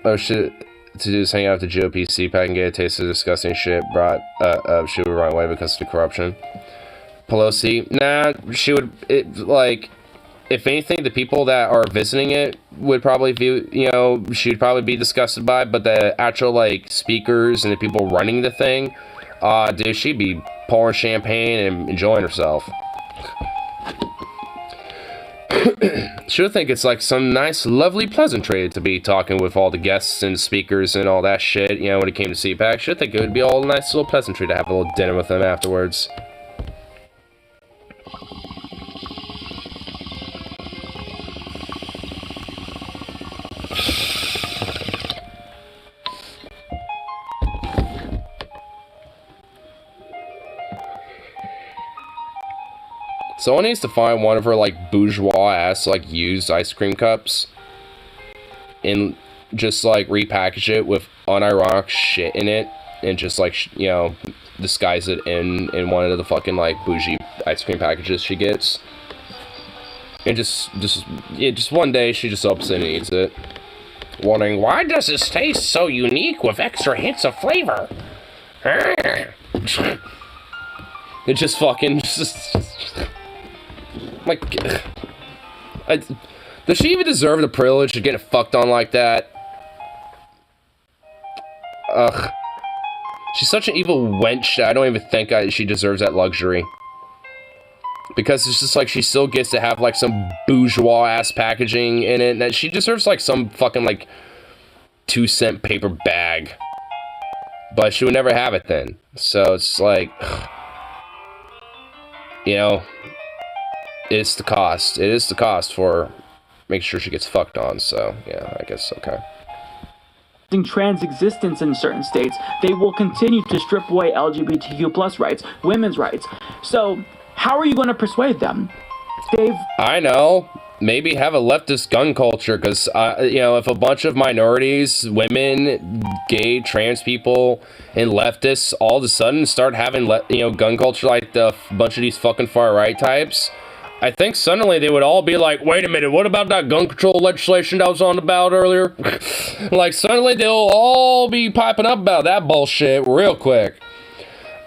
Oh shit, to do is hang out at the GOP CPAC and get a taste of disgusting shit brought she would run away because of the corruption. Pelosi, nah, she would, like, if anything, the people that are visiting it would probably view, you know, she'd probably be disgusted by it, but the actual, like, speakers and the people running the thing, dude, she'd be pouring champagne and enjoying herself. She would think it's like some nice, lovely pleasantry to be talking with all the guests and speakers and all that shit, you know, when it came to CPAC. She'd think it would be all a nice little pleasantry to have a little dinner with them afterwards. Someone needs to find one of her, like, bourgeois-ass, like, used ice cream cups and just, like, repackage it with unironic shit in it and just, like, you know, disguise it in one of the fucking, like, bougie ice cream packages she gets. And just one day she just opens it and eats it. Wondering, why does this taste so unique with extra hints of flavor? It just fucking... Like, does she even deserve the privilege of getting fucked on like that? Ugh. She's such an evil wench, I don't even think she deserves that luxury. Because it's just like, she still gets to have, like, some bourgeois-ass packaging in it, that she deserves, like, some fucking, like, 2-cent paper bag. But she would never have it then. So it's like, you know... It's the cost. It is the cost for making sure she gets fucked on, so, yeah, I guess, okay. Trans existence in certain states, they will continue to strip away LGBTQ plus rights, women's rights. So, how are you going to persuade them? I know. Maybe have a leftist gun culture, because, you know, if a bunch of minorities, women, gay, trans people, and leftists all of a sudden start having, you know, gun culture like the bunch of these fucking far-right types, I think suddenly they would all be like, wait a minute, what about that gun control legislation that was on about earlier? Like, suddenly they'll all be piping up about that bullshit real quick.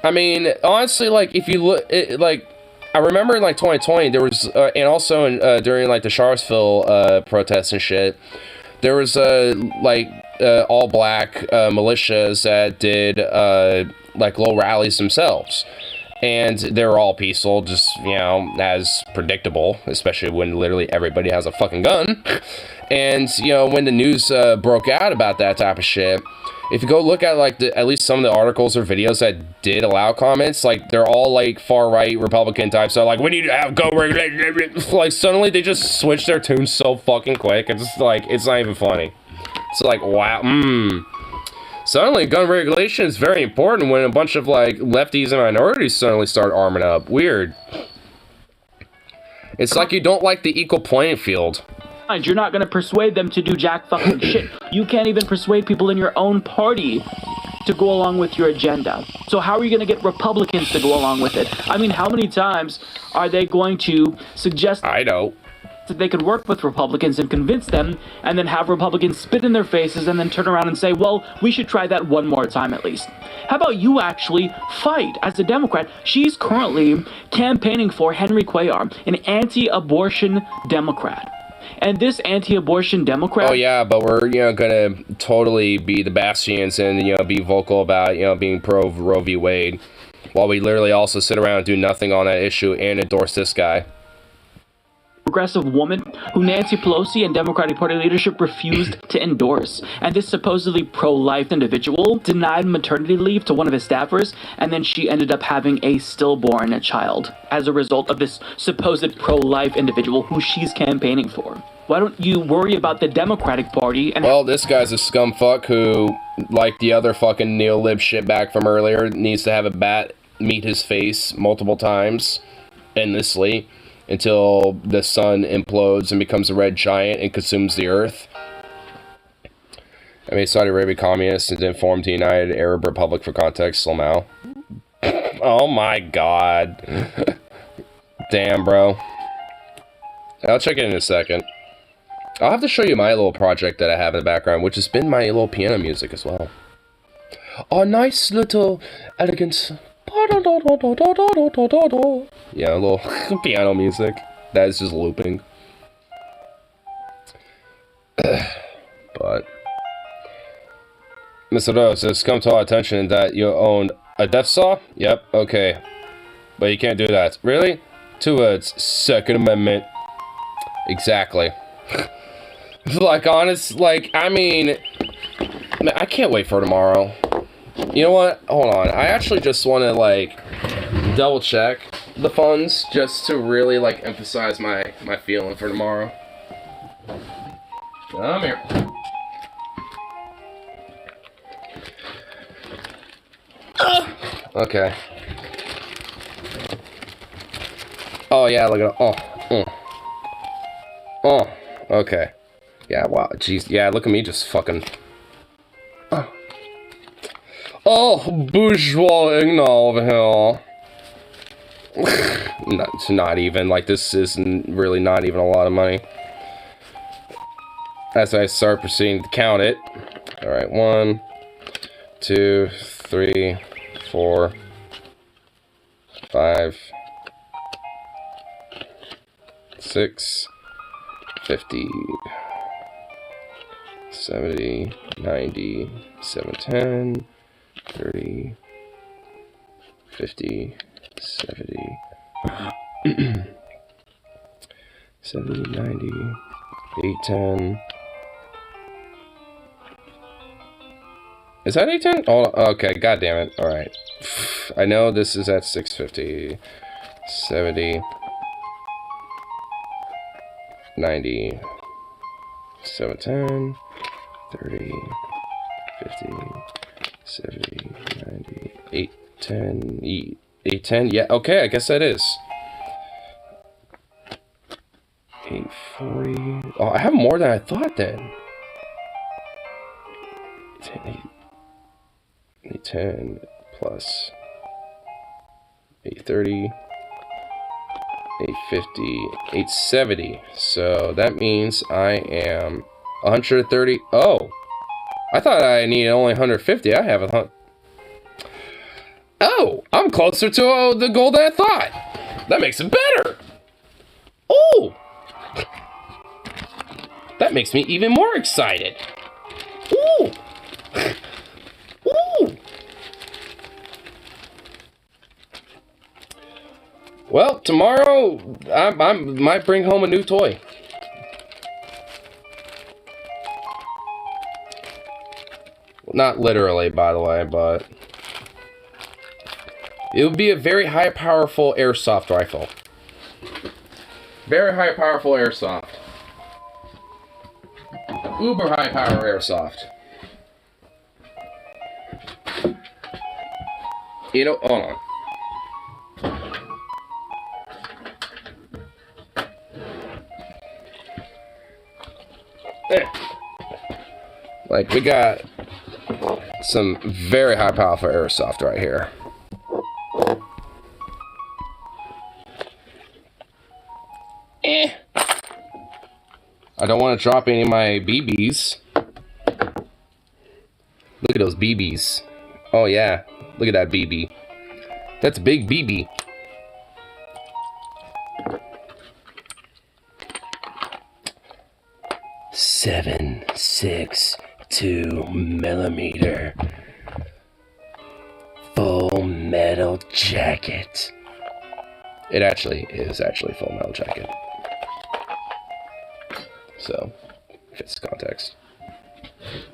I mean, honestly, like, if you look, like, I remember in, like, 2020, there was, and also in, during, like, the Charlottesville protests and shit, there was, like, all-black militias that did, like, little rallies themselves. And they're all peaceful, just, you know, as predictable, especially when literally everybody has a fucking gun. And, you know, when the news broke out about that type of shit, if you go look at, like, at least some of the articles or videos that did allow comments, like, they're all, like, far-right Republican types. So, like, we need to have gun regulation. Like, suddenly they just switch their tunes so fucking quick. It's just, like, it's not even funny. It's like, wow, Suddenly, gun regulation is very important when a bunch of, like, lefties and minorities suddenly start arming up. Weird. It's like you don't like the equal playing field. You're not going to persuade them to do jack fucking shit. You can't even persuade people in your own party to go along with your agenda. So how are you going to get Republicans to go along with it? I mean, how many times are they going to suggest... I know. that they could work with Republicans and convince them, and then have Republicans spit in their faces and then turn around and say, well, we should try that one more time at least. How about you actually fight as a Democrat? She's currently campaigning for Henry Cuellar, an anti-abortion Democrat. And this anti-abortion Democrat... Oh, yeah, but we're, gonna totally be the bastions and, be vocal about, being pro Roe v. Wade, while we literally also sit around and do nothing on that issue and endorse this guy. Progressive woman who Nancy Pelosi and Democratic Party leadership refused to endorse. And this supposedly pro-life individual denied maternity leave to one of his staffers, and then she ended up having a stillborn child as a result of this supposed pro-life individual who she's campaigning for. Why don't you worry about the Democratic Party and... Well, this guy's a scumfuck who, like the other fucking neo-lib shitbag from earlier, needs to have a bat meet his face multiple times, endlessly, until the sun implodes and becomes a red giant and consumes the earth. I mean, Saudi Arabia communists and then formed the United Arab Republic for context, somehow. Oh my god. Damn, bro. I'll check it in a second. I'll have to show you my little project that I have in the background, which has been my little piano music as well. Oh, nice little elegant... Yeah, a little piano music that is just looping. But Mr. Rose, it's come to our attention that you own a death saw? Yep, okay. But you can't do that. Really? 2 words. Second Amendment. Exactly. Like, honest, like, I mean, I can't wait for tomorrow. You know what? Hold on. I actually just want to, like, double check the funds just to really, like, emphasize my feeling for tomorrow. Come here. Okay. Oh, yeah, look at it. Oh, okay. Yeah, wow. Jeez. Yeah, look at me just fucking... Oh, bourgeois Igna over here. Not even, like, this isn't really not even a lot of money. As I start proceeding to count it. Alright, 1, 2, 3, 4, 5, 6, 50, 70, 90, 710, 30, 50, 70, 70, 90, 810. Is that 810? Oh, okay, god damn it. Alright. I know this is at 650, 70, 90, 710, 30, 50, 70, 90, 810, 810, yeah, okay, I guess that is. 840, oh, I have more than I thought then. 810 plus 830, 850, 870, so that means I am 130, oh, I thought I needed only 150, I have 100. Oh, I'm closer to the goal than I thought. That makes it better. Oh, that makes me even more excited. Ooh. Ooh. Well, tomorrow I might bring home a new toy. Not literally, by the way, but it would be a very high powerful airsoft rifle. Very high powerful airsoft. Uber high power airsoft. You know, hold on. There. Like, we got some very high powerful airsoft right here. I don't want to drop any of my BBs. Look at those BBs. Oh yeah, look at that BB. That's a big BB. .762 millimeter full metal jacket. It actually is full metal jacket. So, fits the context.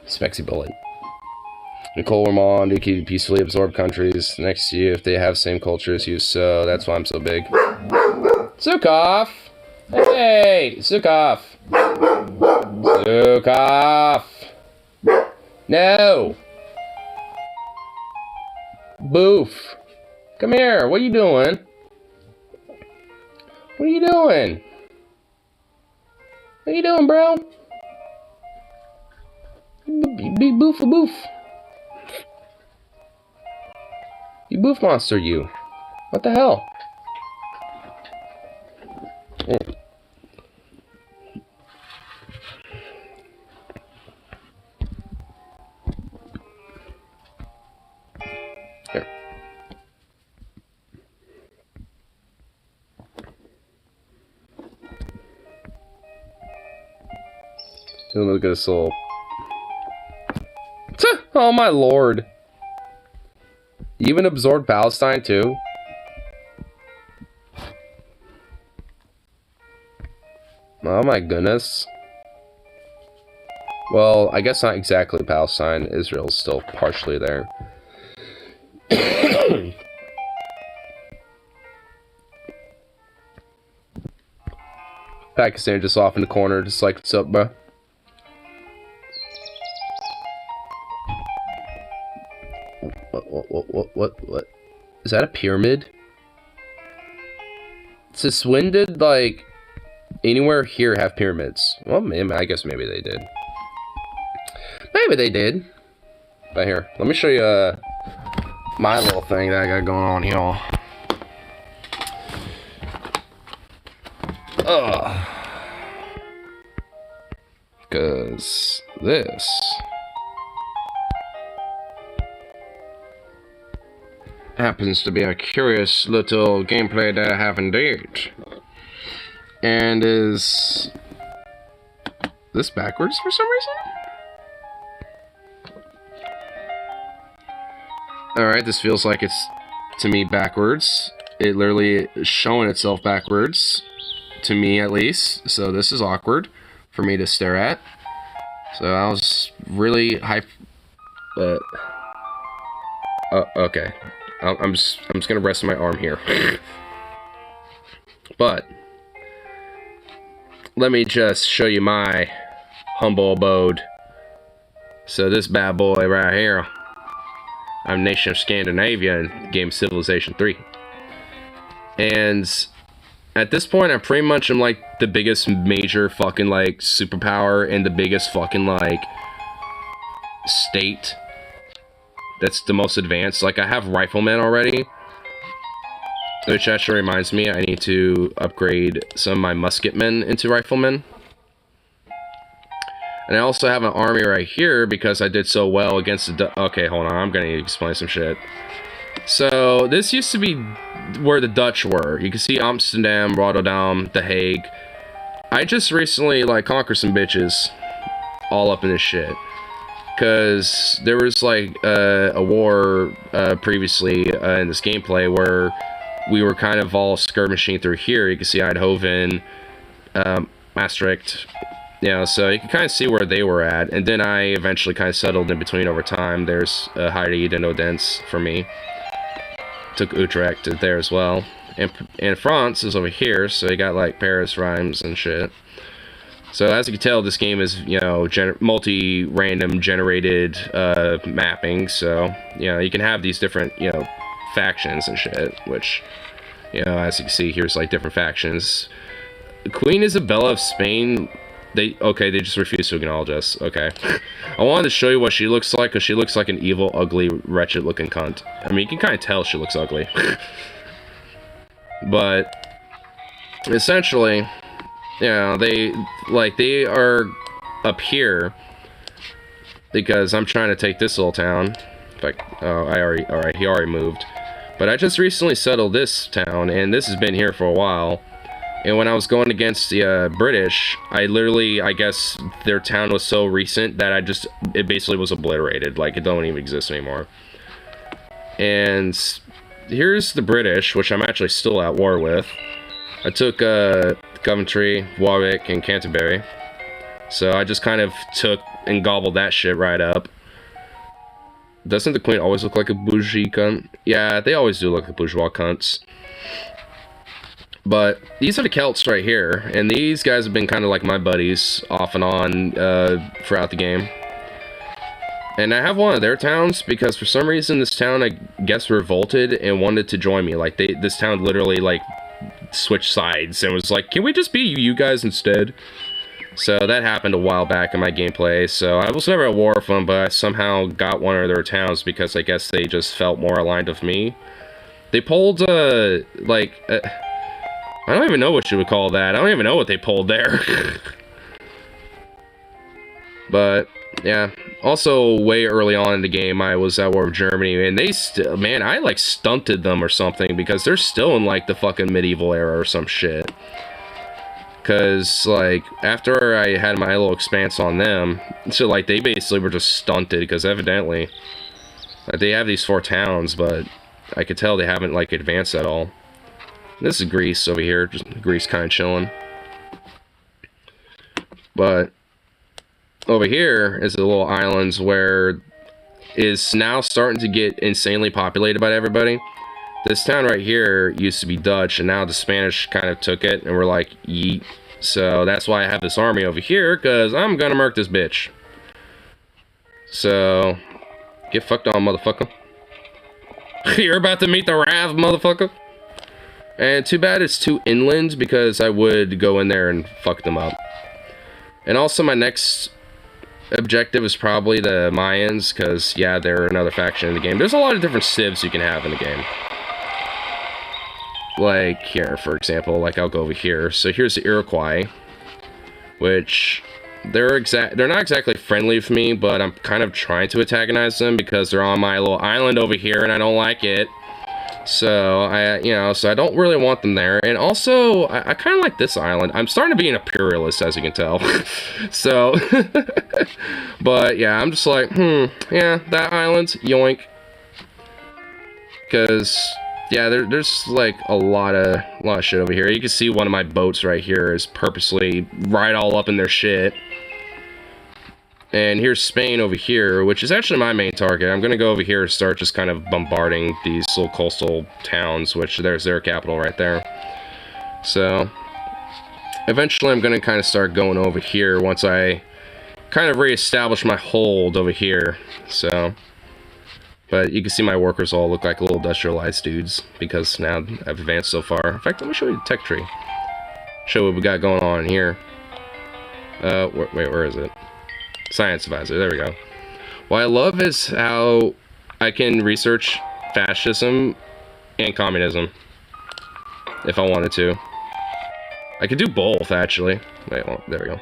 Spexy bullet. Nicole Ramon, do keep peacefully absorb countries next to you if they have same culture as you, so that's why I'm so big. Zukov! Hey! Zukov! Zukov! No! Boof! Come here, what are you doing? What are you doing? What are you doing, bro? Be boof a boof. You boof monster, you. What the hell? Here. Look at his soul. Oh my lord. You even absorbed Palestine too? Oh my goodness. Well, I guess not exactly Palestine. Israel's still partially there. Pakistan just off in the corner, just like, what's up, bro? What? Is that a pyramid? Since when did, like, anywhere here have pyramids? Well, maybe, I guess maybe they did. Maybe they did. But here, let me show you, my little thing that I got going on here. Because this happens to be a curious little gameplay that I have indeed. And is this backwards for some reason? Alright, this feels like it's, to me, backwards. It literally is showing itself backwards. To me, at least. So this is awkward for me to stare at. So I was really hyped. Okay. I'm just gonna rest my arm here. But let me just show you my humble abode. So this bad boy right here, I'm Nation of Scandinavia in game Civilization 3. And at this point, I pretty much am like the biggest major fucking like superpower and the biggest fucking like state that's the most advanced. Like I have riflemen already, which actually reminds me I need to upgrade some of my musketmen into riflemen. And I also have an army right here because I did so well against the okay, hold on, I'm gonna explain some shit. So this used to be where the Dutch were. You can see Amsterdam, Rotterdam, The Hague. I just recently like conquered some bitches all up in this shit. Cause there was like a war previously in this gameplay where we were kind of all skirmishing through here. You can see Eindhoven, Maastricht, you know, so you can kind of see where they were at. And then I eventually kind of settled in between over time. There's Heide and Odense for me. Took Utrecht there as well. And France is over here, so you got like Paris, Reims, and shit. So as you can tell, this game is, you know, multi-random generated mapping. So, you know, you can have these different, you know, factions and shit, which, you know, as you can see, here's like different factions. Queen Isabella of Spain, they just refuse to acknowledge us. Okay. I wanted to show you what she looks like, because she looks like an evil, ugly, wretched looking cunt. I mean, you can kind of tell she looks ugly. But essentially, you know, they are up here because I'm trying to take this little town. In fact, alright, he already moved. But I just recently settled this town, and this has been here for a while. And when I was going against the British, I guess their town was so recent that it basically was obliterated. Like, it don't even exist anymore. And here's the British, which I'm actually still at war with. I took Coventry, Warwick, and Canterbury. So I just kind of took and gobbled that shit right up. Doesn't the Queen always look like a bougie cunt? Yeah, they always do look like bourgeois cunts. But these are the Celts right here, and these guys have been kind of like my buddies off and on throughout the game. And I have one of their towns because for some reason this town, I guess, revolted and wanted to join me. Like, this town literally, like, switched sides and was like, can we just be you guys instead? So that happened a while back in my gameplay. So I was never at war with them, but I somehow got one of their towns because I guess they just felt more aligned with me. They pulled, I don't even know what you would call that. I don't even know what they pulled there. But, yeah. Also, way early on in the game, I was at war with Germany, and they still, man, I, like, stunted them or something, because they're still in, like, the fucking medieval era or some shit. Because, like, after I had my little expanse on them, so, like, they basically were just stunted, because evidently, they have these 4 towns, but I could tell they haven't, like, advanced at all. This is Greece over here, just Greece kind of chilling. But over here is the little islands where is now starting to get insanely populated by everybody. This town right here used to be Dutch, and now the Spanish kind of took it, and we're like, yeet. So that's why I have this army over here, because I'm gonna murk this bitch. So, get fucked on, motherfucker. You're about to meet the Rav, motherfucker. And too bad it's too inland, because I would go in there and fuck them up. And also my next objective is probably the Mayans, because, yeah, they're another faction in the game. There's a lot of different civs you can have in the game. Like, here, for example, like, I'll go over here. So here's the Iroquois, which, they're not exactly friendly with me, but I'm kind of trying to antagonize them, because they're on my little island over here, and I don't like it. So, so I don't really want them there. And also, I kind of like this island. I'm starting to be an imperialist, as you can tell. So, but yeah, I'm just like, yeah, that island, yoink. Because, yeah, there's like a lot of shit over here. You can see one of my boats right here is purposely right all up in their shit. And here's Spain over here, which is actually my main target. I'm going to go over here and start just kind of bombarding these little coastal towns, which there's their capital right there. So, eventually I'm going to kind of start going over here once I kind of reestablish my hold over here. So, but you can see my workers all look like little industrialized dudes, because now I've advanced so far. In fact, let me show you the tech tree. Show what we got going on here. Wait, where is it? Science advisor, there we go. What I love is how I can research fascism and communism if I wanted to. I could do both, actually. Wait, well, there we go.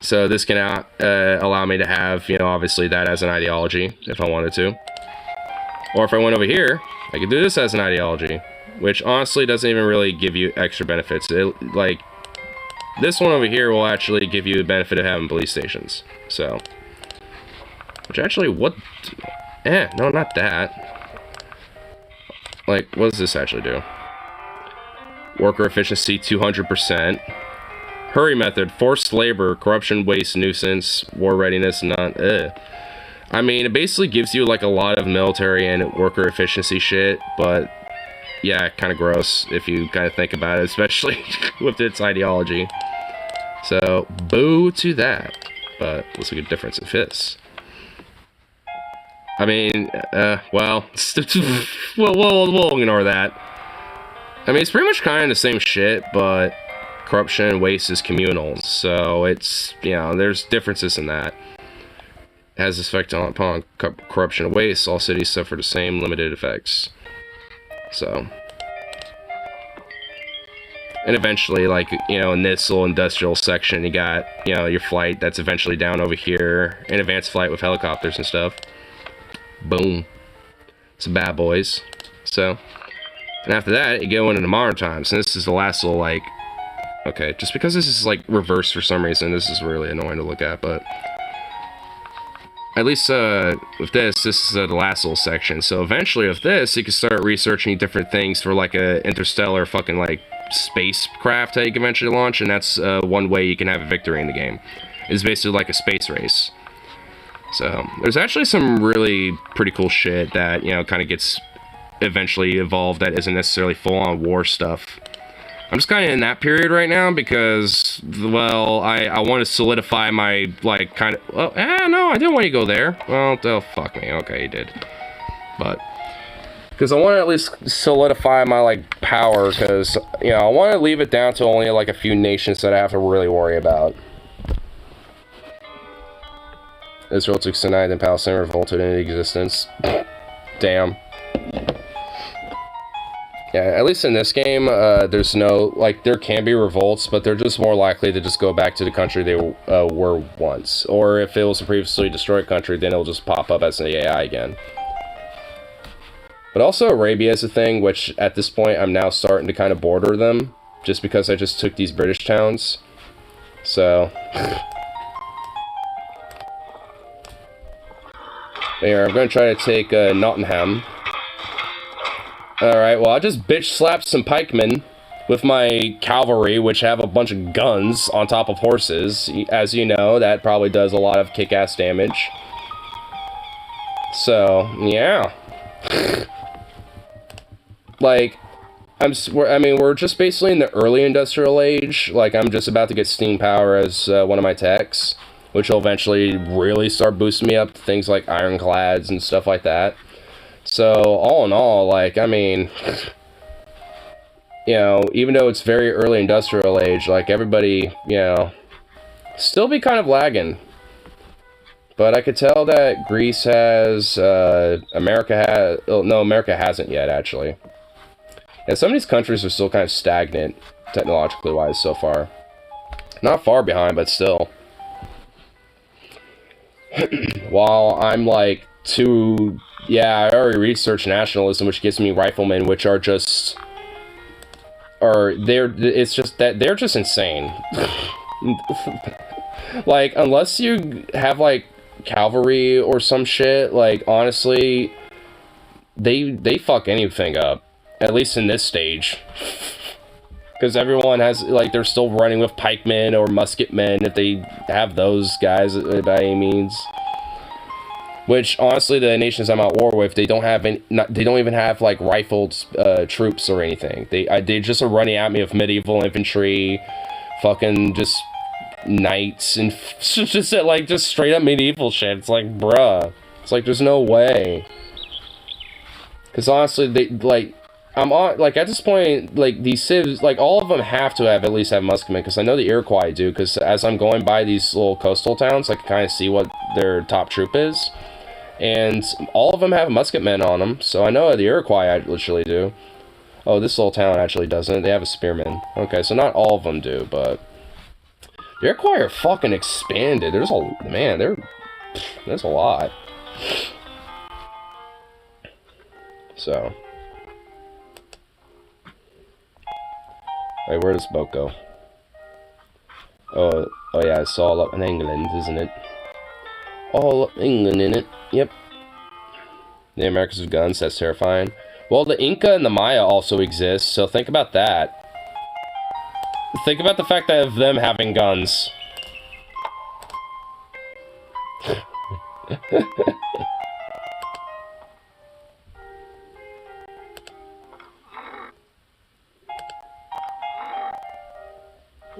So this can allow me to have, obviously that as an ideology if I wanted to. Or if I went over here, I could do this as an ideology, which honestly doesn't even really give you extra benefits. This one over here will actually give you the benefit of having police stations. So, which actually, no, not that. Like, what does this actually do? Worker efficiency 200%. Hurry method, forced labor, corruption, waste, nuisance, war readiness, I mean, it basically gives you like a lot of military and worker efficiency shit, but yeah, kind of gross if you kind of think about it, especially with its ideology. So, boo to that. But let's look at difference in this. I mean, well, we'll ignore that. I mean, it's pretty much kind of the same shit, but corruption and waste is communal. So, it's, there's differences in that. It has this effect upon corruption and waste. All cities suffer the same limited effects. So, And eventually, like, you know, in this little industrial section, you got, you know, your flight that's eventually down over here. An advanced flight with helicopters and stuff. Boom. Some bad boys. So, and after that, you go into the modern times. And this is the last little, like, okay, just because this is, like, reversed for some reason, this is really annoying to look at, but at least, with this is the last little section. So eventually with this, you can start researching different things for, like, a interstellar fucking, like, spacecraft that you can eventually launch, and that's, one way you can have a victory in the game. It's basically like a space race. So, there's actually some really pretty cool shit that, you know, kind of gets eventually evolved that isn't necessarily full-on war stuff. I'm just kind of in that period right now because, well, I want to solidify my, like, kind of... Well, no, I didn't want you to go there. Well, oh, fuck me. Okay, you did. But... Because I want to at least solidify my, like, power, because, you know, I want to leave it down to only, like, a few nations that I have to really worry about. Israel took Sinai, then Palestine revolted into existence. Damn. Yeah, at least in this game, there's no, like, there can be revolts, but they're just more likely to just go back to the country they were once. Or if it was a previously destroyed country, then it'll just pop up as an AI again. But also Arabia is a thing, which at this point I'm now starting to kind of border them, just because I just took these British towns. So... Here, I'm going to try to take Nottingham. Alright, well I just bitch slapped some pikemen with my cavalry, which have a bunch of guns on top of horses. As you know, that probably does a lot of kick-ass damage. So, yeah. Like, we're just basically in the early industrial age. Like, I'm just about to get steam power as one of my techs, which will eventually really start boosting me up to things like ironclads and stuff like that. So, all in all, like, I mean, you know, even though it's very early industrial age, like, everybody, you know, still be kind of lagging. But I could tell that Greece has, America has, oh, no, America hasn't yet, actually. And some of these countries are still kind of stagnant, technologically wise, so far. Not far behind, but still. While I'm, like, yeah, I already researched nationalism, which gives me riflemen, which are just... it's just that they're just insane. Like, unless you have, like, cavalry or some shit, like, honestly, they fuck anything up. At least in this stage. Because everyone has, like, they're still running with pikemen or musketmen if they have those guys by any means. Which, honestly, the nations I'm at war with, they don't have any, they don't even have, like, rifled troops or anything. They just are running at me with medieval infantry, fucking just knights, and just straight up medieval shit. It's like, bruh. It's like, there's no way. Because honestly, they, like, I'm on, like, at this point, like, these civs, like, all of them have to at least have musketmen, because I know the Iroquois do, because as I'm going by these little coastal towns, I can kind of see what their top troop is, and all of them have musketmen on them, so I know the Iroquois literally do. Oh, this little town actually doesn't. They have a spearman. Okay, so not all of them do, but the Iroquois are fucking expanded. There's a, man, there's a lot. So... Wait, where does the boat go? Oh yeah, it's all up in England, isn't it? All up England, in it. Yep. The Americans have guns, that's terrifying. Well, the Inca and the Maya also exist, so think about that. Think about the fact that of them having guns.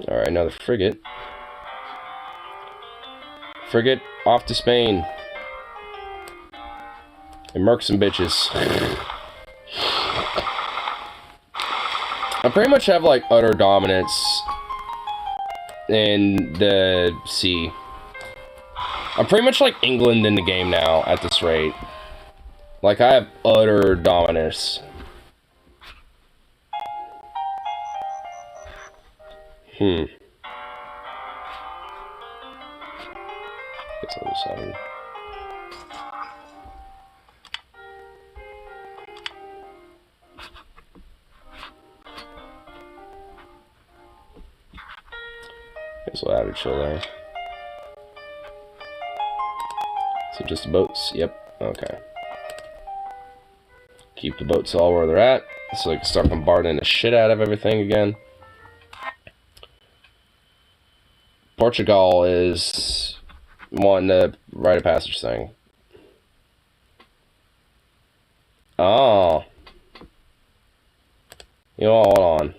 Alright, another frigate. Frigate, off to Spain. And murk some bitches. I pretty much have, like, utter dominance in the sea. I'm pretty much like England in the game now, at this rate. Like, I have utter dominance. Guess I'll do 7. Guess we'll have to chill there. So just the boats. Yep. Okay. Keep the boats all where they're at, so they can start bombarding the shit out of everything again. Portugal is wanting the rite of passage thing. Oh. You know, hold on.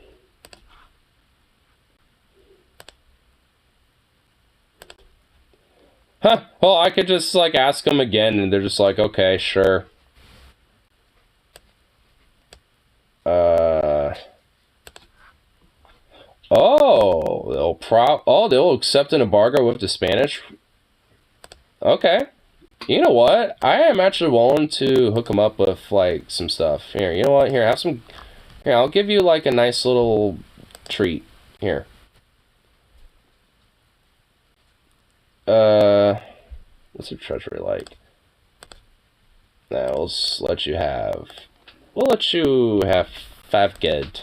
Huh. Well, I could just, like, ask them again, and they're just like, okay, sure. Oh, they'll accept an embargo with the Spanish? Okay. You know what? I am actually willing to hook them up with, like, some stuff. Here, you know what? Here, have some... Here, I'll give you, like, a nice little treat. Here. What's your treasury like? Now, we'll let you have... We'll let you have 5 ged.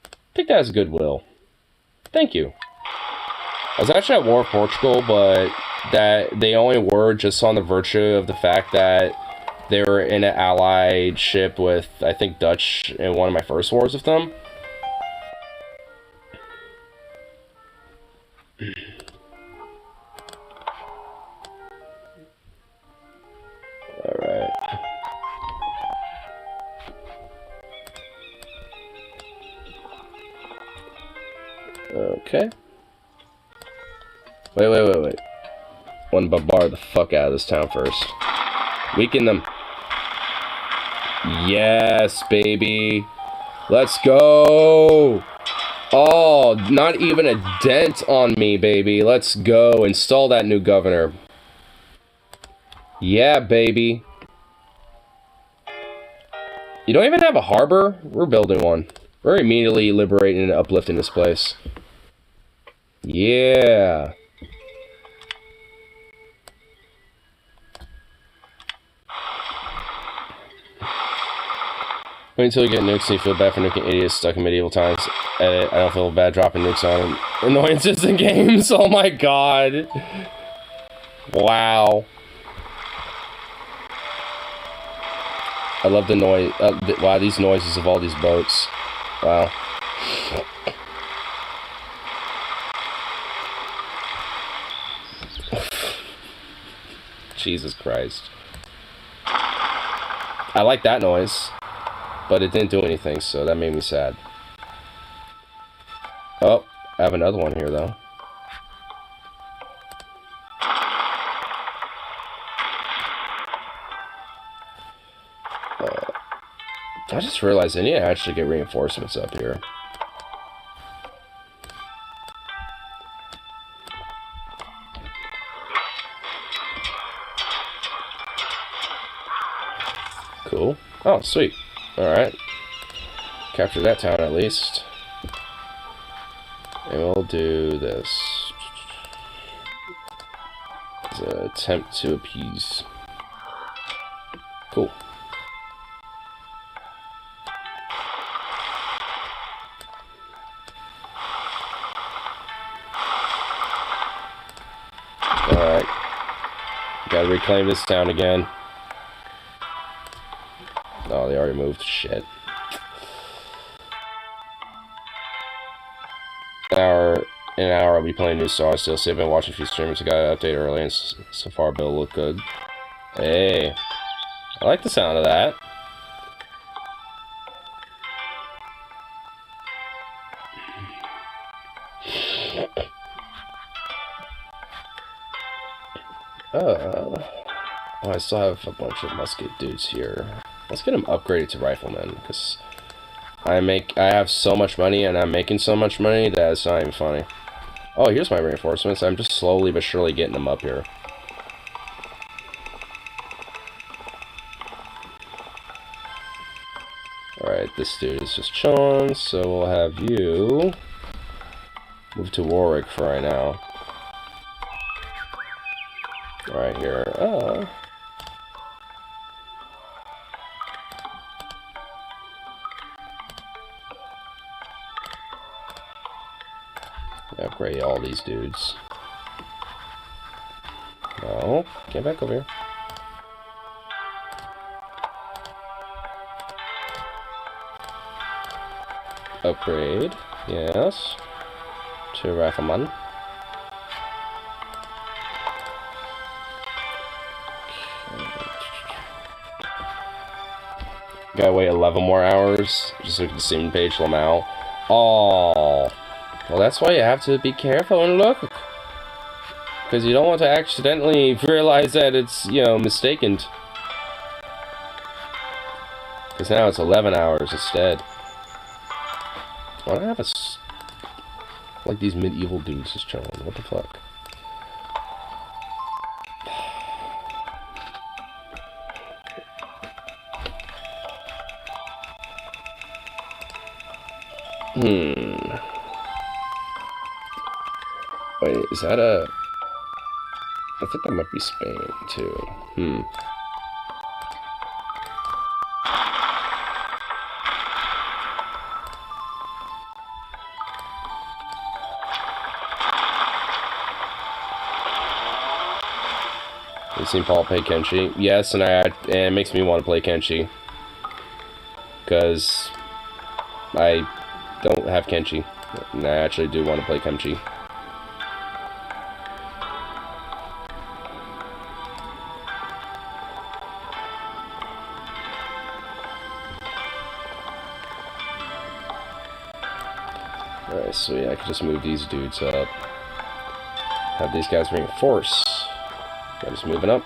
I think that's goodwill. Thank you. I was actually at war with Portugal, but that they only were just on the virtue of the fact that they were in an allied ship with, I think, Dutch in one of my first wars with them. Alright. Okay. Wait. Want to bombard the fuck out of this town first. Weaken them. Yes, baby. Let's go. Oh, not even a dent on me, baby. Let's go. Install that new governor. Yeah, baby. You don't even have a harbor? We're building one. We're immediately liberating and uplifting this place. Yeah. Wait until you get nukes and you feel bad for nuking idiots stuck in medieval times. Edit, I don't feel bad dropping nukes on them. Annoyances in games, oh my god. Wow. I love the noise, wow, these noises of all these boats. Wow. Jesus Christ. I like that noise, but it didn't do anything, so that made me sad. Oh, I have another one here, though. I just realized I need to actually get reinforcements up here. Cool. Oh, sweet. Alright. Capture that town at least. And we'll do this. As an attempt to appease. Cool. Alright. Gotta reclaim this town again. Oh, they already moved. Shit. In an hour I'll be playing new Star still. See, I've been watching a few streamers. I got an update early, and so far Bill looked good. Hey. I like the sound of that. Oh, I still have a bunch of musket dudes here. Let's get them upgraded to riflemen, because I have so much money, and I'm making so much money that it's not even funny. Oh, here's my reinforcements. I'm just slowly but surely getting them up here. Alright, this dude is just chilling, so we'll have you Move to Warwick for right now. Right here. Upgrade all these dudes. No, get back over here. Upgrade, yes. To Rifleman. Gotta wait 11 more hours. Just look at the scene page, Lamau. Oh, well, that's why you have to be careful and look. Because you don't want to accidentally realize that it's, you know, mistaken. Because now it's 11 hours instead. Why do I have like these medieval dudes just chilling? What the fuck? Wait, is that a... I think that might be Spain, too. You seen Paul play Kenshi? Yes, and it makes me want to play Kenshi. Because I don't have Kenshi. And I actually do want to play Kenshi. Alright, so yeah, I can just move these dudes up. Have these guys reinforce. I'm just moving up.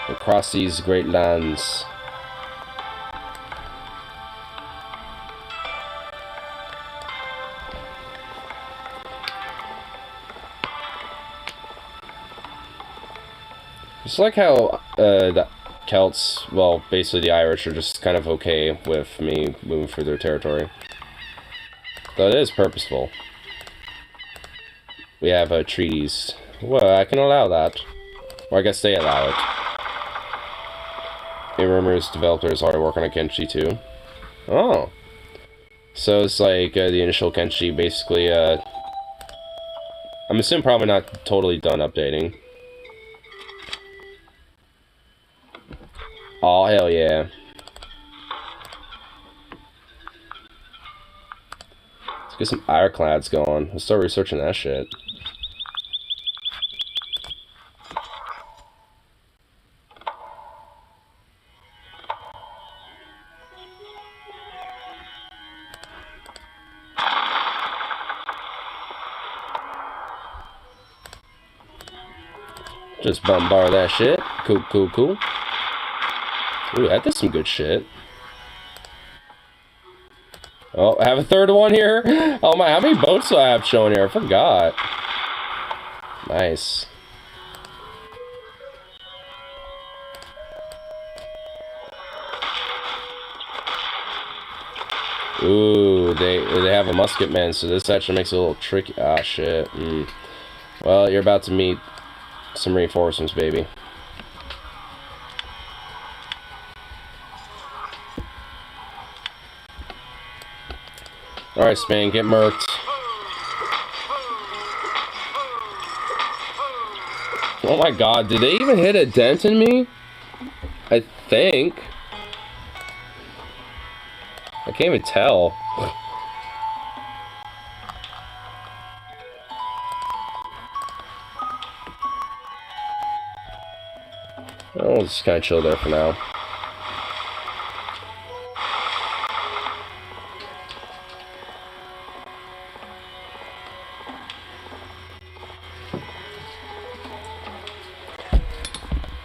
Across these great lands. Just like how the Celts, well, basically the Irish, are just kind of okay with me moving through their territory. Though it is purposeful. We have treaties. Well, I can allow that. Or I guess they allow it. It rumors developers are working on Kenshi too. Oh. So it's like the initial Kenshi basically, I'm assuming probably not totally done updating. Oh, hell yeah. Let's get some ironclads going. Let's start researching that shit. Just bombard that shit. Cool, cool, cool. Ooh, that did some good shit. Oh, I have a third one here. Oh my, how many boats do I have showing here? I forgot. Nice. Ooh, they have a musketman, so this actually makes it a little tricky. Ah, shit. Well, you're about to meet some reinforcements, baby. Alright, Spain, get murked. Oh my god, did they even hit a dent in me? I think. I can't even tell. I'll just kind of chill there for now.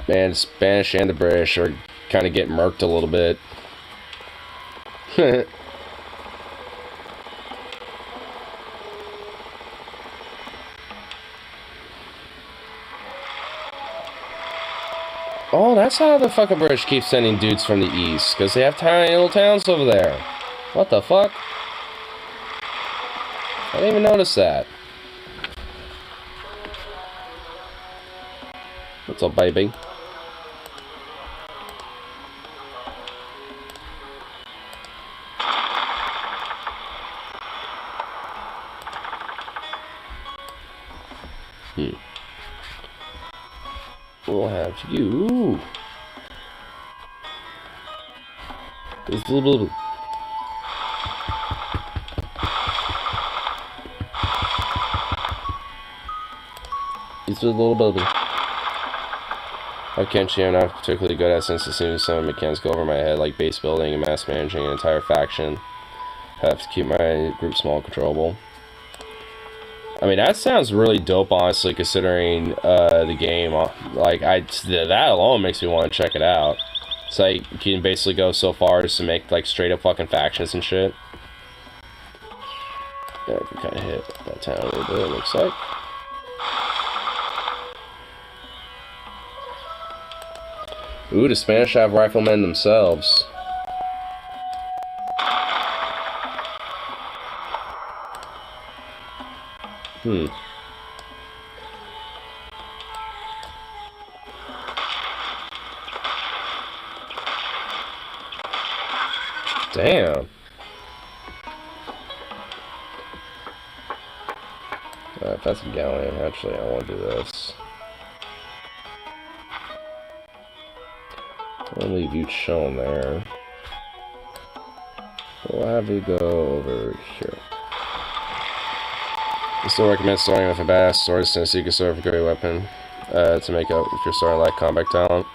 Man, Spanish and the British are kind of getting murked a little bit. Oh, that's how the fucking British keep sending dudes from the east, because they have tiny little towns over there. What the fuck? I didn't even notice that. What's up, baby? We'll have you. It's a little. It's a little baby. I can't I'm not particularly good at, since it seems some mechanics go over my head, like base building and mass managing an entire faction. I have to keep my group small and controllable. I mean, that sounds really dope, honestly, considering the game. Like, that alone makes me want to check it out. It's like, you can basically go so far as to make, like, straight-up fucking factions and shit. Yeah, I can kind of hit that town a little bit, it looks like. Ooh, the Spanish have riflemen themselves. Damn. If that's a galleon, actually, I want to do this. I'll leave you chilling there. We'll have you go over here. I still recommend starting with a badass sword, since you can start with a great weapon to make up if you're starting like combat talent.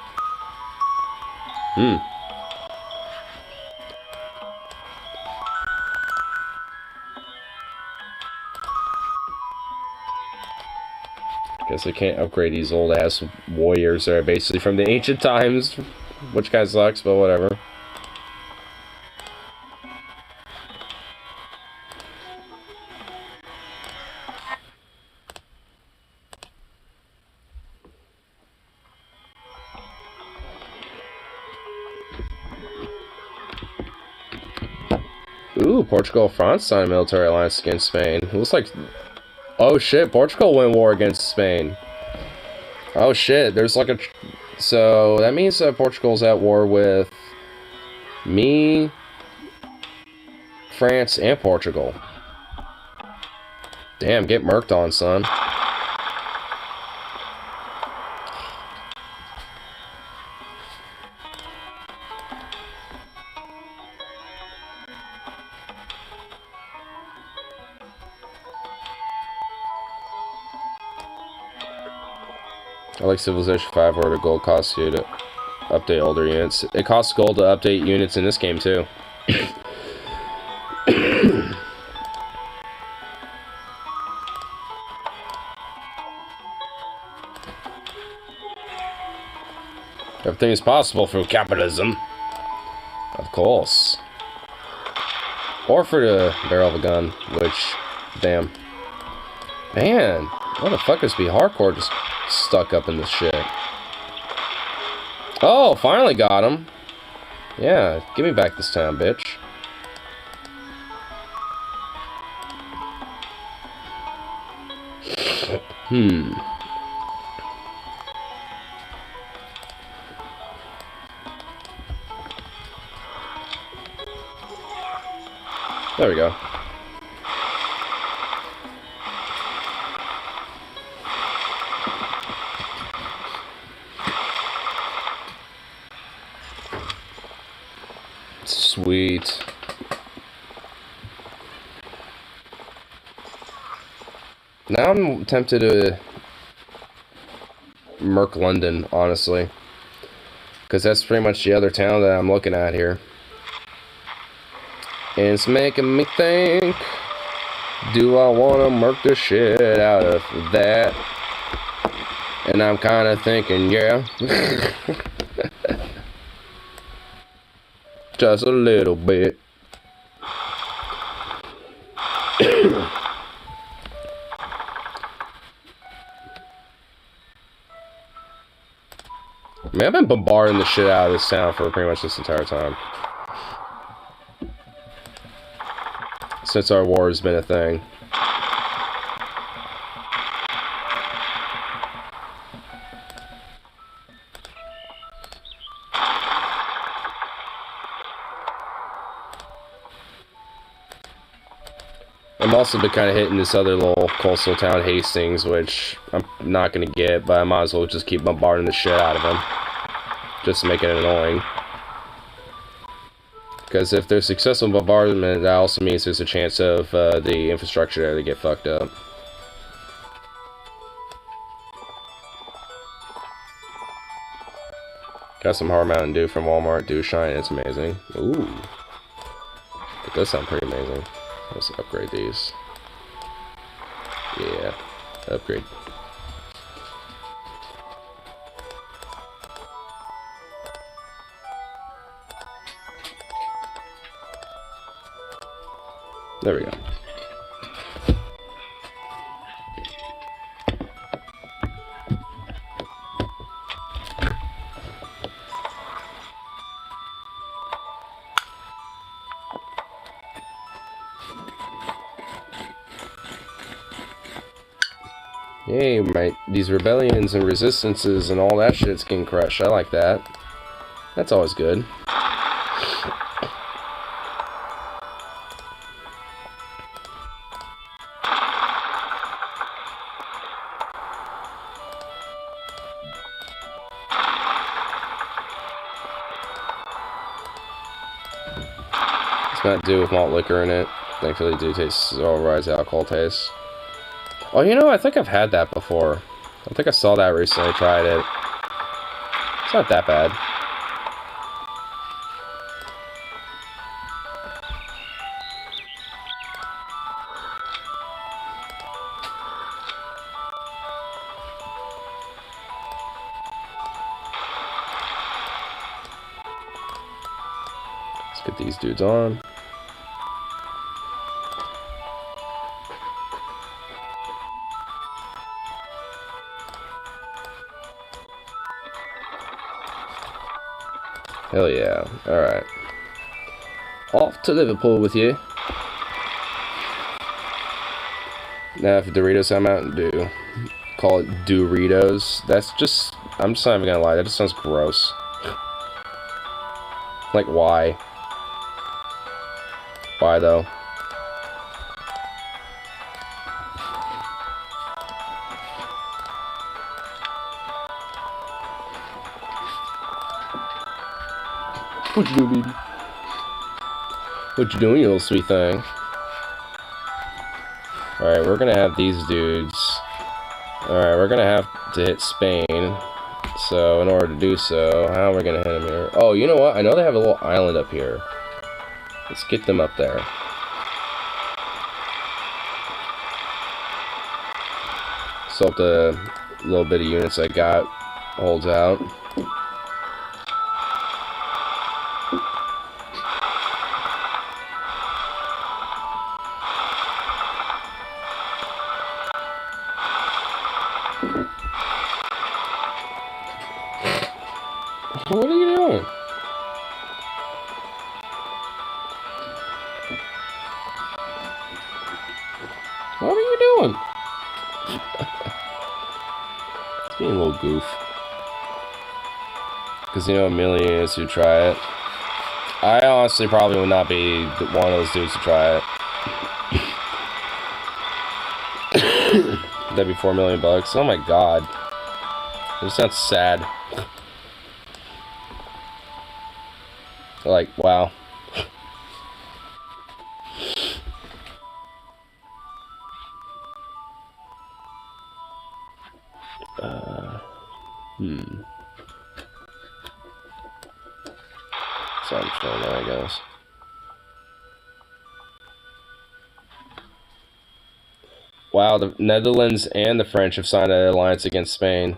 Guess I can't upgrade these old ass warriors that are basically from the ancient times, which kind of sucks, but whatever. Ooh, Portugal, France signed a military alliance against Spain. It looks like... Oh shit, Portugal went war against Spain. Oh shit, there's like a... So, that means that Portugal's at war with... me... France, and Portugal. Damn, get murked on, son. I like Civilization 5 where the gold costs you to update older units. It costs gold to update units in this game too. Everything is possible through capitalism. Of course. Or for the barrel of a gun, which, damn. Man, motherfuckers be hardcore just stuck up in this shit. Oh, finally got him. Yeah, give me back this town, bitch. There we go. Sweet. Now I'm tempted to murk London, honestly. Because that's pretty much the other town that I'm looking at here. And it's making me think, do I want to murk the shit out of that? And I'm kind of thinking, yeah. Just a little bit. I mean, I've been bombarding the shit out of this town for pretty much this entire time. Since our war has been a thing. I'm also been kind of hitting this other little coastal town, Hastings, which I'm not going to get, but I might as well just keep bombarding the shit out of them. Just to make it annoying. Because if there's successful bombardment, that also means there's a chance of the infrastructure there to get fucked up. Got some Hard Mountain Dew from Walmart. Dew Shine, it's amazing. Ooh. It does sound pretty amazing. Let's upgrade these. Yeah. Upgrade. There we go. Yay, these rebellions and resistances and all that shit's getting crushed. I like that. That's always good. It's not Dew with malt liquor in it. Thankfully, Dew tastes overrides alcohol taste. Oh, you know, I think I've had that before. I think I saw that recently, tried it. It's not that bad. Let's get these dudes on. Hell yeah. Alright. Off to Liverpool with you. Now if Doritos have Mountain Dew, call it Doritos. That's just, I'm just not even gonna lie, that just sounds gross. Like, why? Why though? What you doing, baby? What you doing, you little sweet thing? Alright, we're gonna have these dudes. Alright, we're gonna have to hit Spain. So, in order to do so, how are we gonna hit them here? Oh, you know what? I know they have a little island up here. Let's get them up there. So, hope the little bit of units I got holds out. What are you doing? What are you doing? It's being a little goof. Because you know a million is who try it. I honestly probably would not be one of those dudes to try it. That'd be $4 million. Oh my god. This sounds sad. Like, wow. So I'm throwing that, I guess. Wow, the Netherlands and the French have signed an alliance against Spain.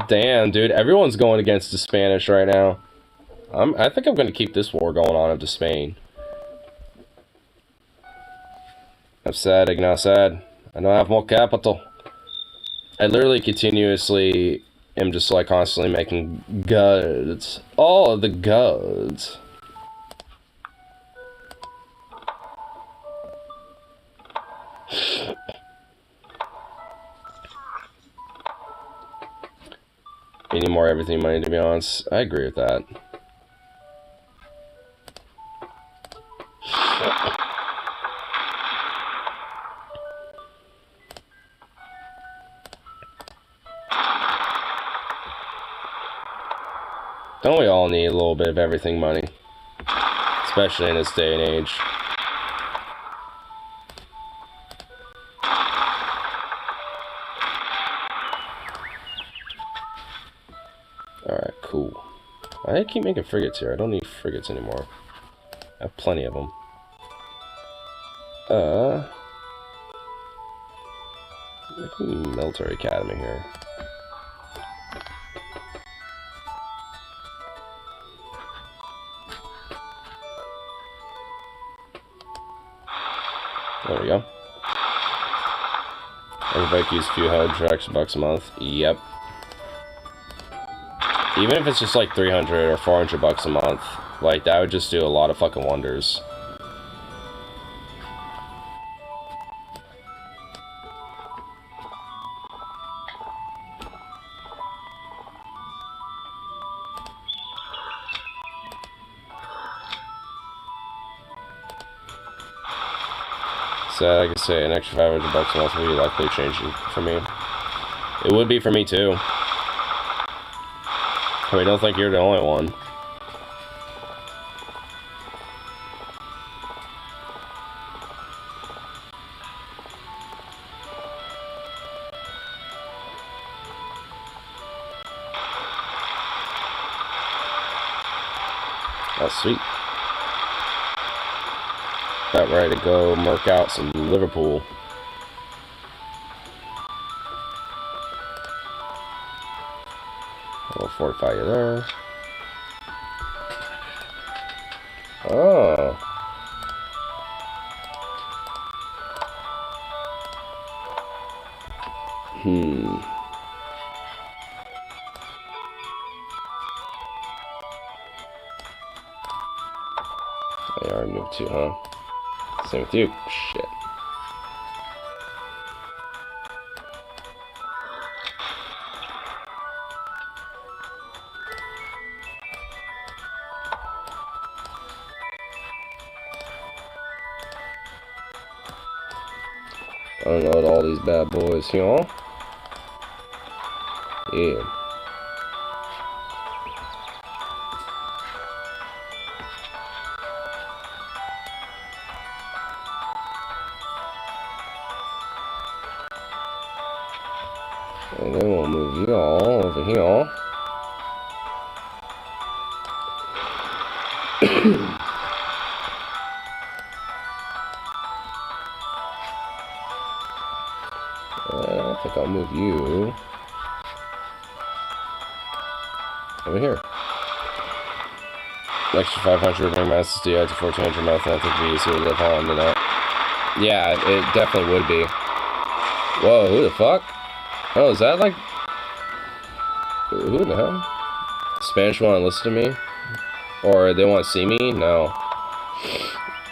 Damn, dude, everyone's going against the Spanish right now. I think I'm going to keep this war going on up to Spain. I'm sad, Ignace, sad. I don't have more capital. I literally continuously am just like constantly making goods. All of the goods. You need more everything money, to be honest. I agree with that. Don't we all need a little bit of everything money? Especially in this day and age. Alright, cool. Why do I keep making frigates here? I don't need frigates anymore. I have plenty of them. Military academy here. There we go. Everybody can use a few extra bucks a month. Yep. Even if it's just like 300 or 400 bucks a month, like that would just do a lot of fucking wonders. So, like I say, an extra 500 bucks a month would be likely changing for me. It would be for me too. I don't think you're the only one. Oh, sweet. About ready to go mark out some Liverpool. We'll fortify you there. Oh. They are moved too, huh? Same with you. Shit. Unload all these bad boys here. Yeah. And then we'll move you all over here. I think I'll move you over here. Extra 500 bring my SSD out to 1400 mouth, and I think we easily live on to that. Yeah, it definitely would be. Whoa, who the fuck? Oh, is that like... Who the hell? Spanish want to listen to me? Or they want to see me? No.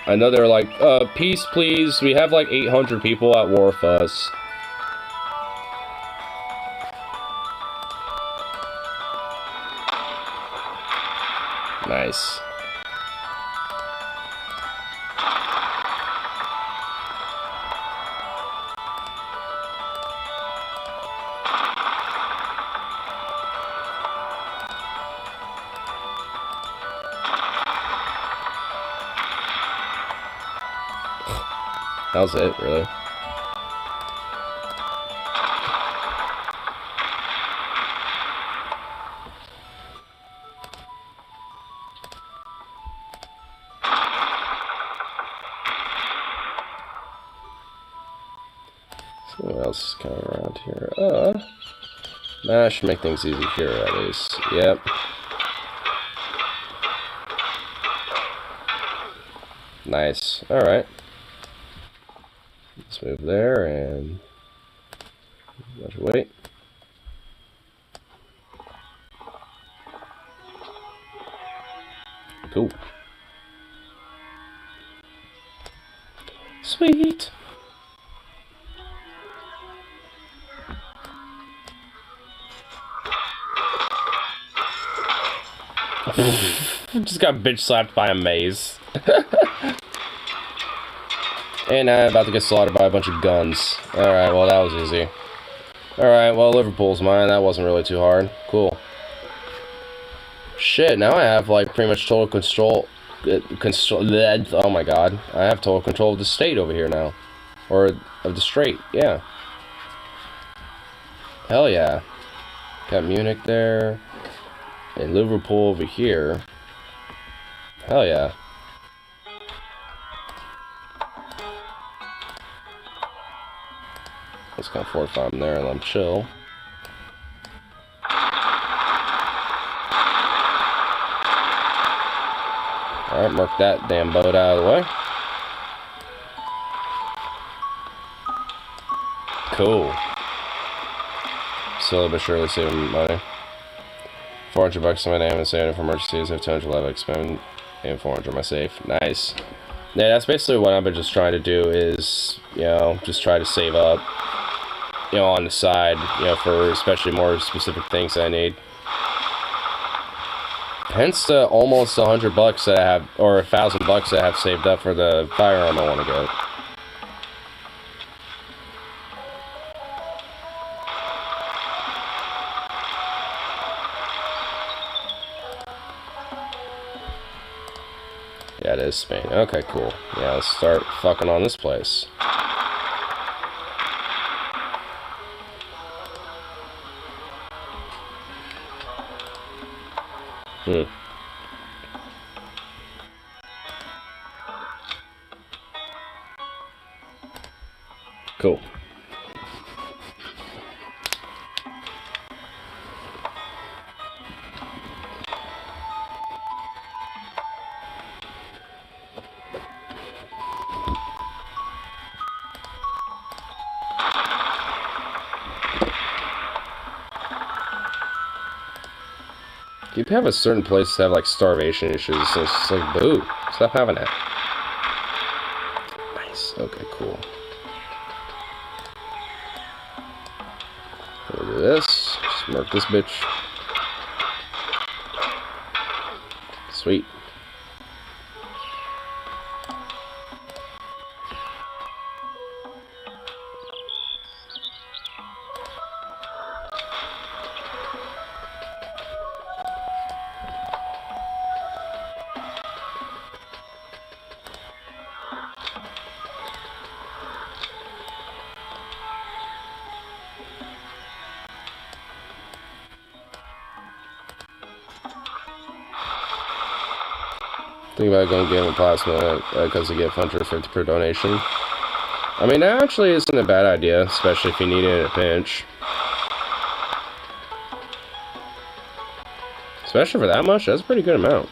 I know they're like, peace please, we have like 800 people at war with us. Nice. That was it, really. So what else is kind of around here? That should make things easy here at least. Yep. Nice. Alright. Let's move there and let's wait. Cool. Sweet. Just got bitch slapped by a maze. And I'm about to get slaughtered by a bunch of guns. Alright, well that was easy. Alright, well Liverpool's mine. That wasn't really too hard. Cool. shit, now I have, like, pretty much total control, oh my god, I have total control of the state over here now. Or, of the strait, yeah. Hell yeah. Got Munich there, and Liverpool over here. Hell yeah. Let's kind of fortify them there and let them chill. Alright, mark that damn boat out of the way. Cool. Slowly but surely saving money. 400 bucks in my name and saving for emergencies. I have 200 left. I expend and 400 in my safe. Nice. Yeah, that's basically what I've been just trying to do is, you know, just try to save up, you know, on the side, you know, for especially more specific things that I need. Hence the almost 100 bucks that I have, or 1,000 bucks that I have saved up for the firearm I want to get. Yeah, it is Spain. Okay, cool. Yeah, let's start fucking on this place. Cool. You have a certain place to have like starvation issues, so it's just like, boo, stop having that. Nice. Okay, cool. We'll do this. Just mark this bitch. Sweet. Think about going get him a plasma because they get 150 per donation. I mean, that actually isn't a bad idea, especially if you need it in a pinch. Especially for that much, that's a pretty good amount.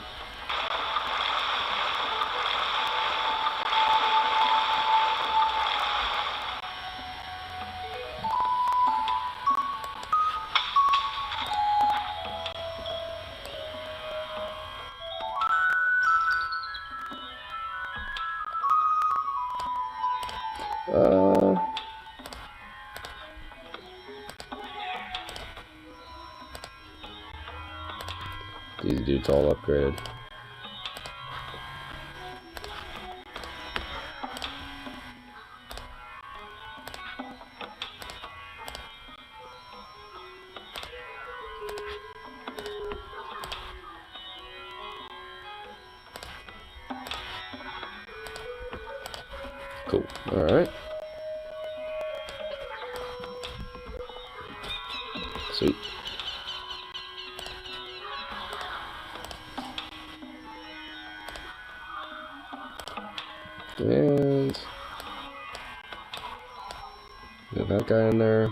These dudes all upgraded. Cool. All right. Sweet. And get that guy in there.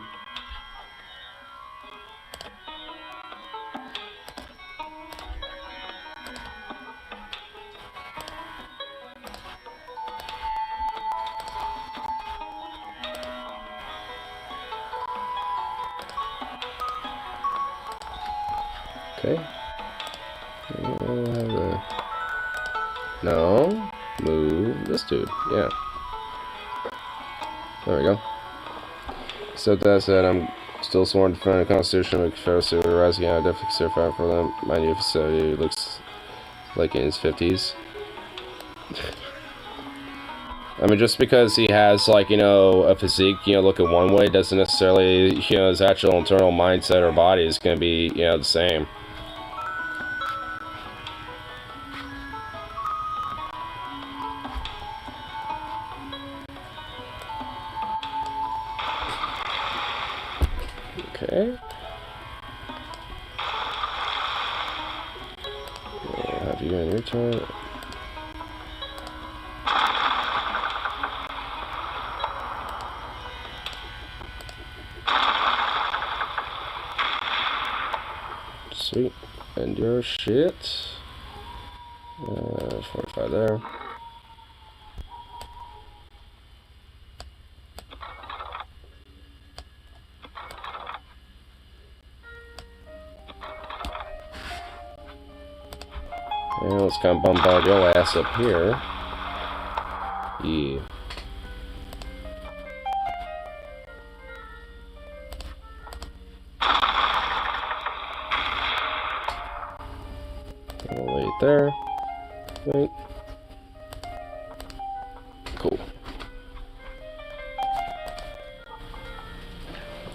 Okay. We'll have a... No. Move this dude. Yeah. There we go. So that said, I'm still sworn to defend the Constitution of the Confederacy with a rising. I definitely consider fighting for them. My new facility looks like in his 50s. I mean, just because he has, like, you know, a physique, you know, looking one way, doesn't necessarily, you know, his actual internal mindset or body is going to be, you know, the same. Okay. Have you in your turn? Sweet. And your shit. 45 there. And let's kind of bombard your ass up here. Yeah. Wait there. Wait. Cool.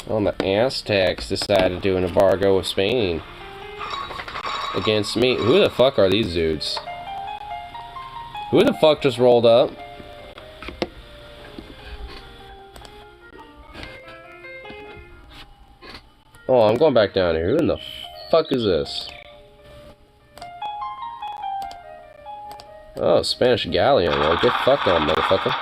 On the Aztecs decided to do an embargo with Spain against me. Who the fuck are these dudes? Who the fuck just rolled up? Oh, I'm going back down here. Who in the fuck is this? Oh, Spanish galleon. Well, get fucked on, motherfucker.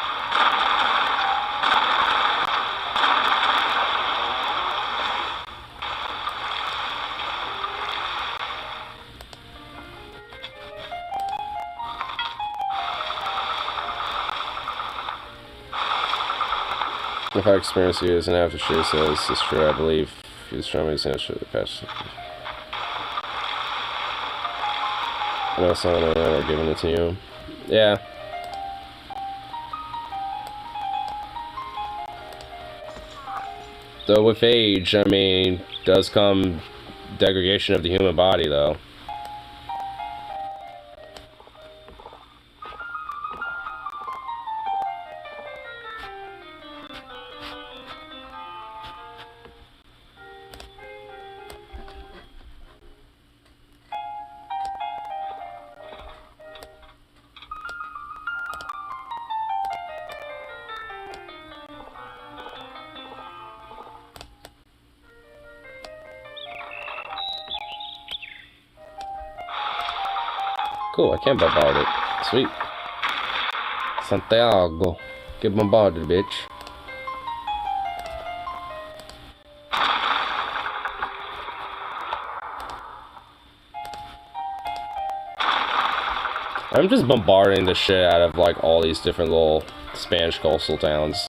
If I experience you as an aftershave says it's true, I believe he's trying to make sense of the past. I know someone are giving it to you. Yeah. Though with age, I mean, does come degradation of the human body, though. Cool, I can't bombard it. Sweet. Santiago. Get bombarded, bitch. I'm just bombarding the shit out of like all these different little Spanish coastal towns.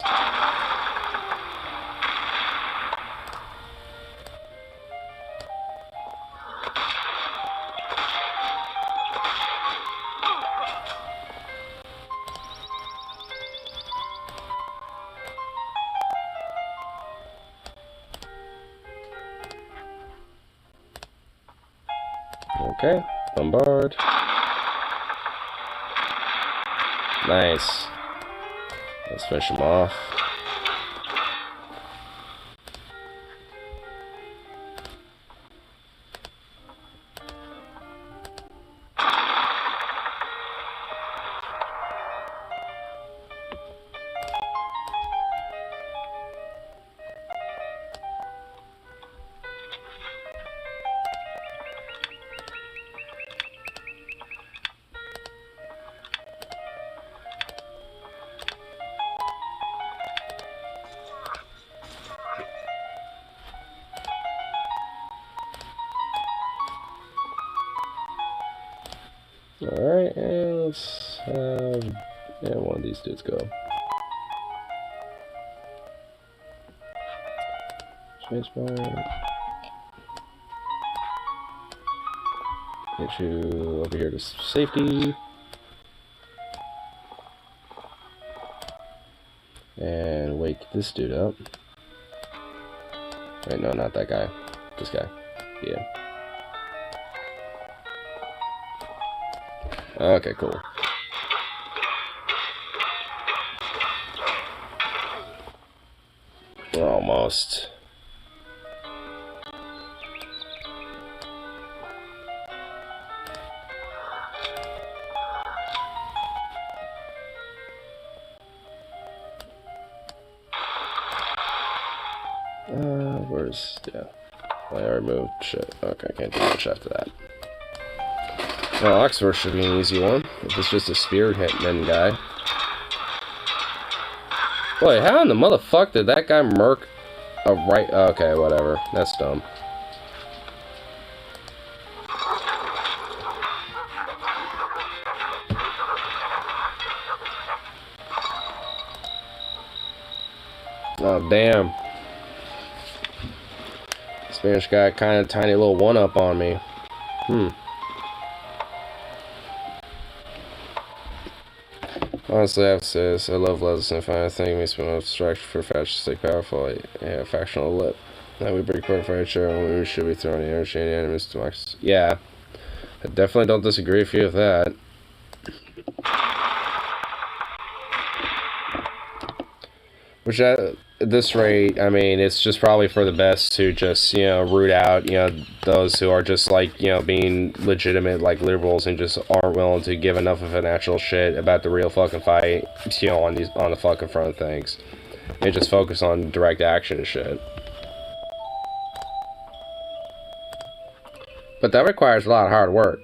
Okay, bombard. Nice. Let's finish him off. Alright, and let's have one of these dudes go. Spacebar. Get you over here to safety. And wake this dude up. Wait, no, not that guy. This guy. Yeah. Okay, cool. We're almost. Where's, yeah. I removed shit. Okay, I can't do much after that. Well, Oxford should be an easy one, if it's just a spearheadman guy. Wait, how in the motherfucker did that guy murk a right... Okay, whatever. That's dumb. Oh, damn. Spanish guy kind of tiny little one-up on me. Honestly, I have to say this. I love Leslie and I think it makes me want to strike for fascistic powerful. Yeah, factional lip. That we break apart for each other when we should be throwing the energy and enemies to democracy. Yeah. I definitely don't disagree with you with that. Which at this rate, I mean, it's just probably for the best to just, you know, root out, you know, those who are just like, you know, being legitimate like liberals and just aren't willing to give enough of an actual shit about the real fucking fight, you know, on the fucking front of things. And just focus on direct action and shit. But that requires a lot of hard work.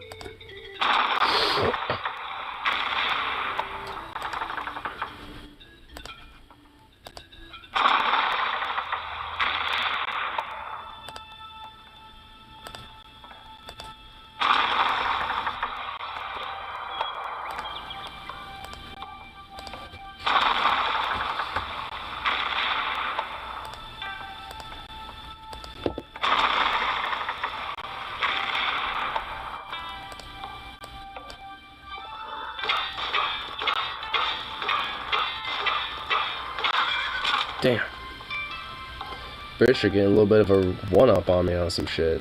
Damn. British are getting a little bit of a one-up on me on some shit.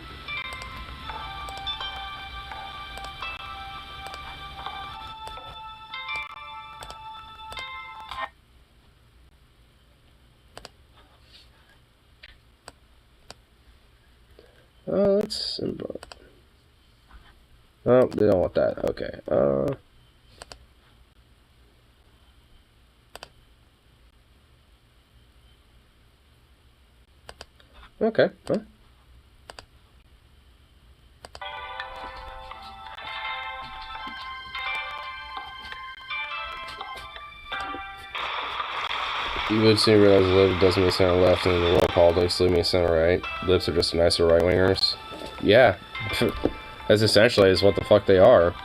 Let's... Oh, they don't want that. Okay. Okay, huh? You would soon realize lib doesn't mean center left, and in the world politics, lib means center right. Libs are just nicer right-wingers. Yeah. That's essentially is what the fuck they are.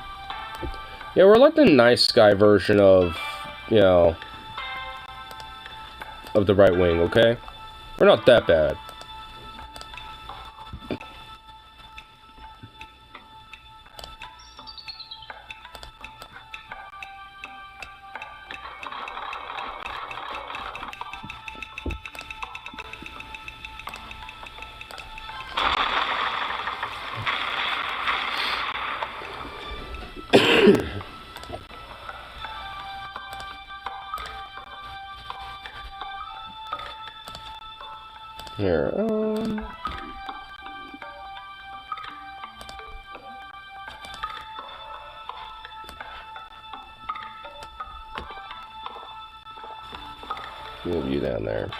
Yeah, we're like the nice guy version of, you know, of the right wing, okay? We're not that bad. Here, move you down there.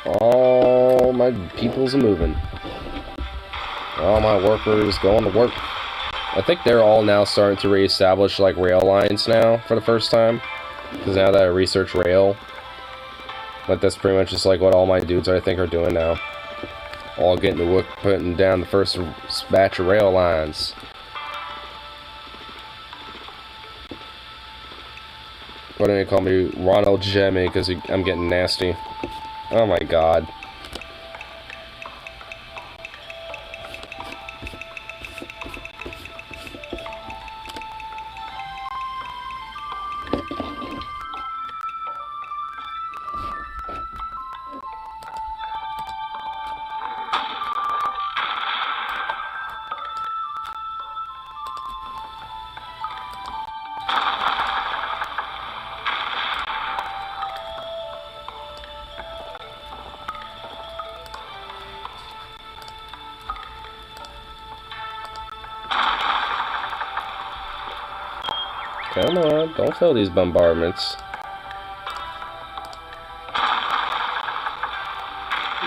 All my people's moving. All my workers going to work. I think they're all now starting to reestablish like rail lines now for the first time. Because now that I research rail, but that's pretty much just like what all my dudes I think are doing now. All getting to work, putting down the first batch of rail lines. Why don't you call me Ronald Jemmy because I'm getting nasty. Oh my god. Come on, don't fail these bombardments.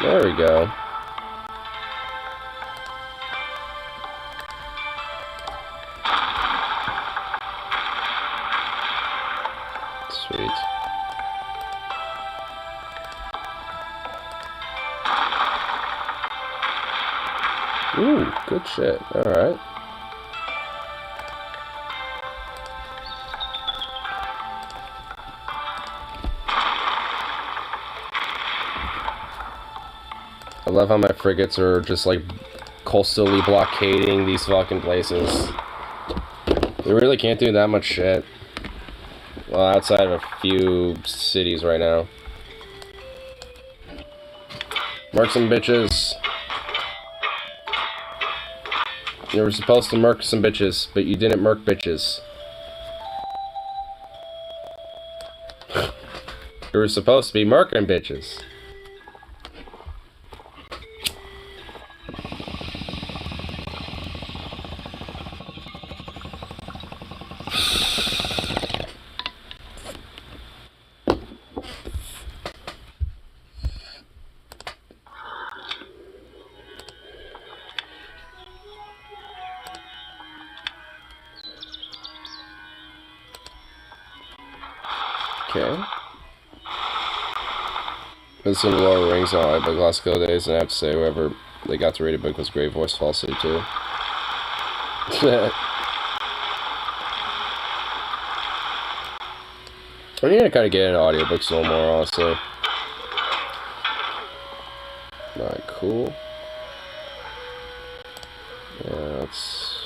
There we go. Sweet. Ooh, good shit. Alright. I love how my frigates are just like coastally blockading these fucking places. They really can't do that much shit. Well, outside of a few cities right now. Mark some bitches. You were supposed to murk some bitches, but you didn't murk bitches. You were supposed to be murking bitches. Okay. This is Lord of the Rings on iBook last couple days, and I have to say, whoever they got to read a book was great voice falsity too. I need to kind of get into audiobooks a little more, honestly. Alright, cool. Yeah, let's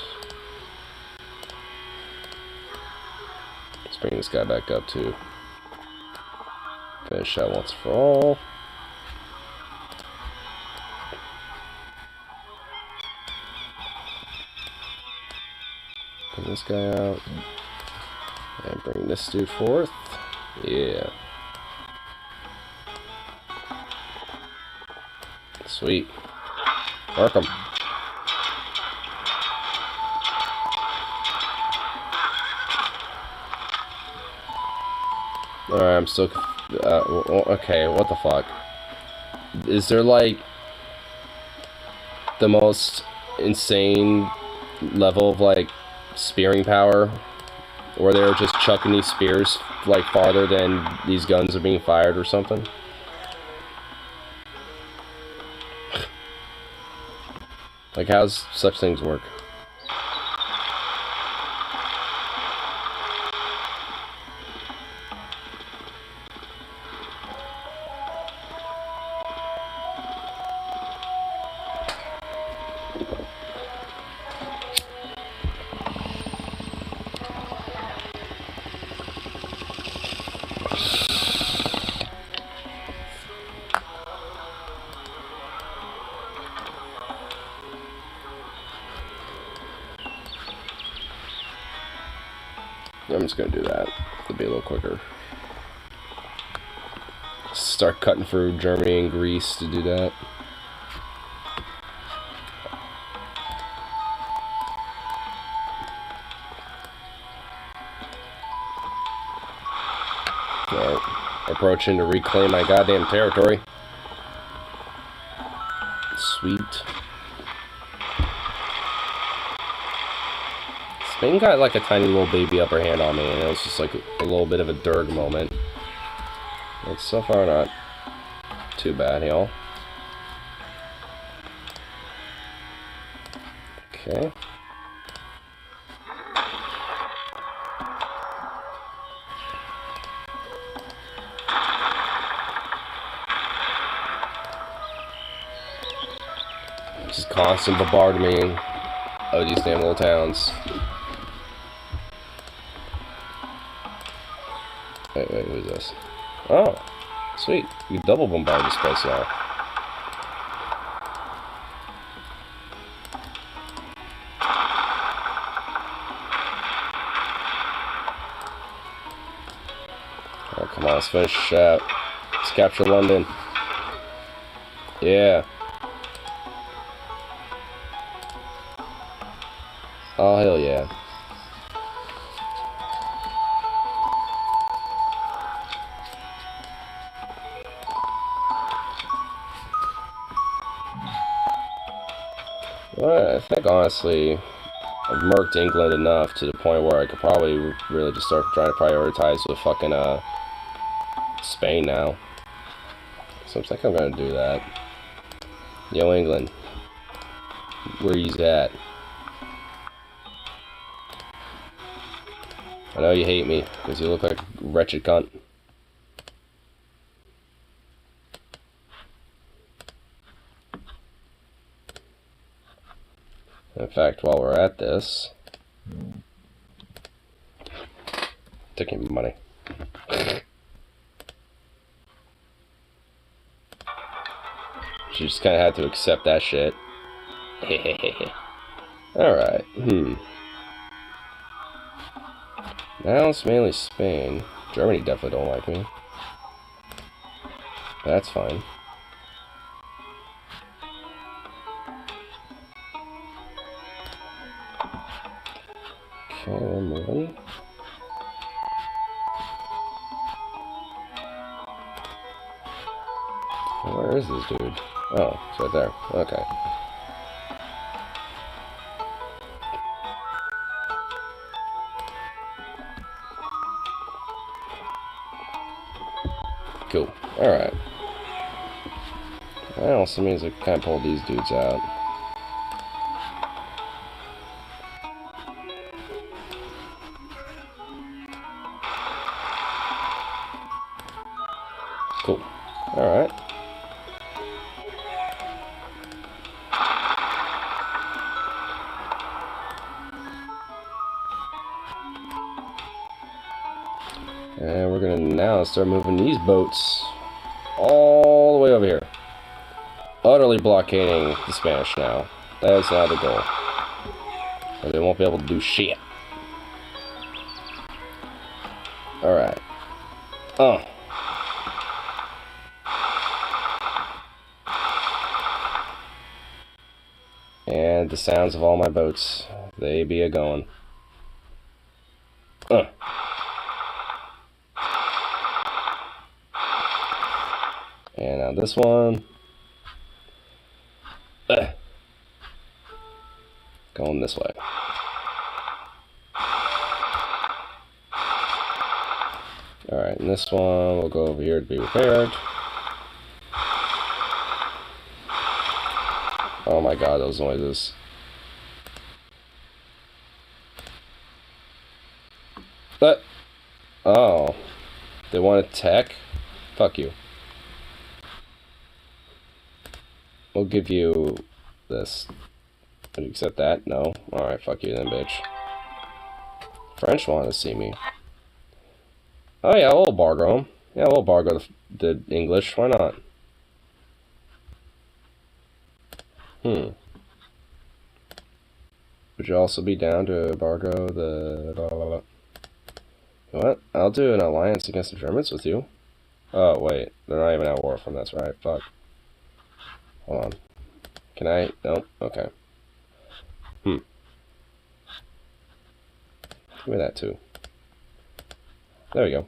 bring this guy back up too. Finish that once for all. Bring this guy out. And bring this dude forth. Yeah. Sweet. Mark him. Alright, I'm still... okay, what the fuck? Is there, like, the most insane level of, like, spearing power? Where they're just chucking these spears, like, farther than these guns are being fired or something? Like, how's such things work? I'm just gonna do that. It'll be a little quicker. Start cutting through Germany and Greece to do that. Alright. Approaching to reclaim my goddamn territory. Sweet. Spain got like a tiny little baby upper hand on me, and it was just like a little bit of a Derg moment. It's so far not too bad, y'all. Okay. Just constant bombardment of these damn little towns. Wait, who's this? Oh, sweet. You double bombard this place now. Oh, come on, let's finish that. Let's capture London. Yeah. Oh, hell yeah. Well, I think honestly, I've murked England enough to the point where I could probably really just start trying to prioritize with fucking Spain now. So I think I'm gonna do that. Yo, England, where you's at? I know you hate me because you look like a wretched cunt. In fact, while we're at this, taking money. She just kind of had to accept that shit. Alright, Now it's mainly Spain. Germany definitely don't like me. That's fine. Okay, we're moving. Where is this dude? Oh, it's right there. Okay. Cool. Alright. That also means I kind of pull these dudes out. Cool. Alright. And we're gonna now start moving these boats all the way over here. Utterly blockading the Spanish now. That is now the goal. Or they won't be able to do shit. Alright. And the sounds of all my boats, they be a-going. And now this one. Going this way. Alright, and this one will go over here to be repaired. Oh my god, those noises. But, oh, they want to tech? Fuck you. We'll give you this. Would you accept that? No? Alright, fuck you then, bitch. French want to see me. Oh yeah, we'll bargo them. Yeah, we'll bargo the English. Why not? Would you also be down to embargo the... Blah, blah, blah. You know what? I'll do an alliance against the Germans with you. Oh, wait. They're not even at war from this, right? Fuck. Hold on. Can I? No? Okay. Give me that too. There we go.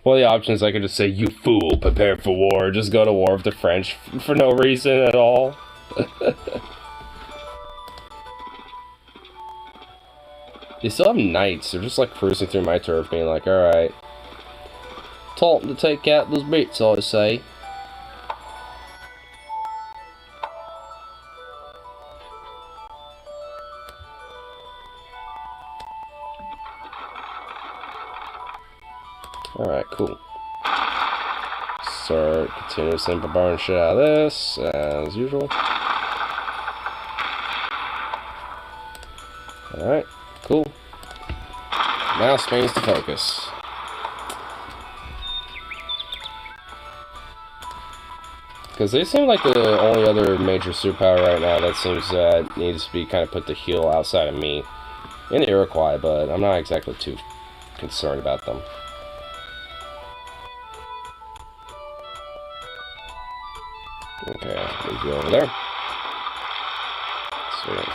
Well, the options, I could just say, you fool, prepare for war. Just go to war with the French for no reason at all. They still have knights. They're just like cruising through my turf being like, alright. Taught them to take out those bits, I say. Alright, cool. Start continuously bombarding shit out of this, as usual. Alright, cool. Now Spain's the focus. Because they seem like the only other major superpower right now that seems needs to be kind of put to heel outside of me. And the Iroquois, but I'm not exactly too concerned about them. Okay, move you over there. Sweet.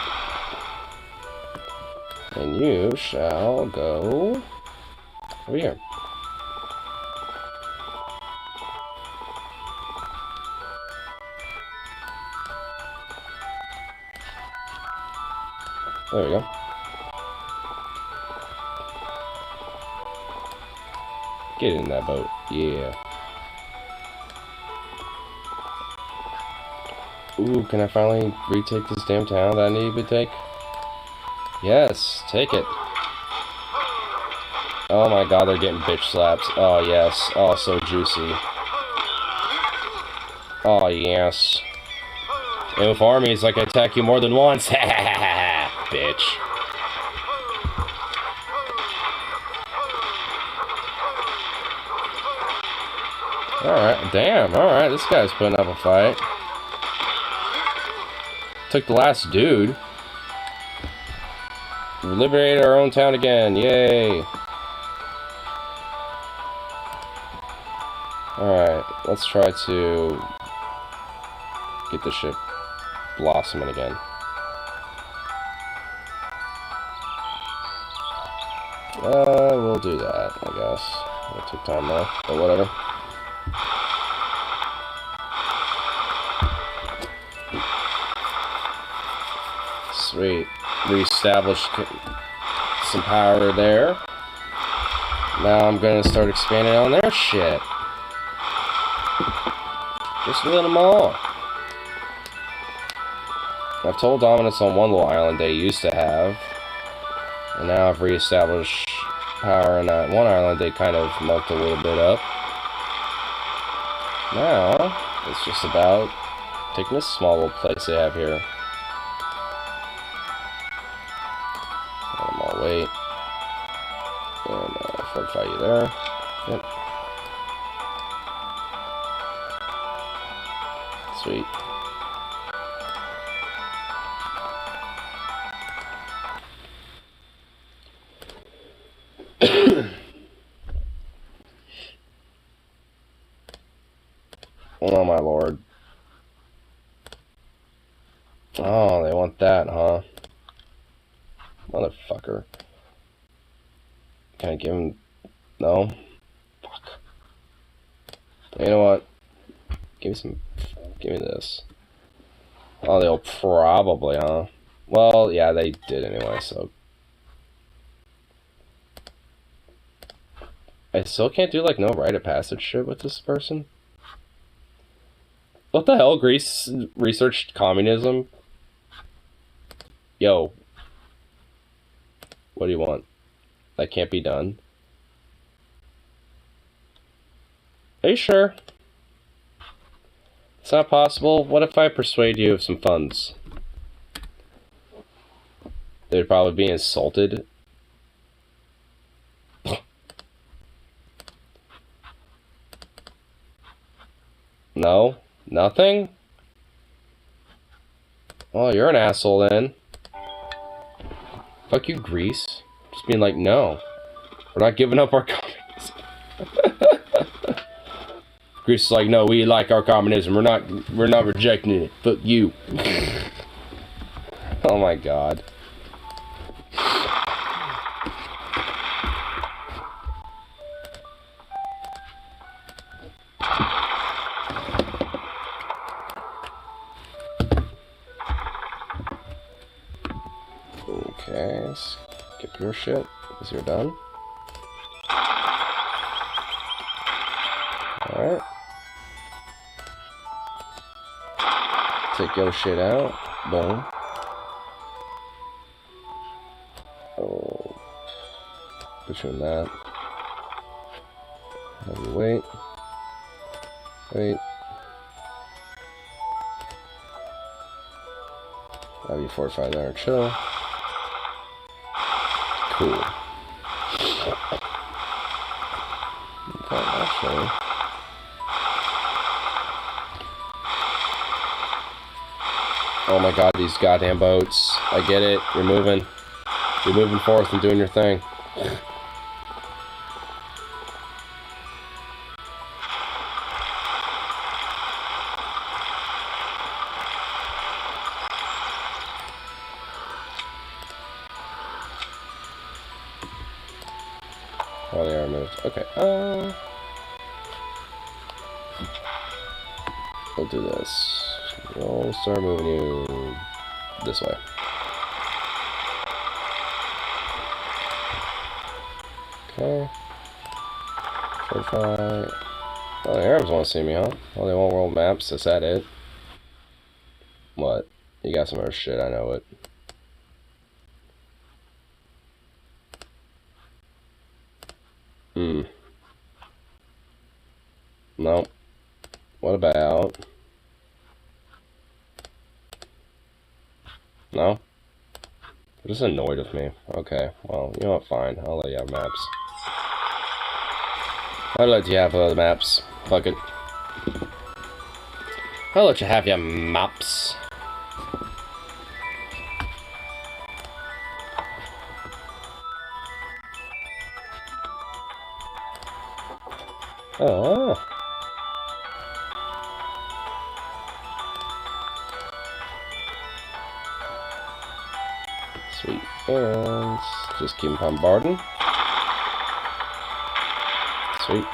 And you shall go over here. There we go. Get in that boat. Yeah. Ooh, can I finally retake this damn town that I need to take? Yes, take it. Oh my god, they're getting bitch slaps. Oh yes. Oh, so juicy. Oh yes. And with armies, like I attack you more than once. Bitch. Alright, damn, alright, this guy's putting up a fight. Took the last dude. We liberated our own town again, yay! Alright, let's try to get this ship blossoming again. We'll do that, I guess. It'll take time though, but whatever. Sweet. Reestablished some power there. Now I'm gonna start expanding on their shit. Just a little more. I've told dominance on one little island they used to have. And now I've reestablished power on that one island they kind of mucked a little bit up. Now, it's just about taking this small little place they have here. Let them all wait. And fortify you there. Yep. Sweet. Oh my lord. Oh, they want that, huh? Motherfucker. Can I give him... No? Fuck. You know what? Give me some... Give me this. Oh, they'll probably, huh? Well, yeah, they did anyway, so... I still can't do, like, no rite of passage shit with this person? What the hell? Greece researched communism? Yo. What do you want? That can't be done. Are you sure? It's not possible? What if I persuade you of some funds? They'd probably be insulted. No? Nothing? Well, you're an asshole then. Fuck you, Greece. Just being like, no. We're not giving up our communism. Greece is like, no, we like our communism. We're not rejecting it. Fuck you. Oh my god. Okay, skip your shit, because you're done. Alright. Take your shit out. Boom. Oh. Put you in that. Have you wait. Wait. Have you fortify there and chill. Cool. Okay, actually. Oh my god, these goddamn boats. I get it. You're moving. You're moving forth and doing your thing. Oh, they are moved. Okay. We'll do this. We'll start moving you this way. Okay. Certified. Oh, the Arabs want to see me, huh? Oh, they want world maps? Is that it? What? You got some other shit, I know it. No. What about... No? You're just annoyed with me. Okay, well, you know what, fine. I'll let you have maps. I'll let you have the maps. Fuck it. I'll let you have your maps. Oh. Sweet. And just keep bombarding. Sweet.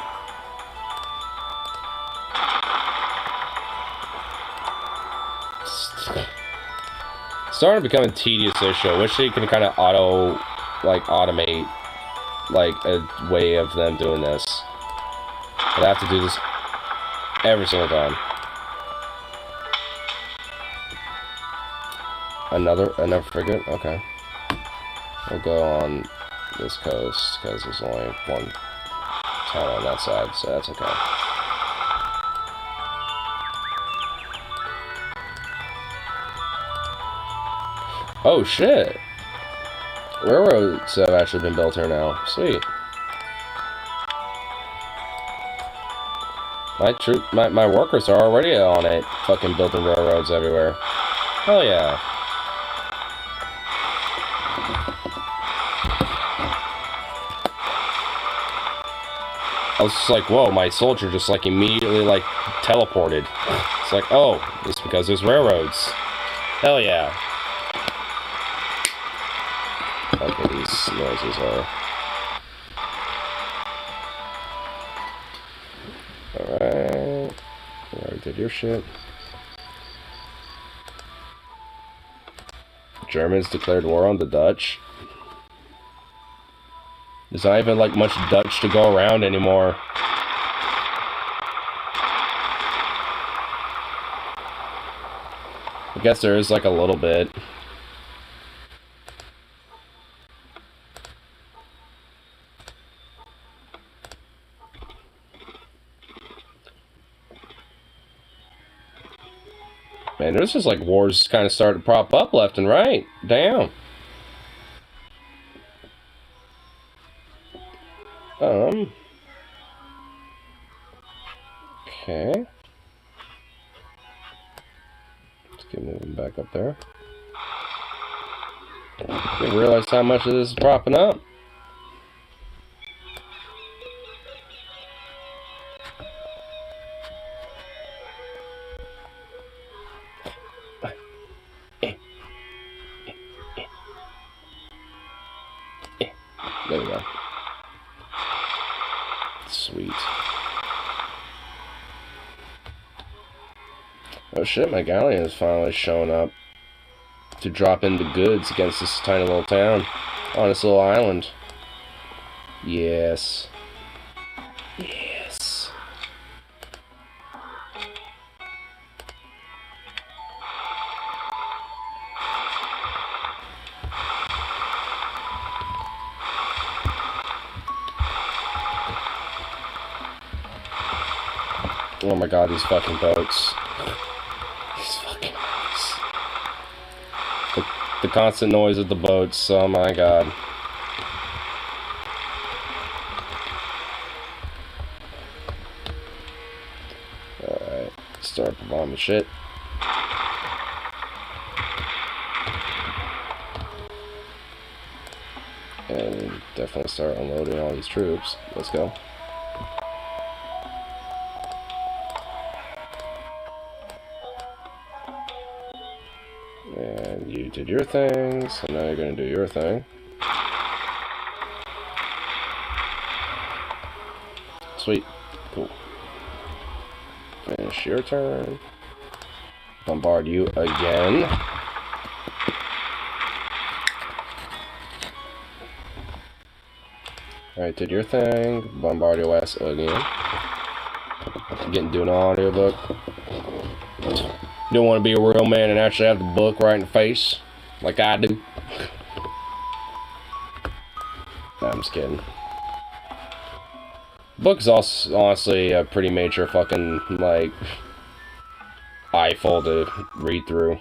Starting to become a tedious issue. I wish they can kind of automate, like, a way of them doing this. But I have to do this every single time. Another frigate? Okay. We'll go on this coast, because there's only one town on that side, so that's okay. Oh shit! Railroads have actually been built here now. Sweet. My workers are already on it, fucking building railroads everywhere. Hell yeah. I was just like, whoa, my soldier just like immediately like teleported. It's like, oh, it's because there's railroads. Hell yeah. Okay, these noises are... Alright. You already did your shit. Germans declared war on the Dutch. There's not even like much Dutch to go around anymore. I guess there is like a little bit. Man, there's just like wars kind of starting to prop up left and right. Damn. Okay. Let's keep moving back up there. I didn't realize how much of this is propping up. There we go. Sweet. Oh shit, my galleon is finally showing up to drop in the goods against this tiny little town on this little island. Yes. Yes. Oh my god, these fucking boats. These fucking boats. The constant noise of the boats, oh my god. Alright, start bombing shit. And definitely start unloading all these troops. Let's go. And you did your thing, so now you're gonna do your thing. Sweet. Cool. Finish your turn. Bombard you again. Alright, did your thing. Bombard OS again. Doing an audiobook. You don't want to be a real man and actually have the book right in the face, like I do. No, I'm just kidding. Book's also honestly a pretty major fucking, like, eyeful to read through,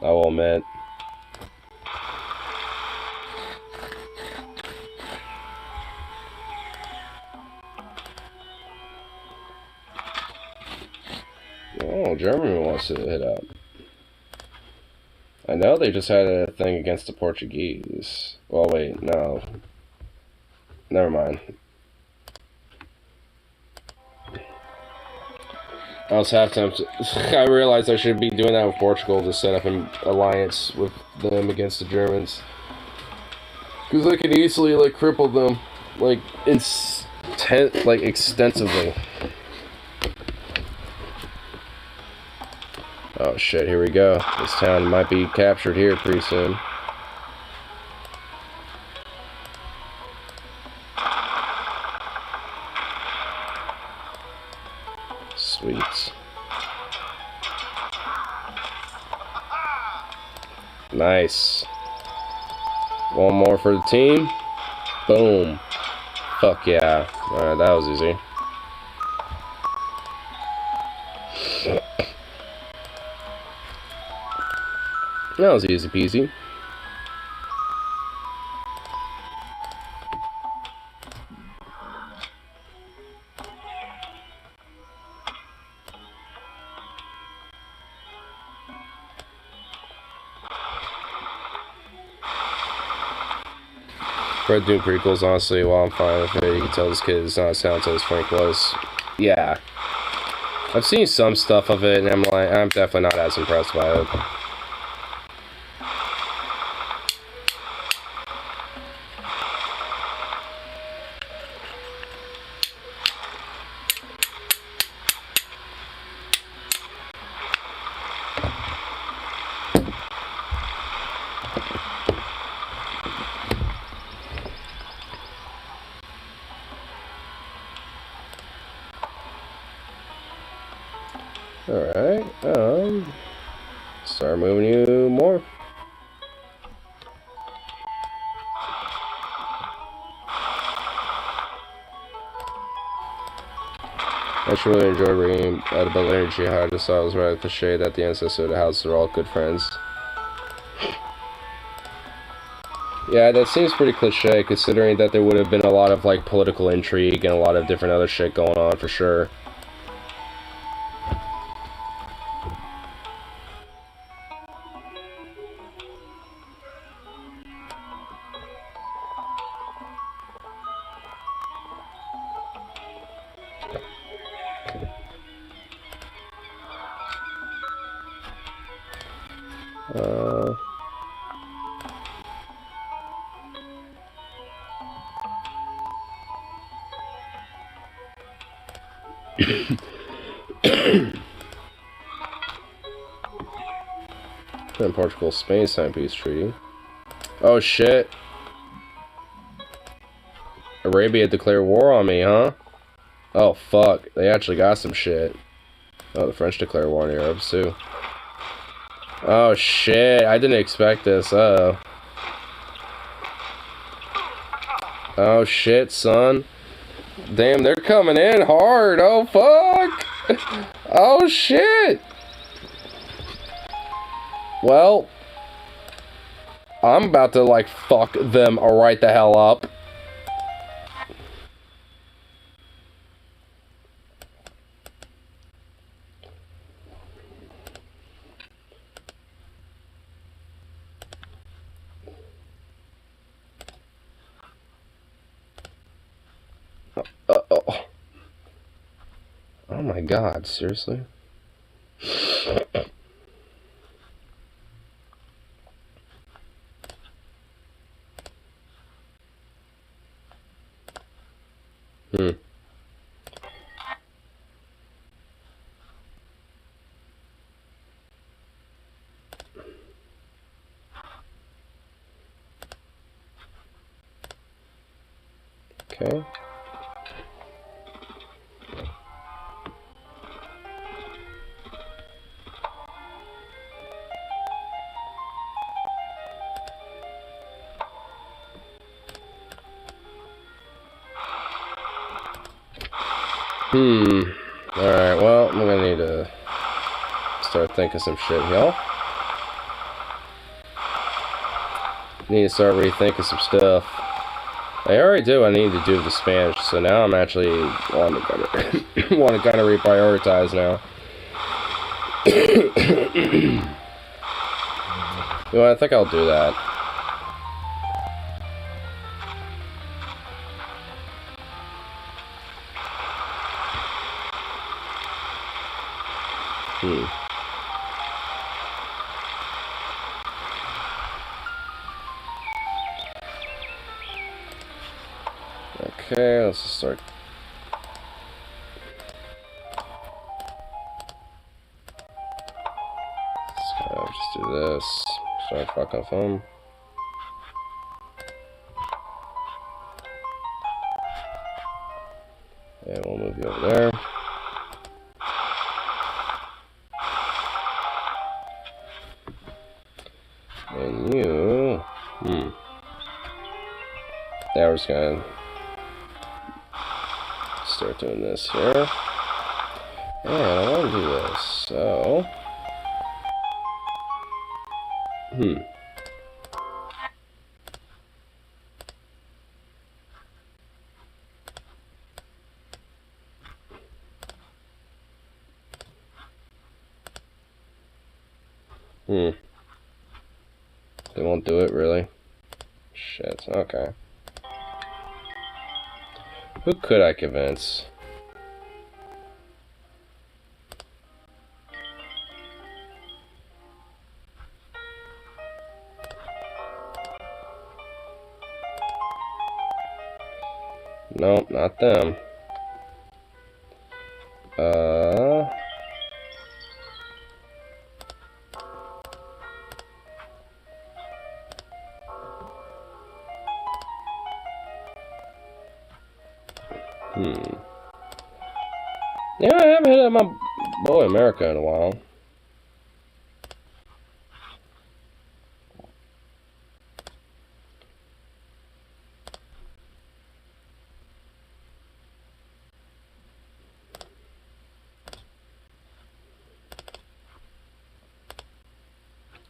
I will admit. Oh, Germany wants to hit up. I know they just had a thing against the Portuguese. Well, wait, no. Never mind. I was half tempted. I realized I should be doing that with Portugal to set up an alliance with them against the Germans. Because I could easily, like, cripple them, like, extensively. Oh shit, here we go. This town might be captured here pretty soon. Sweet. Nice. One more for the team. Boom. Fuck yeah. Alright, that was easy. That was easy peasy. Red Doom prequels, honestly, while I'm fine with it, you can tell this kid is not as talented as Frank was. Yeah. I've seen some stuff of it, and I'm definitely not as impressed by it. Alright, start moving you more. I just really enjoyed reading about energy, how I just thought it was rather cliche that the ancestors of the house are all good friends. Yeah, that seems pretty cliche, considering that there would have been a lot of, like, political intrigue and a lot of different other shit going on, for sure. And Portugal-Spain signed peace treaty. Oh shit. Arabia declared war on me, huh? Oh fuck, they actually got some shit. Oh, the French declared war on the Arabs too. Oh shit, I didn't expect this, oh. Oh shit, son. Damn, they're coming in hard, oh fuck! Oh shit! Well, I'm about to, like, fuck them right the hell up. Uh-oh. Oh my god, seriously? Okay. Alright, well, I'm gonna need to start thinking some shit, y'all. Need to start rethinking some stuff. I already do what I need to do with the Spanish, so now I'm actually want to kind of reprioritize now. You know, I think I'll do that. Okay, let's just start. Let's just do this. Start fucking phone. And we'll move you over there. And you. Yeah, we're just gonna start doing this here. And I want to do this, so. They won't do it, really? Shit, okay. Who could I convince? Nope, not them. Yeah, I haven't hit up my boy America in a while.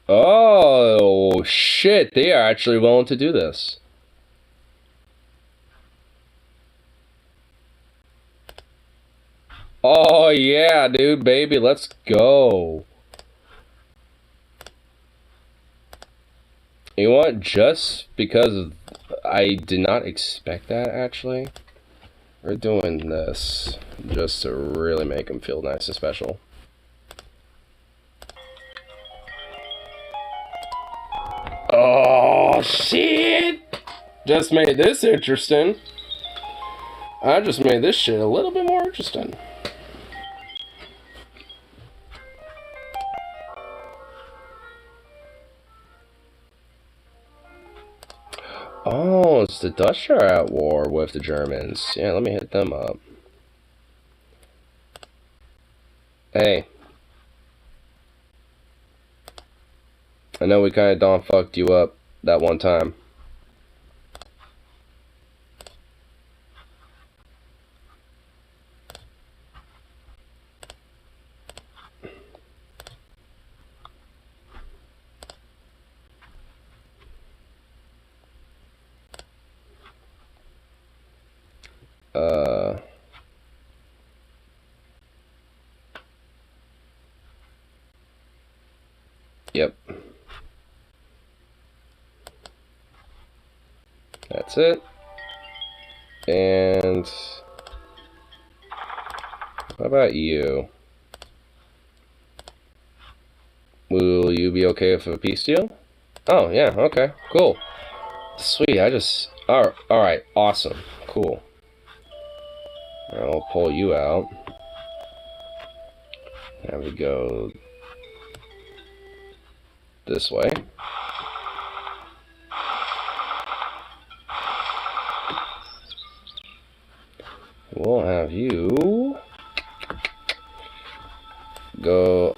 Oh, shit, they are actually willing to do this. Oh, yeah, dude, baby, let's go. You know what? Just because I did not expect that, actually, we're doing this just to really make him feel nice and special. Oh, shit! Just made this interesting. I just made this shit a little bit more interesting. Oh, it's the Dutch are at war with the Germans. Yeah, let me hit them up. Hey. I know we kind of done fucked you up that one time. Yep. That's it. And how about you? Will you be okay with a peace deal? Oh, yeah, okay, cool. Sweet, alright, awesome, cool. I'll pull you out. There we go. This way. We'll have you go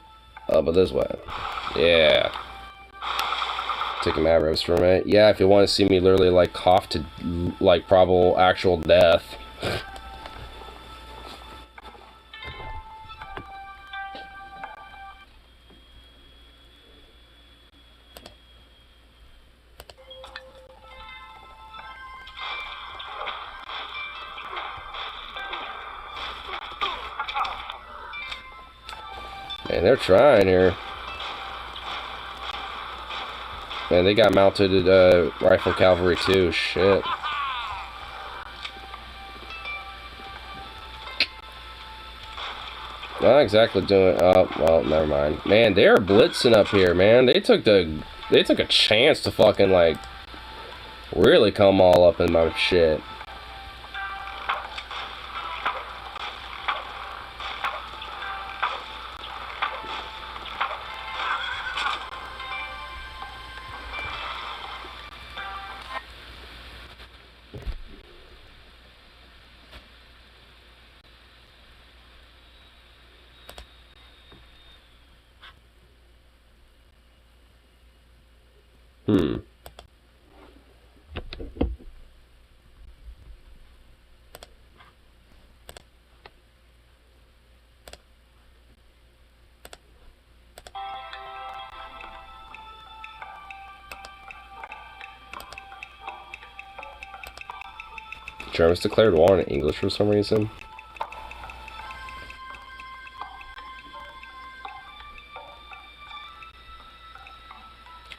up this way. Yeah. Taking mad ribs for a minute. Yeah, if you want to see me literally like cough to like probable actual death. Man, they're trying here. Man, they got mounted rifle cavalry too. Shit. Not exactly doing. Oh well, never mind. Man, they're blitzing up here. Man, they took a chance to fucking like really come all up in my shit. Germans declared war on English for some reason.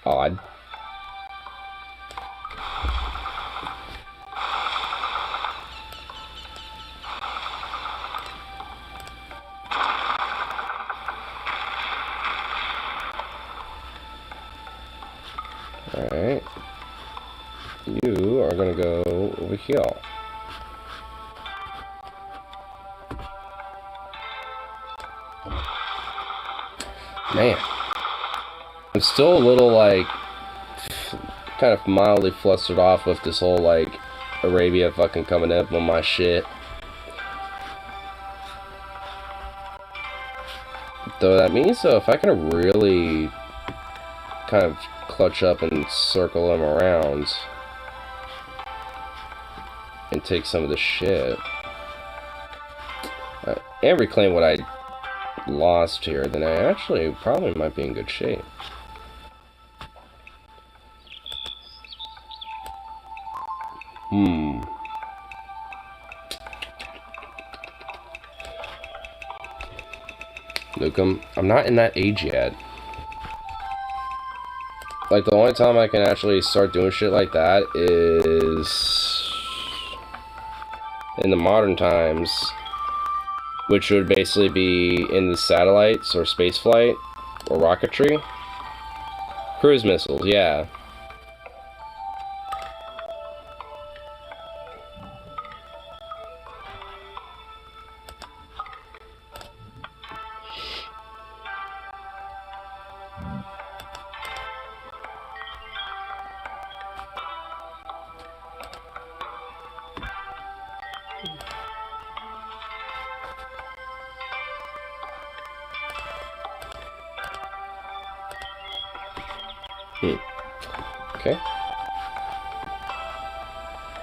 Odd. Alright. You are gonna go over here. Man. I'm still a little, like, kind of mildly flustered off with this whole, like, Arabia fucking coming up on my shit. Though that means, though, if I can really kind of clutch up and circle them around and take some of the shit and reclaim what I lost here, then I actually probably might be in good shape. Look, I'm not in that age yet. Like, the only time I can actually start doing shit like that is in the modern times, which would basically be in the satellites or space flight or rocketry. Cruise missiles, yeah. Okay.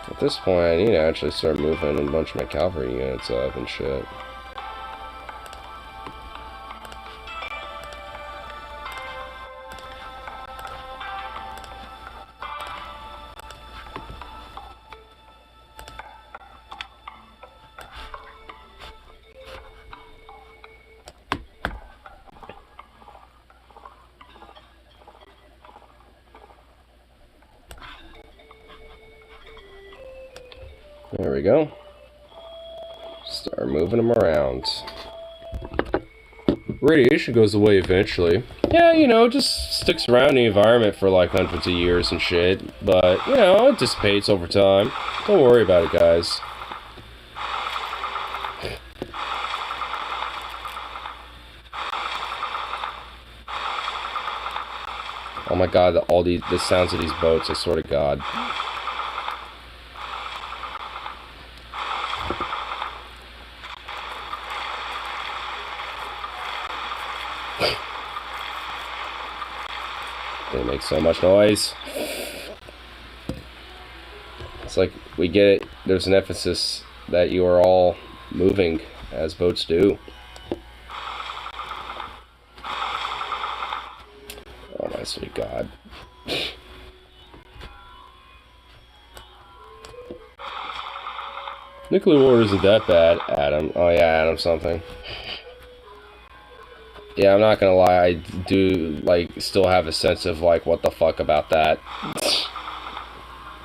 At this point, I need to actually start moving a bunch of my cavalry units up and shit. There we go. Start moving them around. Radiation goes away eventually. Yeah, you know, it just sticks around in the environment for like hundreds of years and shit. But, you know, it dissipates over time. Don't worry about it, guys. Oh my god, the sounds of these boats, I swear to god. They make so much noise. It's like we get it. There's an emphasis that you are all moving as boats do. Oh my sweet god. Nuclear war isn't that bad, Adam. Oh yeah, Adam something. Yeah, I'm not gonna lie, I do, like, still have a sense of, like, what the fuck about that.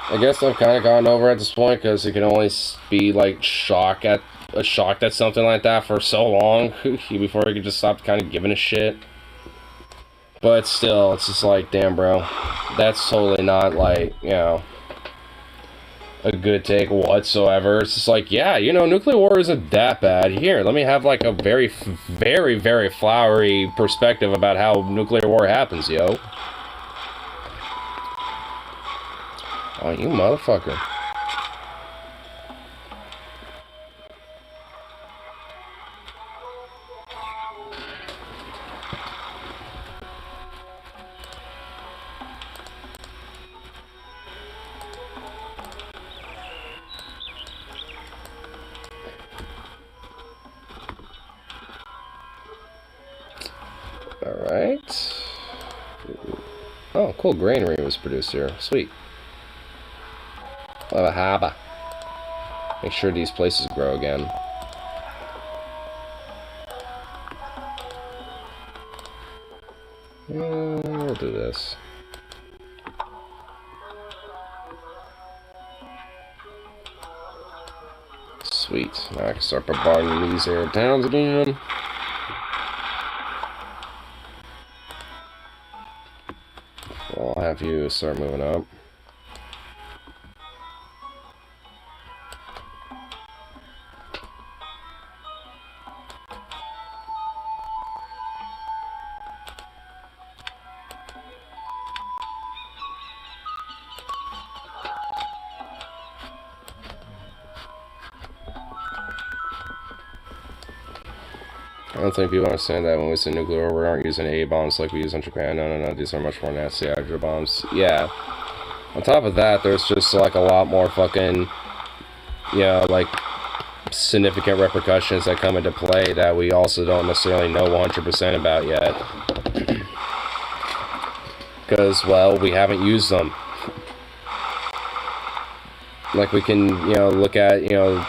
I guess I've kind of gotten over at this point, because it can only be, like, shocked at something like that for so long, before you can just stop kind of giving a shit. But still, it's just like, damn, bro, that's totally not, like, you know, a good take whatsoever. It's just like, yeah, you know, nuclear war isn't that bad. Here, let me have, like, a very, very, very flowery perspective about how nuclear war happens, yo. Oh, you motherfucker. Alright. Oh, cool. Granary was produced here. Sweet. We'll have a haba. Make sure these places grow again. We'll do this. Sweet. Now I can start bombarding these here towns again. Well, I'll have you start moving up. I don't think people understand that when we say nuclear, we aren't using A-bombs like we use in Japan. No, these are much more nasty hydro bombs. Yeah. On top of that, there's just, like, a lot more fucking, you know, like, significant repercussions that come into play that we also don't necessarily know 100% about yet. Because, well, we haven't used them. Like, we can, you know, look at, you know,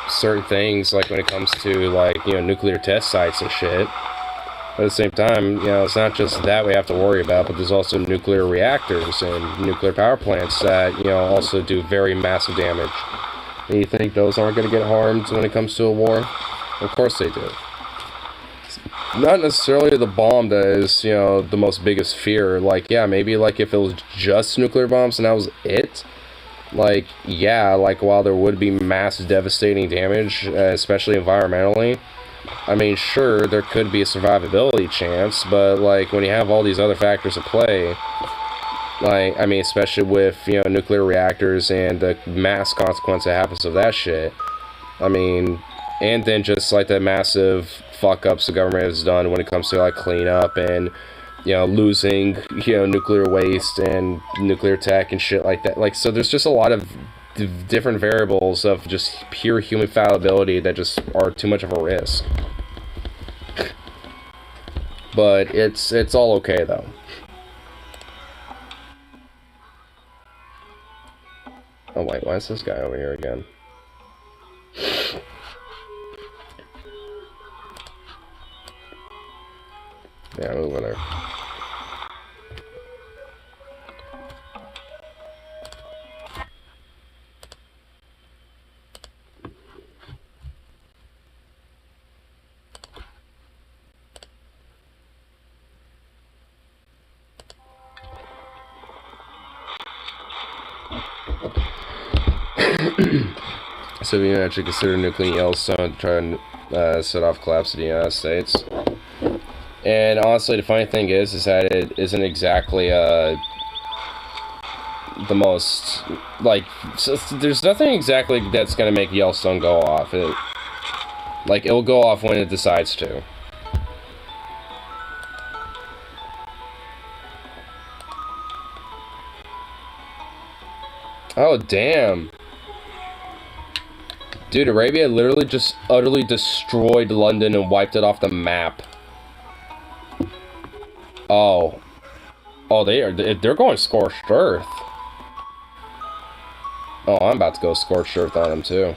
certain things, like when it comes to, like, you know, nuclear test sites and shit. But at the same time, you know, it's not just that we have to worry about, but there's also nuclear reactors and nuclear power plants that, you know, also do very massive damage. And you think those aren't going to get harmed when it comes to a war? Of course they do. It's not necessarily the bomb that is, you know, the most biggest fear. Like, yeah, maybe, like, if it was just nuclear bombs and that was it, like, yeah, like, while there would be mass devastating damage, especially environmentally, I mean, sure, there could be a survivability chance, but, like, when you have all these other factors at play, like, I mean, especially with, you know, nuclear reactors and the mass consequence that happens of that shit, I mean, and then just, like, the massive fuck-ups the government has done when it comes to, like, cleanup and, you know, losing, you know, nuclear waste and nuclear tech and shit like that. Like, so there's just a lot of different variables of just pure human fallibility that just are too much of a risk. But it's all okay, though. Oh, wait, why is this guy over here again? Yeah, move in there. So we actually consider nuclear Yellowstone to try and set off collapse of the United States. And honestly, the funny thing is that it isn't exactly the most, like, there's nothing exactly that's gonna make Yellowstone go off. It'll go off when it decides to. Oh, damn. Dude, Arabia literally just utterly destroyed London and wiped it off the map. Oh. Oh, they're going scorched earth. Oh, I'm about to go scorched earth on them, too.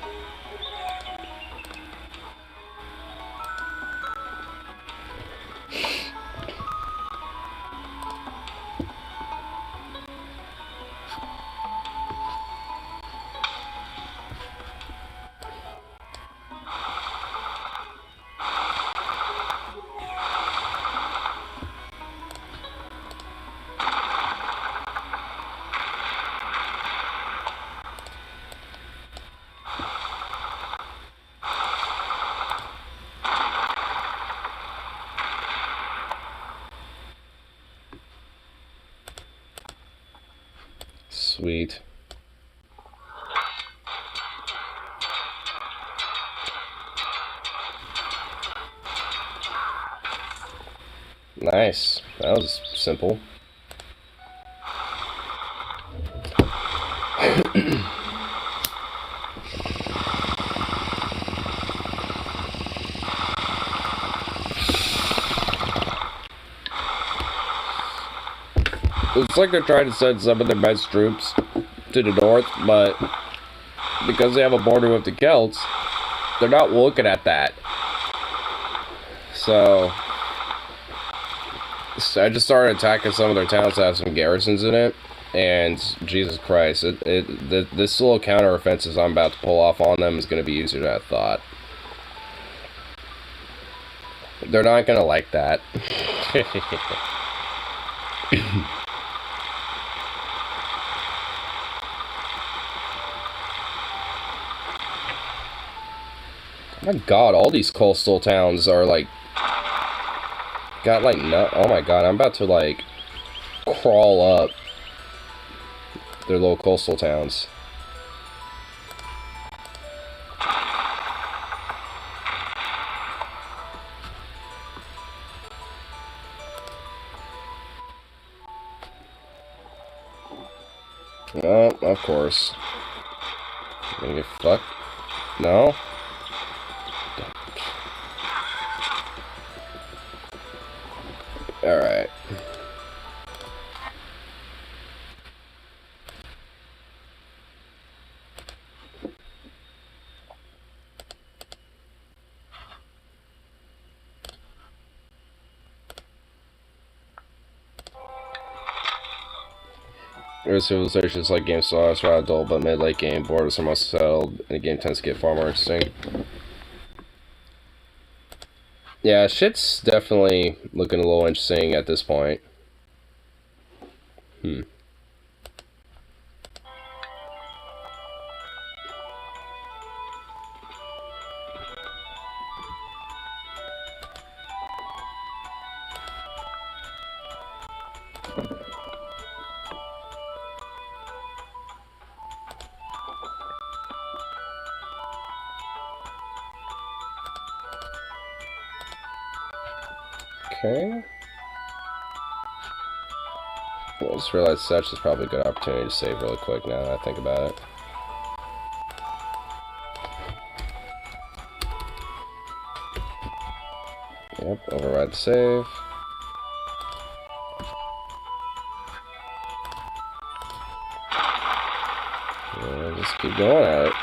Sweet. Nice. That was simple. It's like they're trying to send some of their best troops to the north, but because they have a border with the Celts, they're not looking at that. So I just started attacking some of their towns that have some garrisons in it, and Jesus Christ, this little counteroffensive I'm about to pull off on them is going to be easier than I thought. They're not going to like that. Oh my god, all these coastal towns are like, got like, no, oh my god, I'm about to like crawl up their little coastal towns. Oh, of course. Gonna get fucked. No? Alright. Civilizations like game styles are dull, but mid-late game borders are most settled, and the game tends to get far more interesting. Yeah, shit's definitely looking a little interesting at this point. Okay. I just realized such is probably a good opportunity to save really quick now that I think about it. Yep, override the save. Yeah, just keep going at it.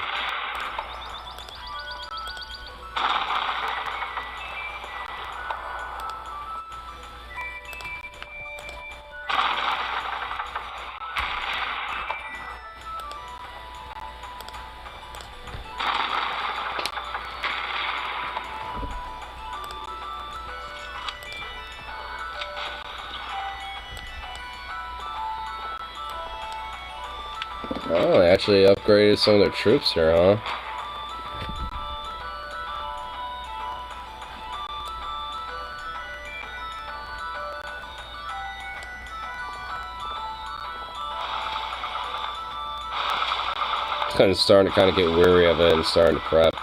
Oh, they actually upgraded some of their troops here, huh? Kind of starting to get weary of it and starting to prep.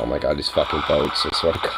Oh my god, these fucking boats, I swear to god.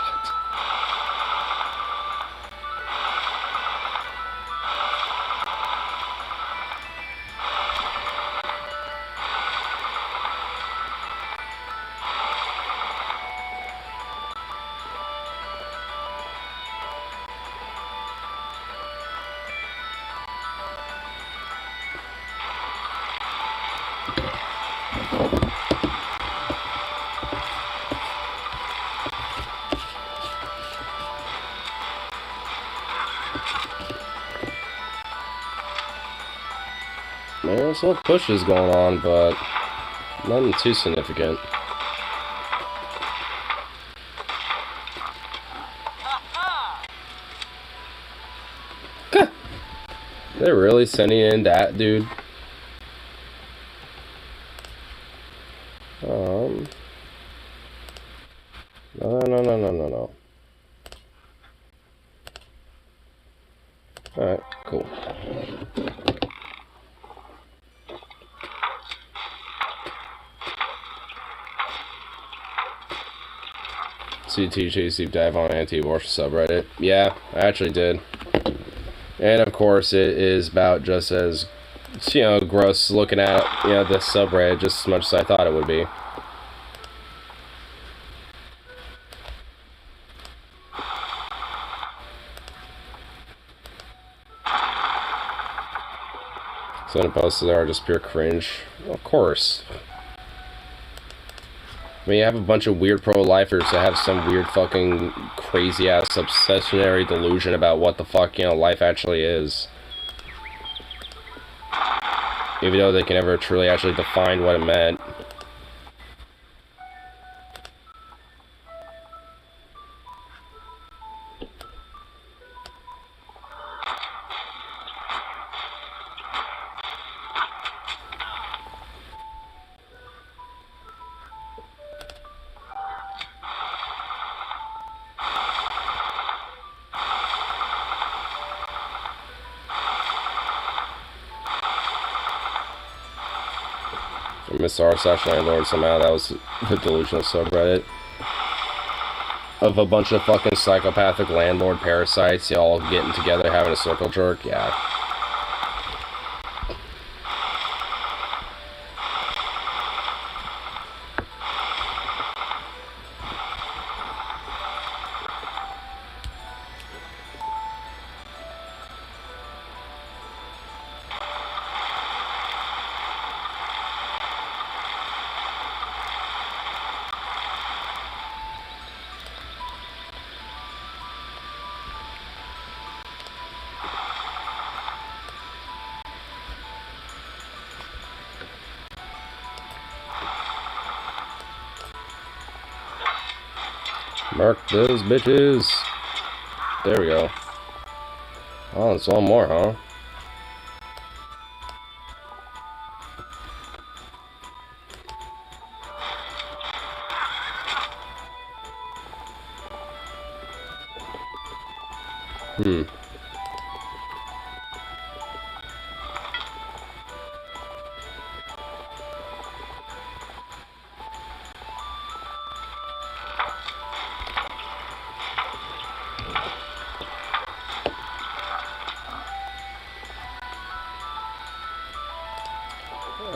Man, there's little pushes going on, but nothing too significant. They're really sending in that dude? Alright, cool. CTJ's deep dive on anti-abortion subreddit. Yeah, I actually did. And of course, it is about just as, you know, gross looking at, you know, this subreddit just as much as I thought it would be. Some of the posts are just pure cringe. Of course. I mean, you have a bunch of weird pro-lifers that have some weird fucking crazy-ass obsessionary delusion about what the fuck, you know, life actually is. Even though they can never truly actually define what it meant. Miss r/landlord, somehow that was the delusional subreddit of a bunch of fucking psychopathic landlord parasites all getting together having a circle jerk. Yeah. Mark those bitches. There we go. Oh, it's one more, huh?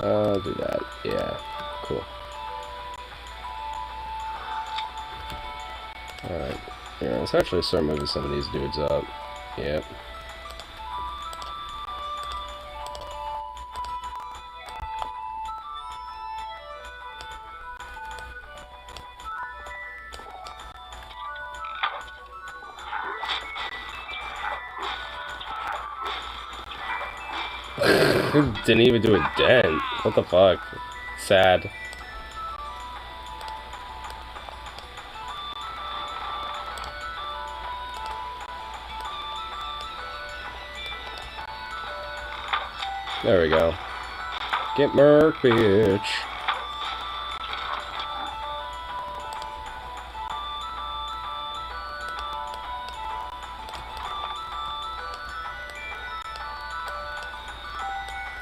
I'll do that. Yeah, cool. Alright. Yeah, let's actually start moving some of these dudes up. Yep. Didn't even do a dent. What the fuck? Sad. There we go. Get murked, bitch.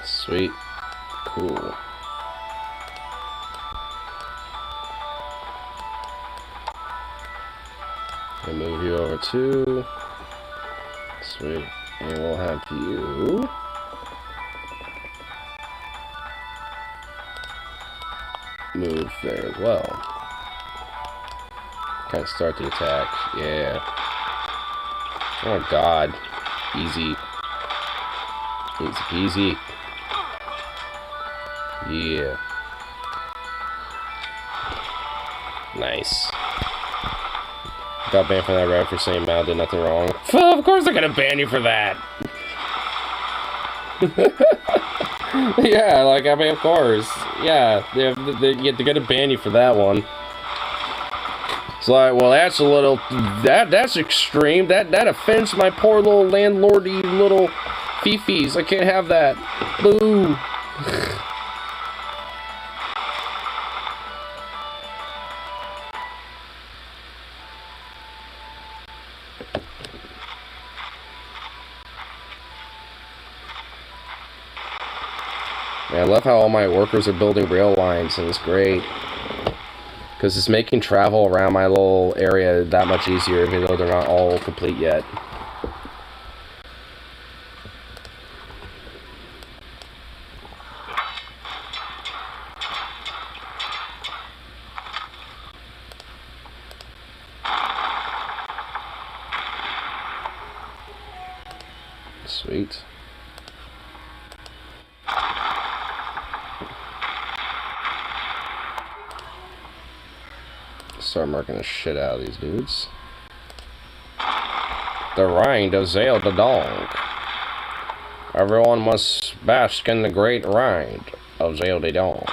Sweet. Cool. And move you over too. Sweet. And we'll have you move there as well. Kind of start the attack. Yeah. Oh god. Easy. Easy peasy. Yeah. Nice. Got banned from that route for saying Mal did nothing wrong. Of course they're gonna ban you for that. Yeah, like, I mean, of course. Yeah, they're gonna ban you for that one. It's like, well, that's a little, that's extreme. That offends my poor little landlordy little fifis. I can't have that. Boo. And I love how all my workers are building rail lines, and it's great. Because it's making travel around my little area that much easier, even though they're not all complete yet. Sweet. Start marking the shit out of these dudes. The rind of Zale the Dong. Everyone must bask in the great rind of Zale the Dong.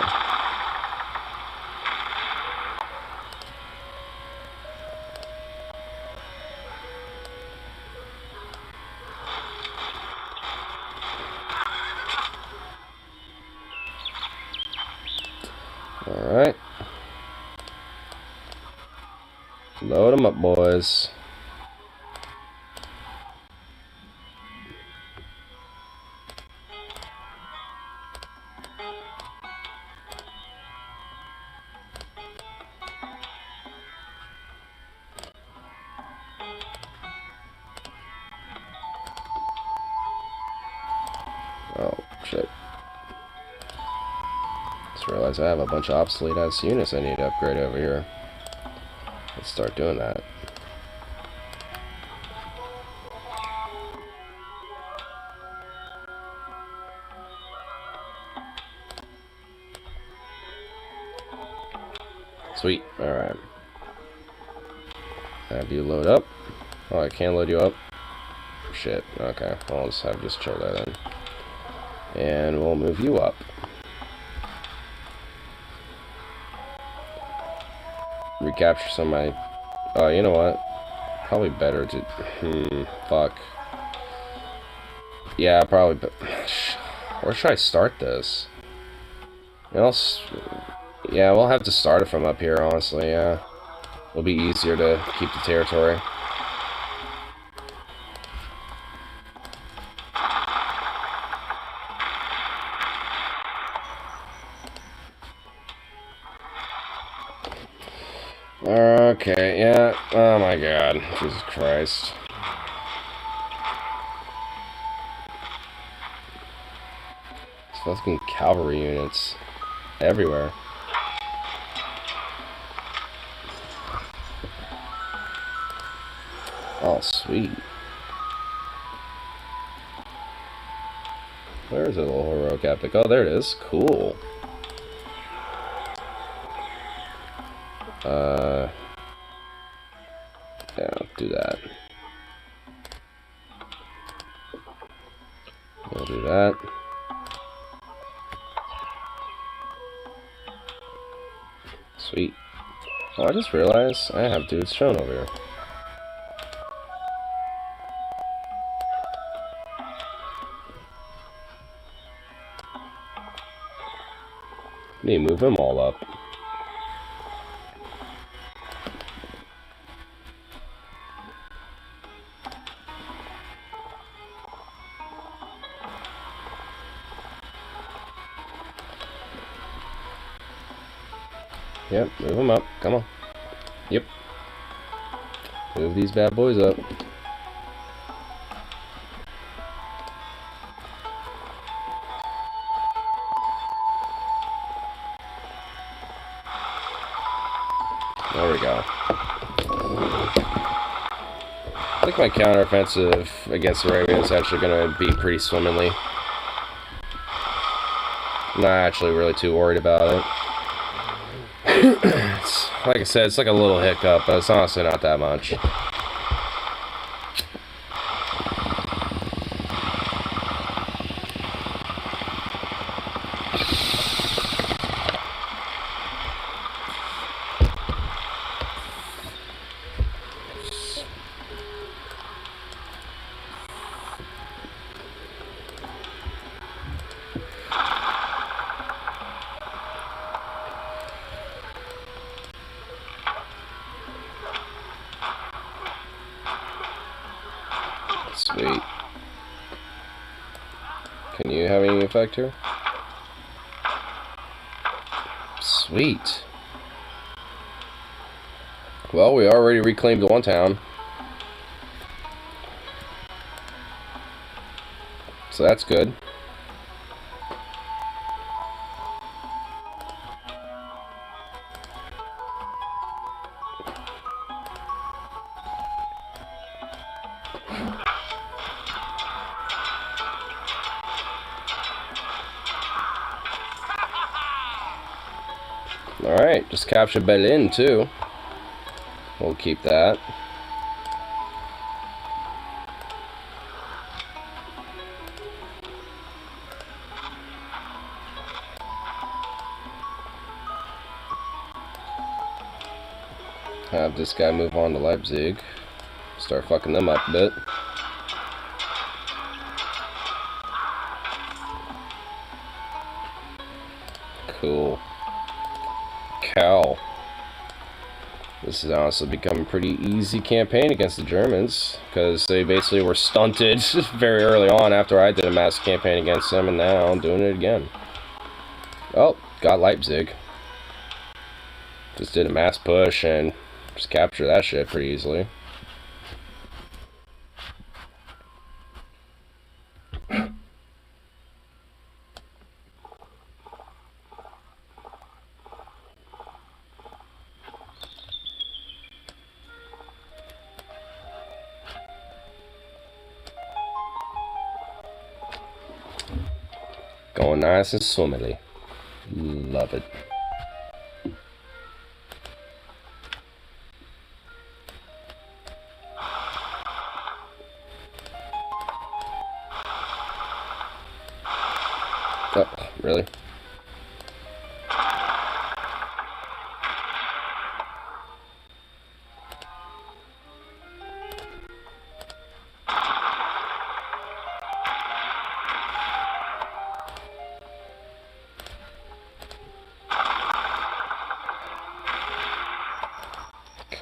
Alright. Load them up, boys. Oh, shit. Just realized I have a bunch of obsolete ass units I need to upgrade over here. Let's start doing that. Sweet. Alright. Have you load up. Oh, I can't load you up. Shit. Okay. Well, I'll just have just chill there then. And we'll move you up. Recapture some of my... Oh, you know what? Probably better to... fuck. Yeah, probably... Where should I start this? Yeah, we'll have to start it from up here, honestly, yeah. It'll be easier to keep the territory. Okay, yeah. Oh my god. Jesus Christ. It's fucking cavalry units everywhere. Oh, sweet. Where is it, little heroic epic? Oh, there it is. Cool. Yeah, I'll do that. We'll do that. Sweet. Oh, I just realized I have dudes shown over here. Need to move them all up. Yep, move them up. Come on. Yep. Move these bad boys up. There we go. I think my counteroffensive against Arabia is actually going to be pretty swimmingly. I'm not actually really too worried about it. It's, like I said, it's like a little hiccup, but it's honestly not that much. Sweet. Can you have any effect here? Sweet. Well, we already reclaimed one town. So that's good. Alright, just captured Berlin too. We'll keep that. Have this guy move on to Leipzig. Start fucking them up a bit. Cool. Cal. This is honestly becoming a pretty easy campaign against the Germans, because they basically were stunted very early on after I did a mass campaign against them, and now I'm doing it again. Oh, got Leipzig. Just did a mass push and just capture that shit pretty easily. Going nice and swimmingly. Love it. Oh, really?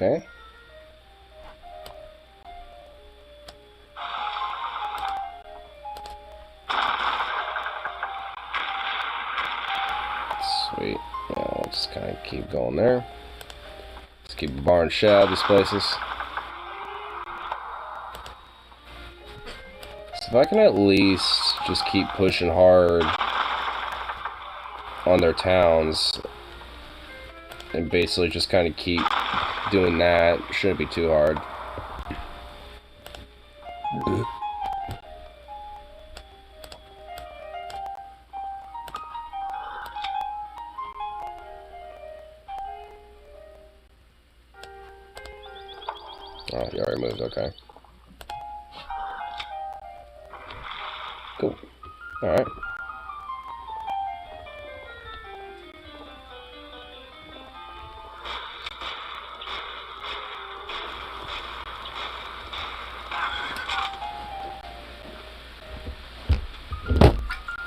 Okay. Sweet. Yeah, I'll just kind of keep going there. Let's keep barring shit out of these places. So if I can at least just keep pushing hard on their towns and basically just kind of keep doing that, shouldn't be too hard. Oh, you already moved, okay. Cool. Alright.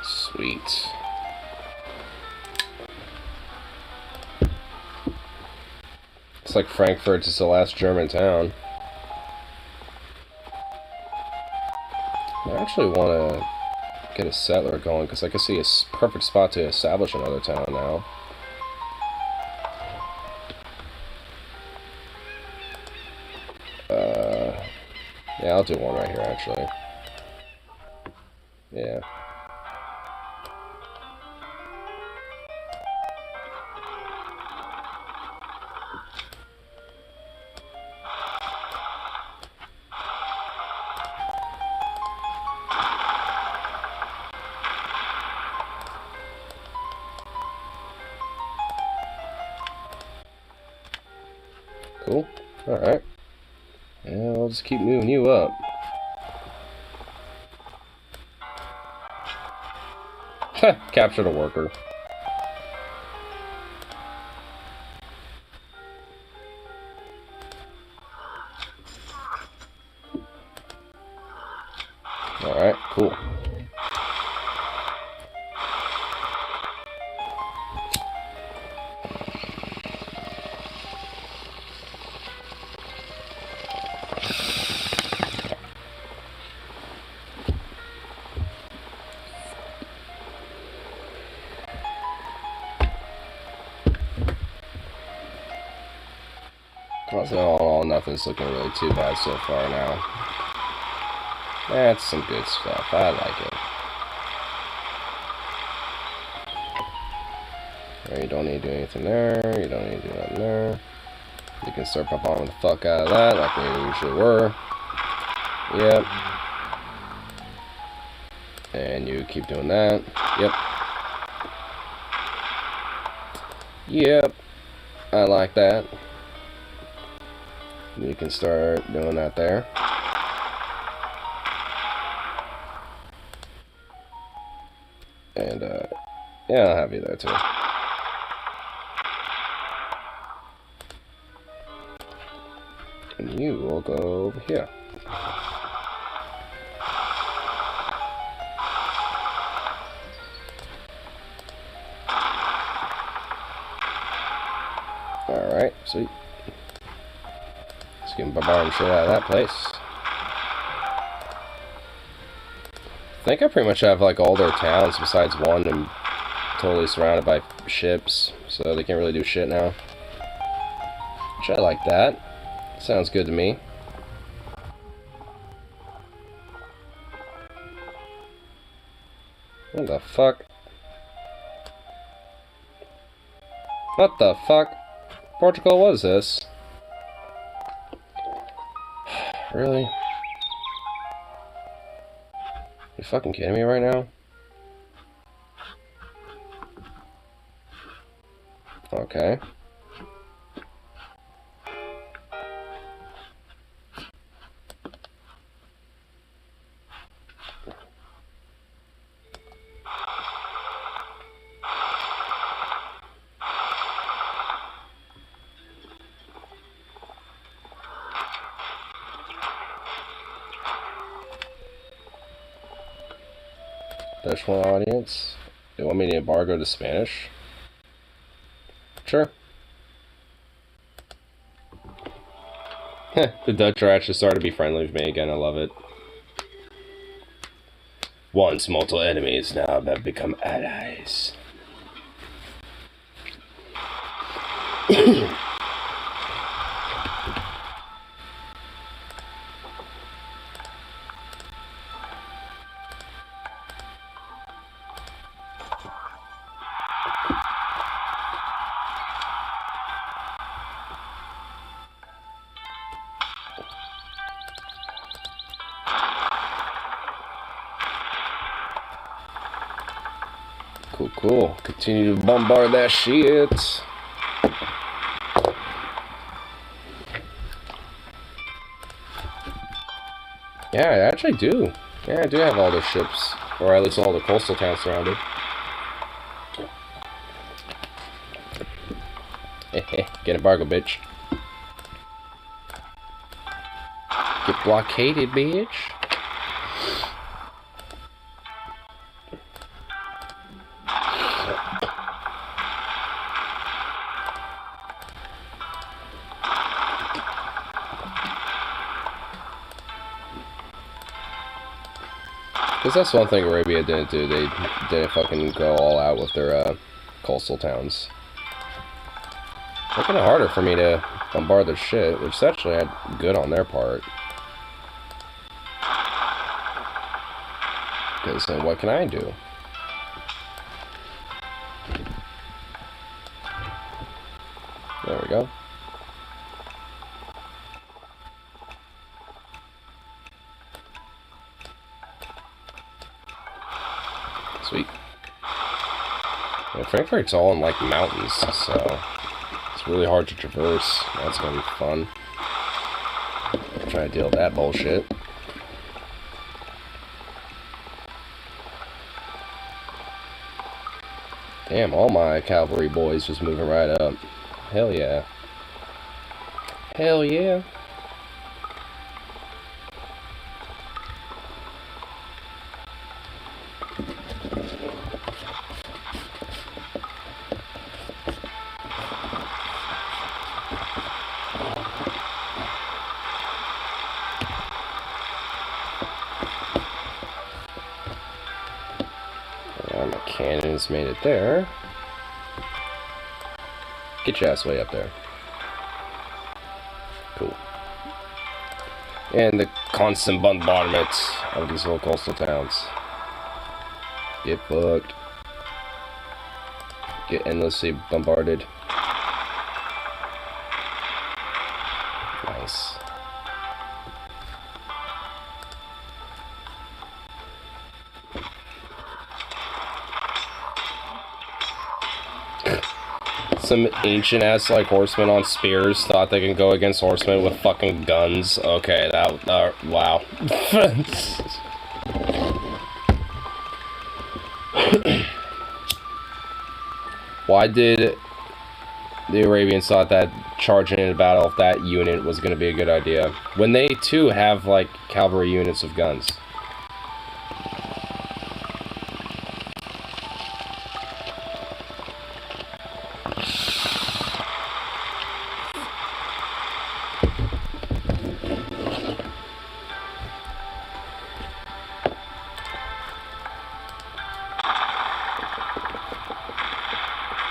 Sweet. It's like Frankfurt is the last German town. I actually want to get a settler going because I can see a perfect spot to establish another town now. Yeah, I'll do one right here actually. Yeah. Cool. Alright. And I'll just keep moving you up. Captured a worker. Alright, cool. All in all, nothing's looking really too bad so far now. That's some good stuff. I like it. You don't need to do anything there. You don't need to do nothing there. You can start popping the fuck out of that like we usually were. Yep. And you keep doing that. Yep. Yep. I like that. You can start doing that there. And, yeah, I'll have you there too. And you will go over here. Alright, sweet. Let's get bombarding shit out of that place. I think I pretty much have like all their towns besides one and totally surrounded by ships, so they can't really do shit now. Which I like that. Sounds good to me. What the fuck? What the fuck? Portugal, what is this? Really? You fucking kidding me right now? Okay. Dutch one audience. You want me to embargo to Spanish? Sure. The Dutch are actually starting to be friendly with me again. I love it. Once multiple enemies, now have become allies. Cool, cool. Continue to bombard that shit. Yeah, I actually do. Yeah, I do have all the ships. Or at least all the coastal towns surrounded. Get embargo, bitch. Get blockaded, bitch. Because that's one thing Arabia didn't do. They didn't fucking go all out with their coastal towns. Making it harder for me to bombard their shit, which is actually good on their part. Because then what can I do? There we go. Sweet. Yeah, Frankfurt's all in like mountains, so it's really hard to traverse. That's gonna be fun. Trying to deal with that bullshit. Damn, all my cavalry boys just moving right up. Hell yeah. Hell yeah. My cannons made it there. Get your ass way up there. Cool. And the constant bombardment of these little coastal towns. Get fucked. Get endlessly bombarded. Nice. Some ancient ass like horsemen on spears thought they can go against horsemen with fucking guns. Okay, wow. Why did the Arabians thought that charging into battle with that unit was going to be a good idea when they too have like cavalry units of guns?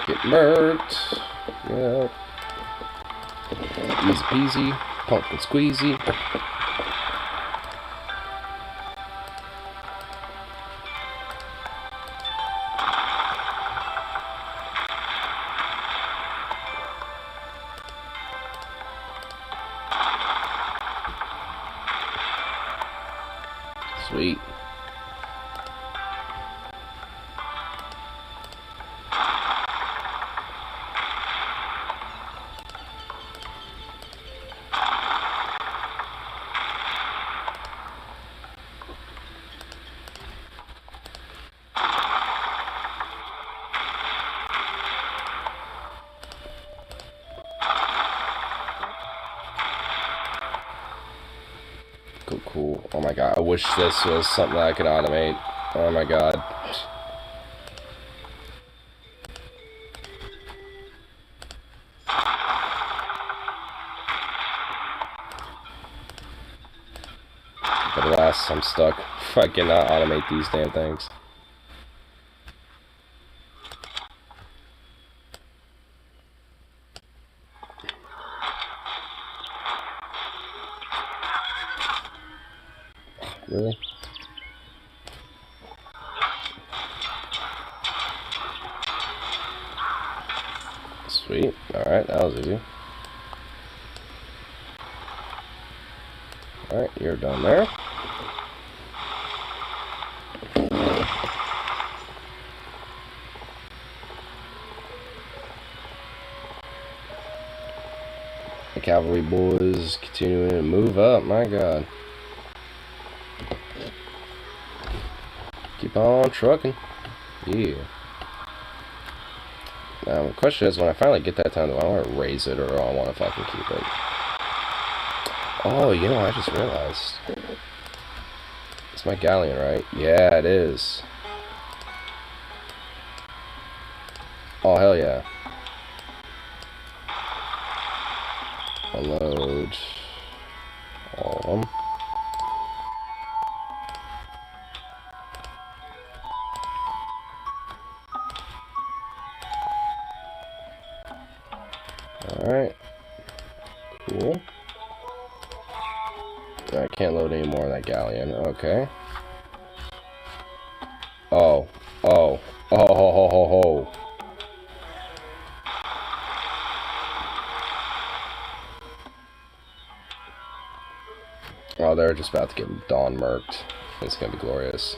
Get murked. Yep. Easy peasy. Pumpkin squeezy. Sweet. Cool. Oh my god, I wish this was something that I could automate. Oh my god. But alas, I'm stuck. I cannot automate these damn things. Really? Sweet. Alright, that was easy. Alright, you're done there. The cavalry boys continuing to move up, my god. Keep on trucking. Yeah. Now the question is, when I finally get that time, do I want to raise it or do I want to fucking keep it? Oh, you know, I just realized. It's my galleon, right? Yeah, it is. Oh, hell yeah. Unload all of them. Alright. Cool. I can't load any more of that galleon. Okay. Oh. Oh. Oh, ho, ho, ho, ho. Oh, they're just about to get Dawn murked. It's gonna be glorious.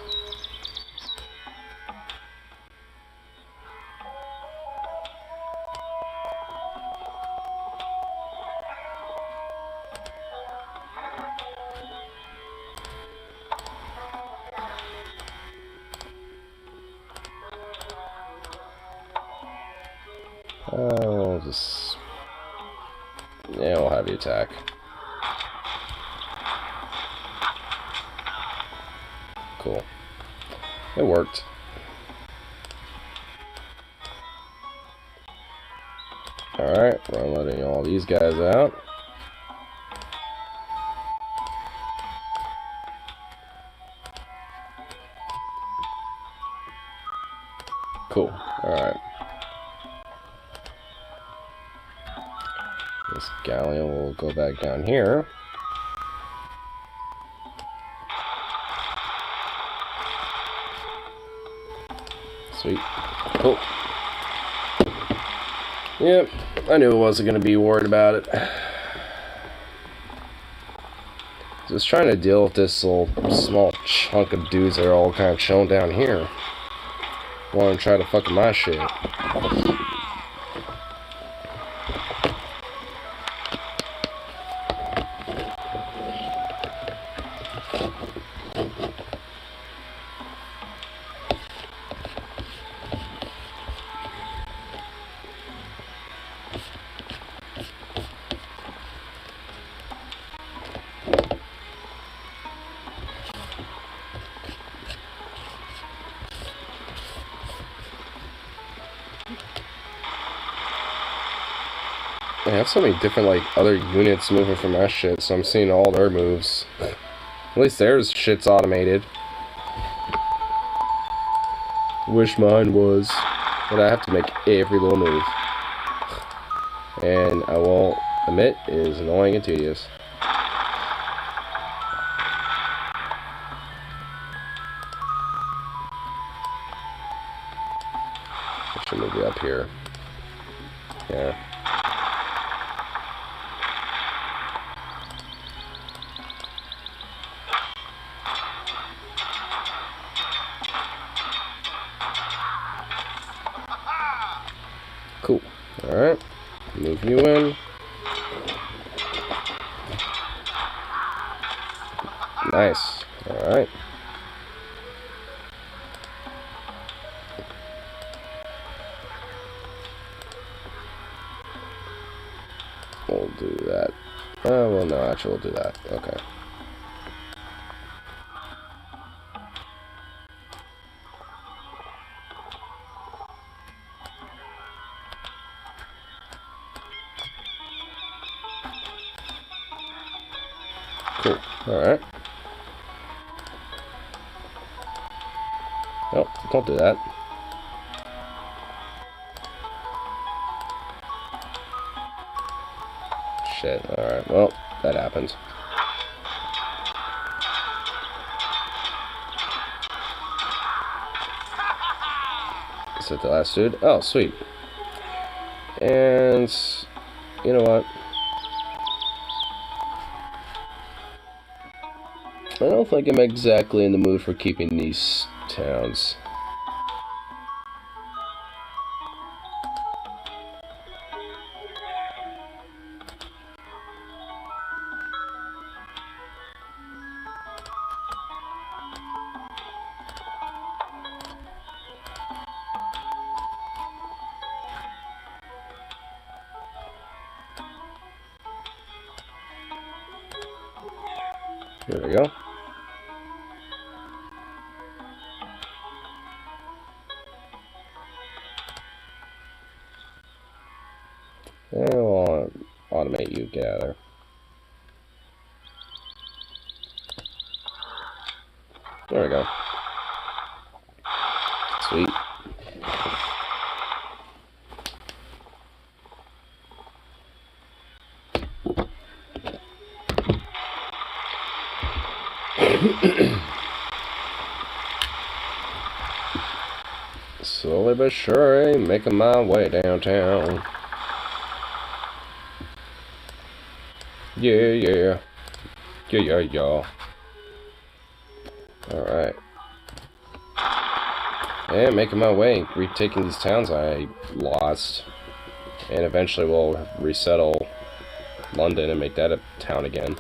Oh, just... yeah, we'll have you attack. Cool. It worked. Alright, we're letting all these guys out. Cool. Alright. This galleon will go back down here. Sweet. Cool. Yep, I knew I wasn't going to be worried about it. Just trying to deal with this little small chunk of dudes that are all kind of chilling down here. Want to try to fuck with my shit. I have so many different, like, other units moving from my shit, so I'm seeing all their moves. At least theirs shit's automated. Wish mine was. But I have to make every little move. And I won't admit, it is annoying and tedious. I should move it up here. Yeah. Cool. Alright. Move you in. Nice. Alright. We'll do that. Oh, well, no, actually, we'll do that. Okay. Cool. Alright. Nope, don't do that. Shit, alright, well, that happened. Is it the last dude? Oh, sweet. And, you know what? I don't think I'm exactly in the mood for keeping these towns. There we go. And we'll automate you, get out of there. There we go. Sweet. Slowly but surely making my way downtown. Yeah. Alright. And making my way, retaking these towns I lost. And eventually we'll resettle London and make that a town again.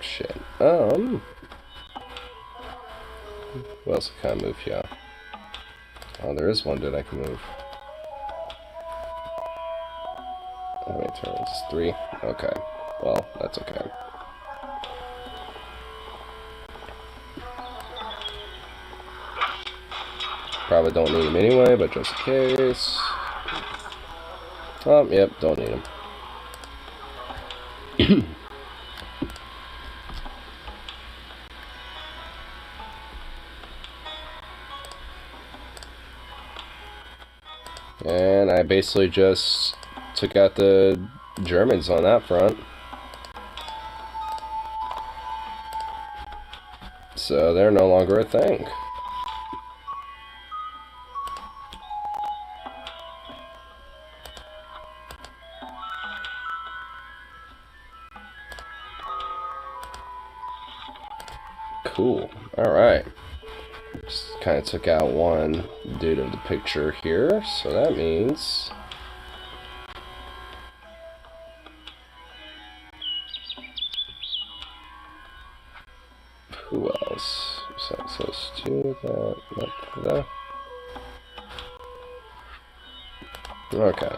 Shit. What else can I move here? Oh, there is one dude I can move. How many turns? 3? Okay. Well, that's okay. Probably don't need him anyway, but just in case. Oh, yep, don't need him. And I basically just took out the Germans on that front. So they're no longer a thing. Cool. Alright. Just kind of took out one dude of the picture here, so that means who else? So it's 2 that. Okay.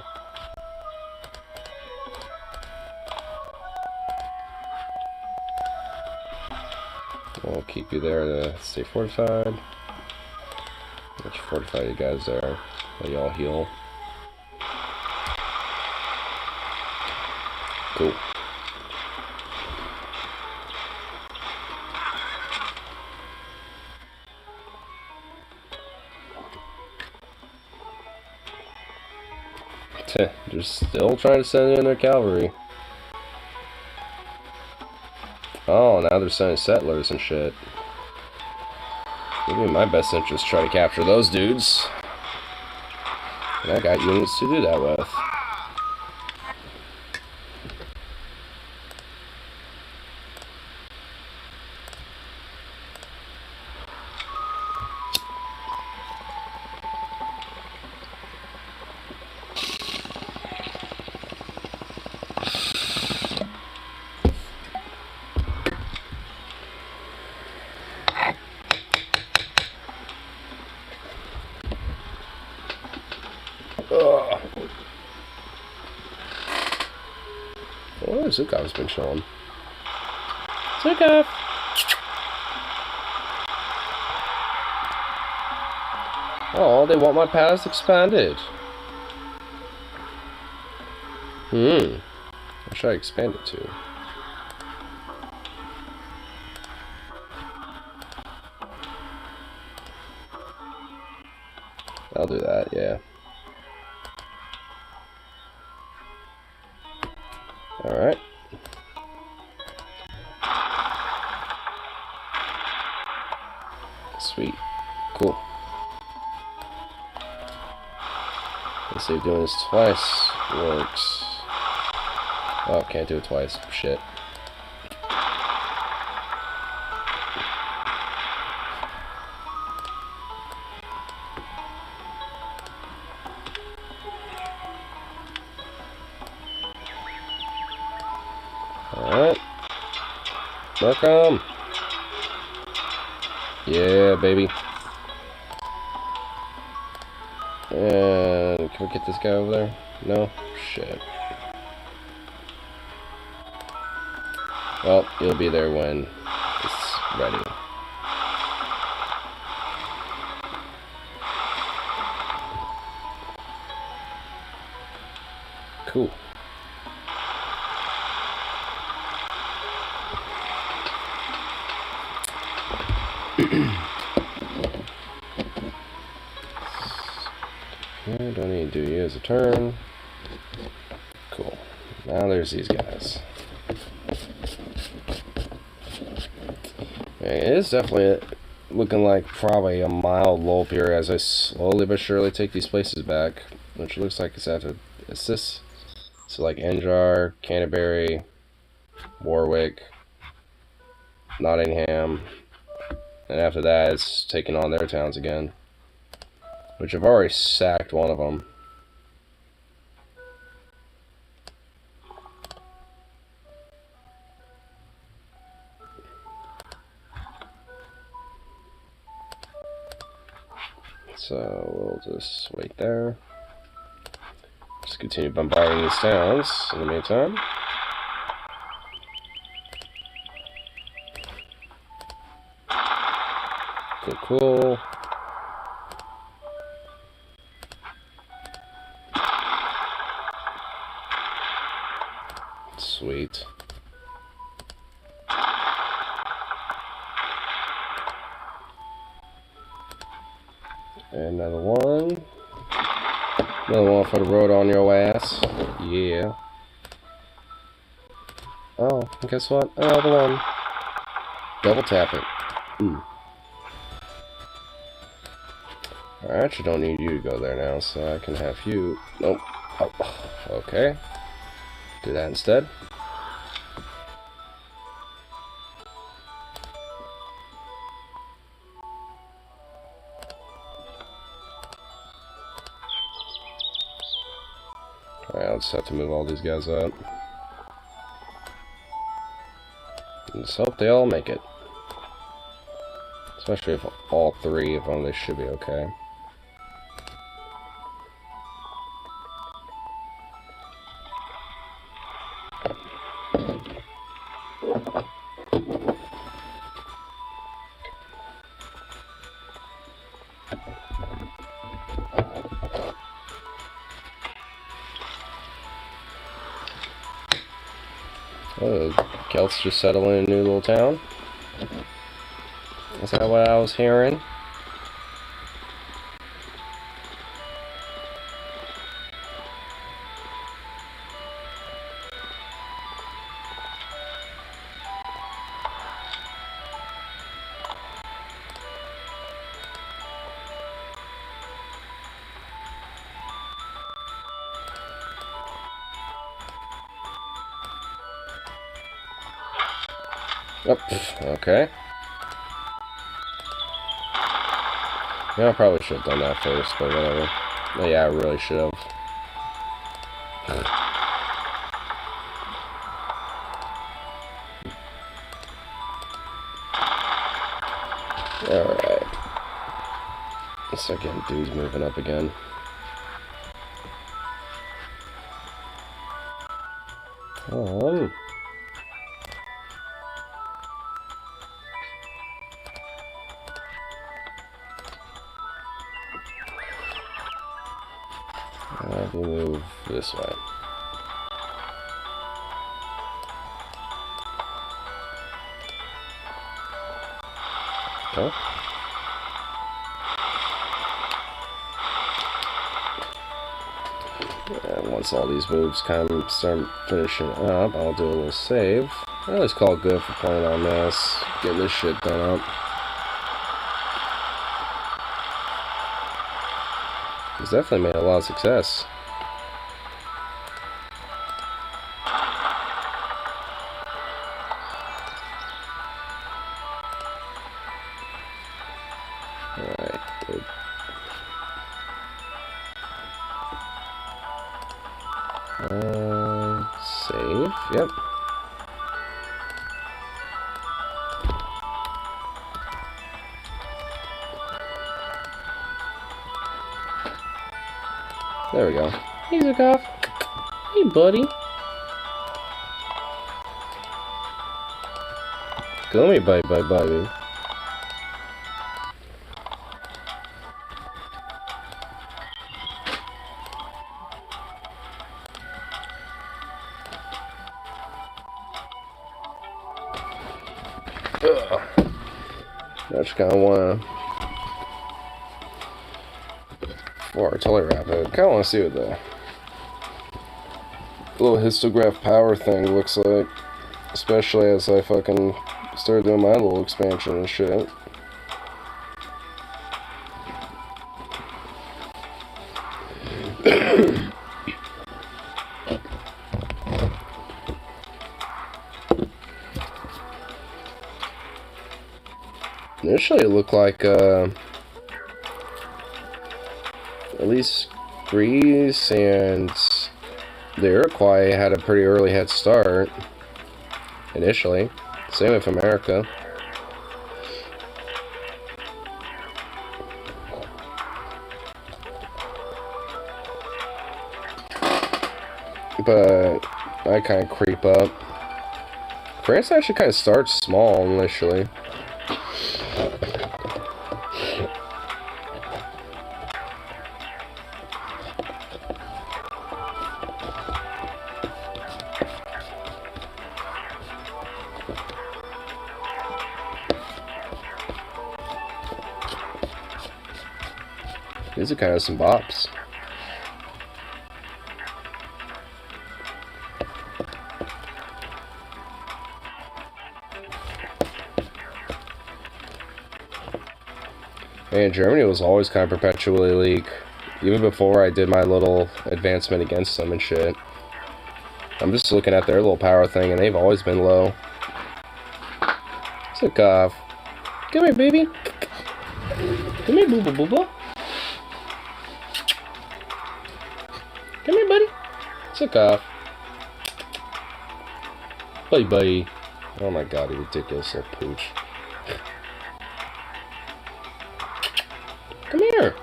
I'll keep you there to stay fortified. Let's fortify you guys there while y'all heal. Cool. They're still trying to send in their cavalry. Oh, now they're sending settlers and shit. Maybe in my best interest try to capture those dudes. And I got units to do that with. Ugh. Oh, Zukov's been showing. Zukov! Oh, they want my palace expanded. What should I expand it to? I'll do that, yeah. Alright. Sweet. Cool. Let's see if doing this twice works. Oh, can't do it twice. Shit. Alright. Welcome. Yeah, baby. And can we get this guy over there? No? Shit. Well, he'll be there when it's ready. Cool. Okay, don't need to do you as a turn. Cool. Now there's these guys. It is definitely looking like probably a mild lull period as I slowly but surely take these places back, which looks like it's after assist. So like Endjar, Canterbury, Warwick, Nottingham, and after that it's taking on their towns again, which I've already sacked one of them. So we'll just wait there. Just continue bombarding these towns in the meantime. Cool. Sweet. And another one. Another one for the road on your ass. Yeah. Oh, and guess what? Another one. Double tap it. I actually don't need you to go there now, so I can have you. Nope. Oh, okay. Do that instead. Alright, I'll just have to move all these guys up. And just hope they all make it. Especially if all three of them, they should be okay. Oh, Celts just settling in a new little town? Is that what I was hearing? Oh, okay. Yeah, I probably should have done that first, but whatever. Oh, yeah, I really should have. Alright. Let's start getting dudes moving up again. I'll move this way. Okay. And once all these moves kind of start finishing up, I'll do a little save. I always call it good for playing on this, getting this shit done up. He's definitely made a lot of success. Alright, good. Save, yep. There we go. Hey, Zukov. Hey, buddy. Go me, bye, baby. I just kind of want to, for artillery rapid, kind of want to see what the little histograph power thing looks like, especially as I fucking start doing my little expansion and shit. Initially, it looked like at least Greece and the Iroquois had a pretty early head start. Initially, same with America. but I kind of creep up. France actually kind of starts small initially. These are kind of some bops. And Germany was always kind of perpetually weak, even before I did my little advancement against them and shit. I'm just looking at their little power thing, and they've always been low. Sick off. Come here, baby. Come here, boo boo boo boo. Come here, buddy. Sick off. Bye bye. Oh my god, you ridiculous little pooch. Come here.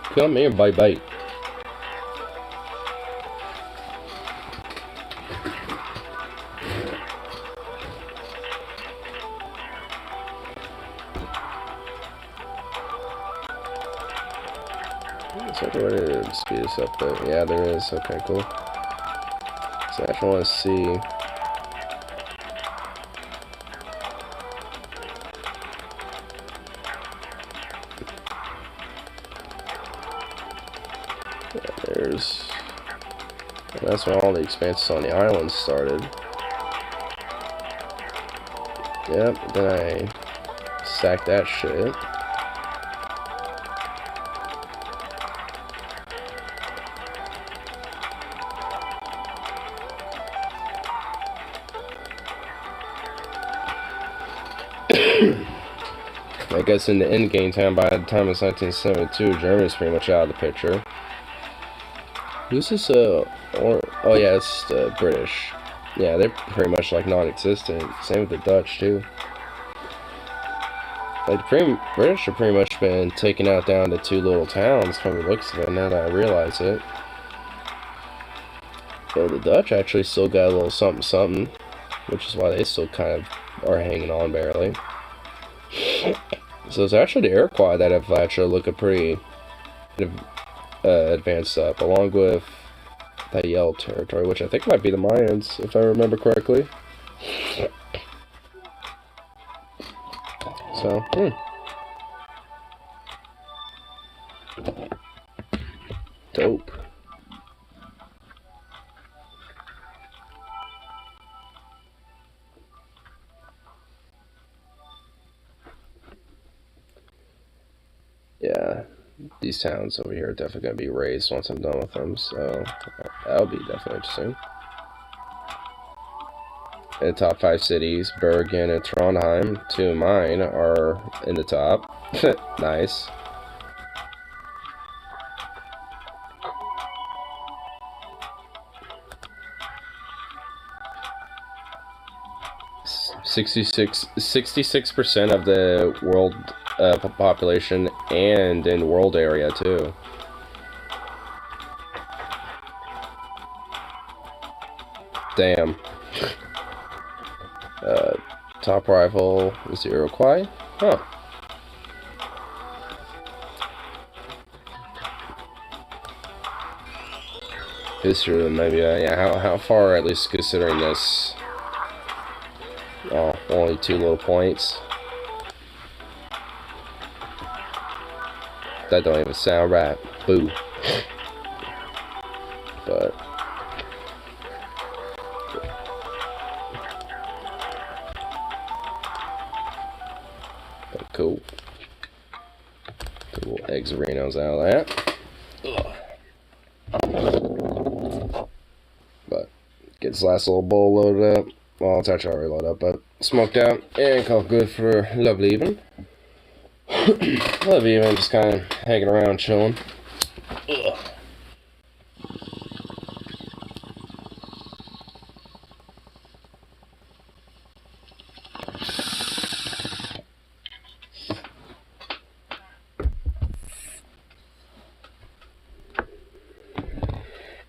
Come here, bye bye. Is there a way to speed this up though? Yeah, there is. Okay, cool. So I actually want to see. There's... That's when all the expanses on the island started. Yep, then I sacked that shit. I guess in the end game time, by the time it's 1972, Germany's pretty much out of the picture. Who's this, oh yeah, it's the British. Yeah, they're pretty much like non-existent. Same with the Dutch, too. Like, the British have pretty much been taken out down to 2 little towns from the looks of it, now that I realize it. But the Dutch actually still got a little something something, which is why they still kind of are hanging on barely. So it's actually the Iroquois that have actually looked pretty advanced up, along with that Yellow territory, which I think might be the Mayans, if I remember correctly. So, dope. Yeah, these towns over here are definitely going to be raised once I'm done with them, so that'll be definitely interesting. In the top 5 cities, Bergen and Trondheim, 2 of mine, are in the top. Nice. $66% of the world population, and in world area too. Damn. Top rival is the Iroquois. Huh. History, maybe. Yeah. How far, at least considering this? Oh, only 2 little points. That don't even sound right. Boo. But cool. Cool Exarinos out of that. Ugh. But get this last little bowl loaded up. Well, it's actually already loaded up, but smoked out and called good for lovely evening. Lovely evening, just kind of hanging around, chilling. Ugh.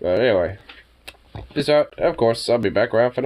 But anyway, peace out. Of course, I'll be back around for another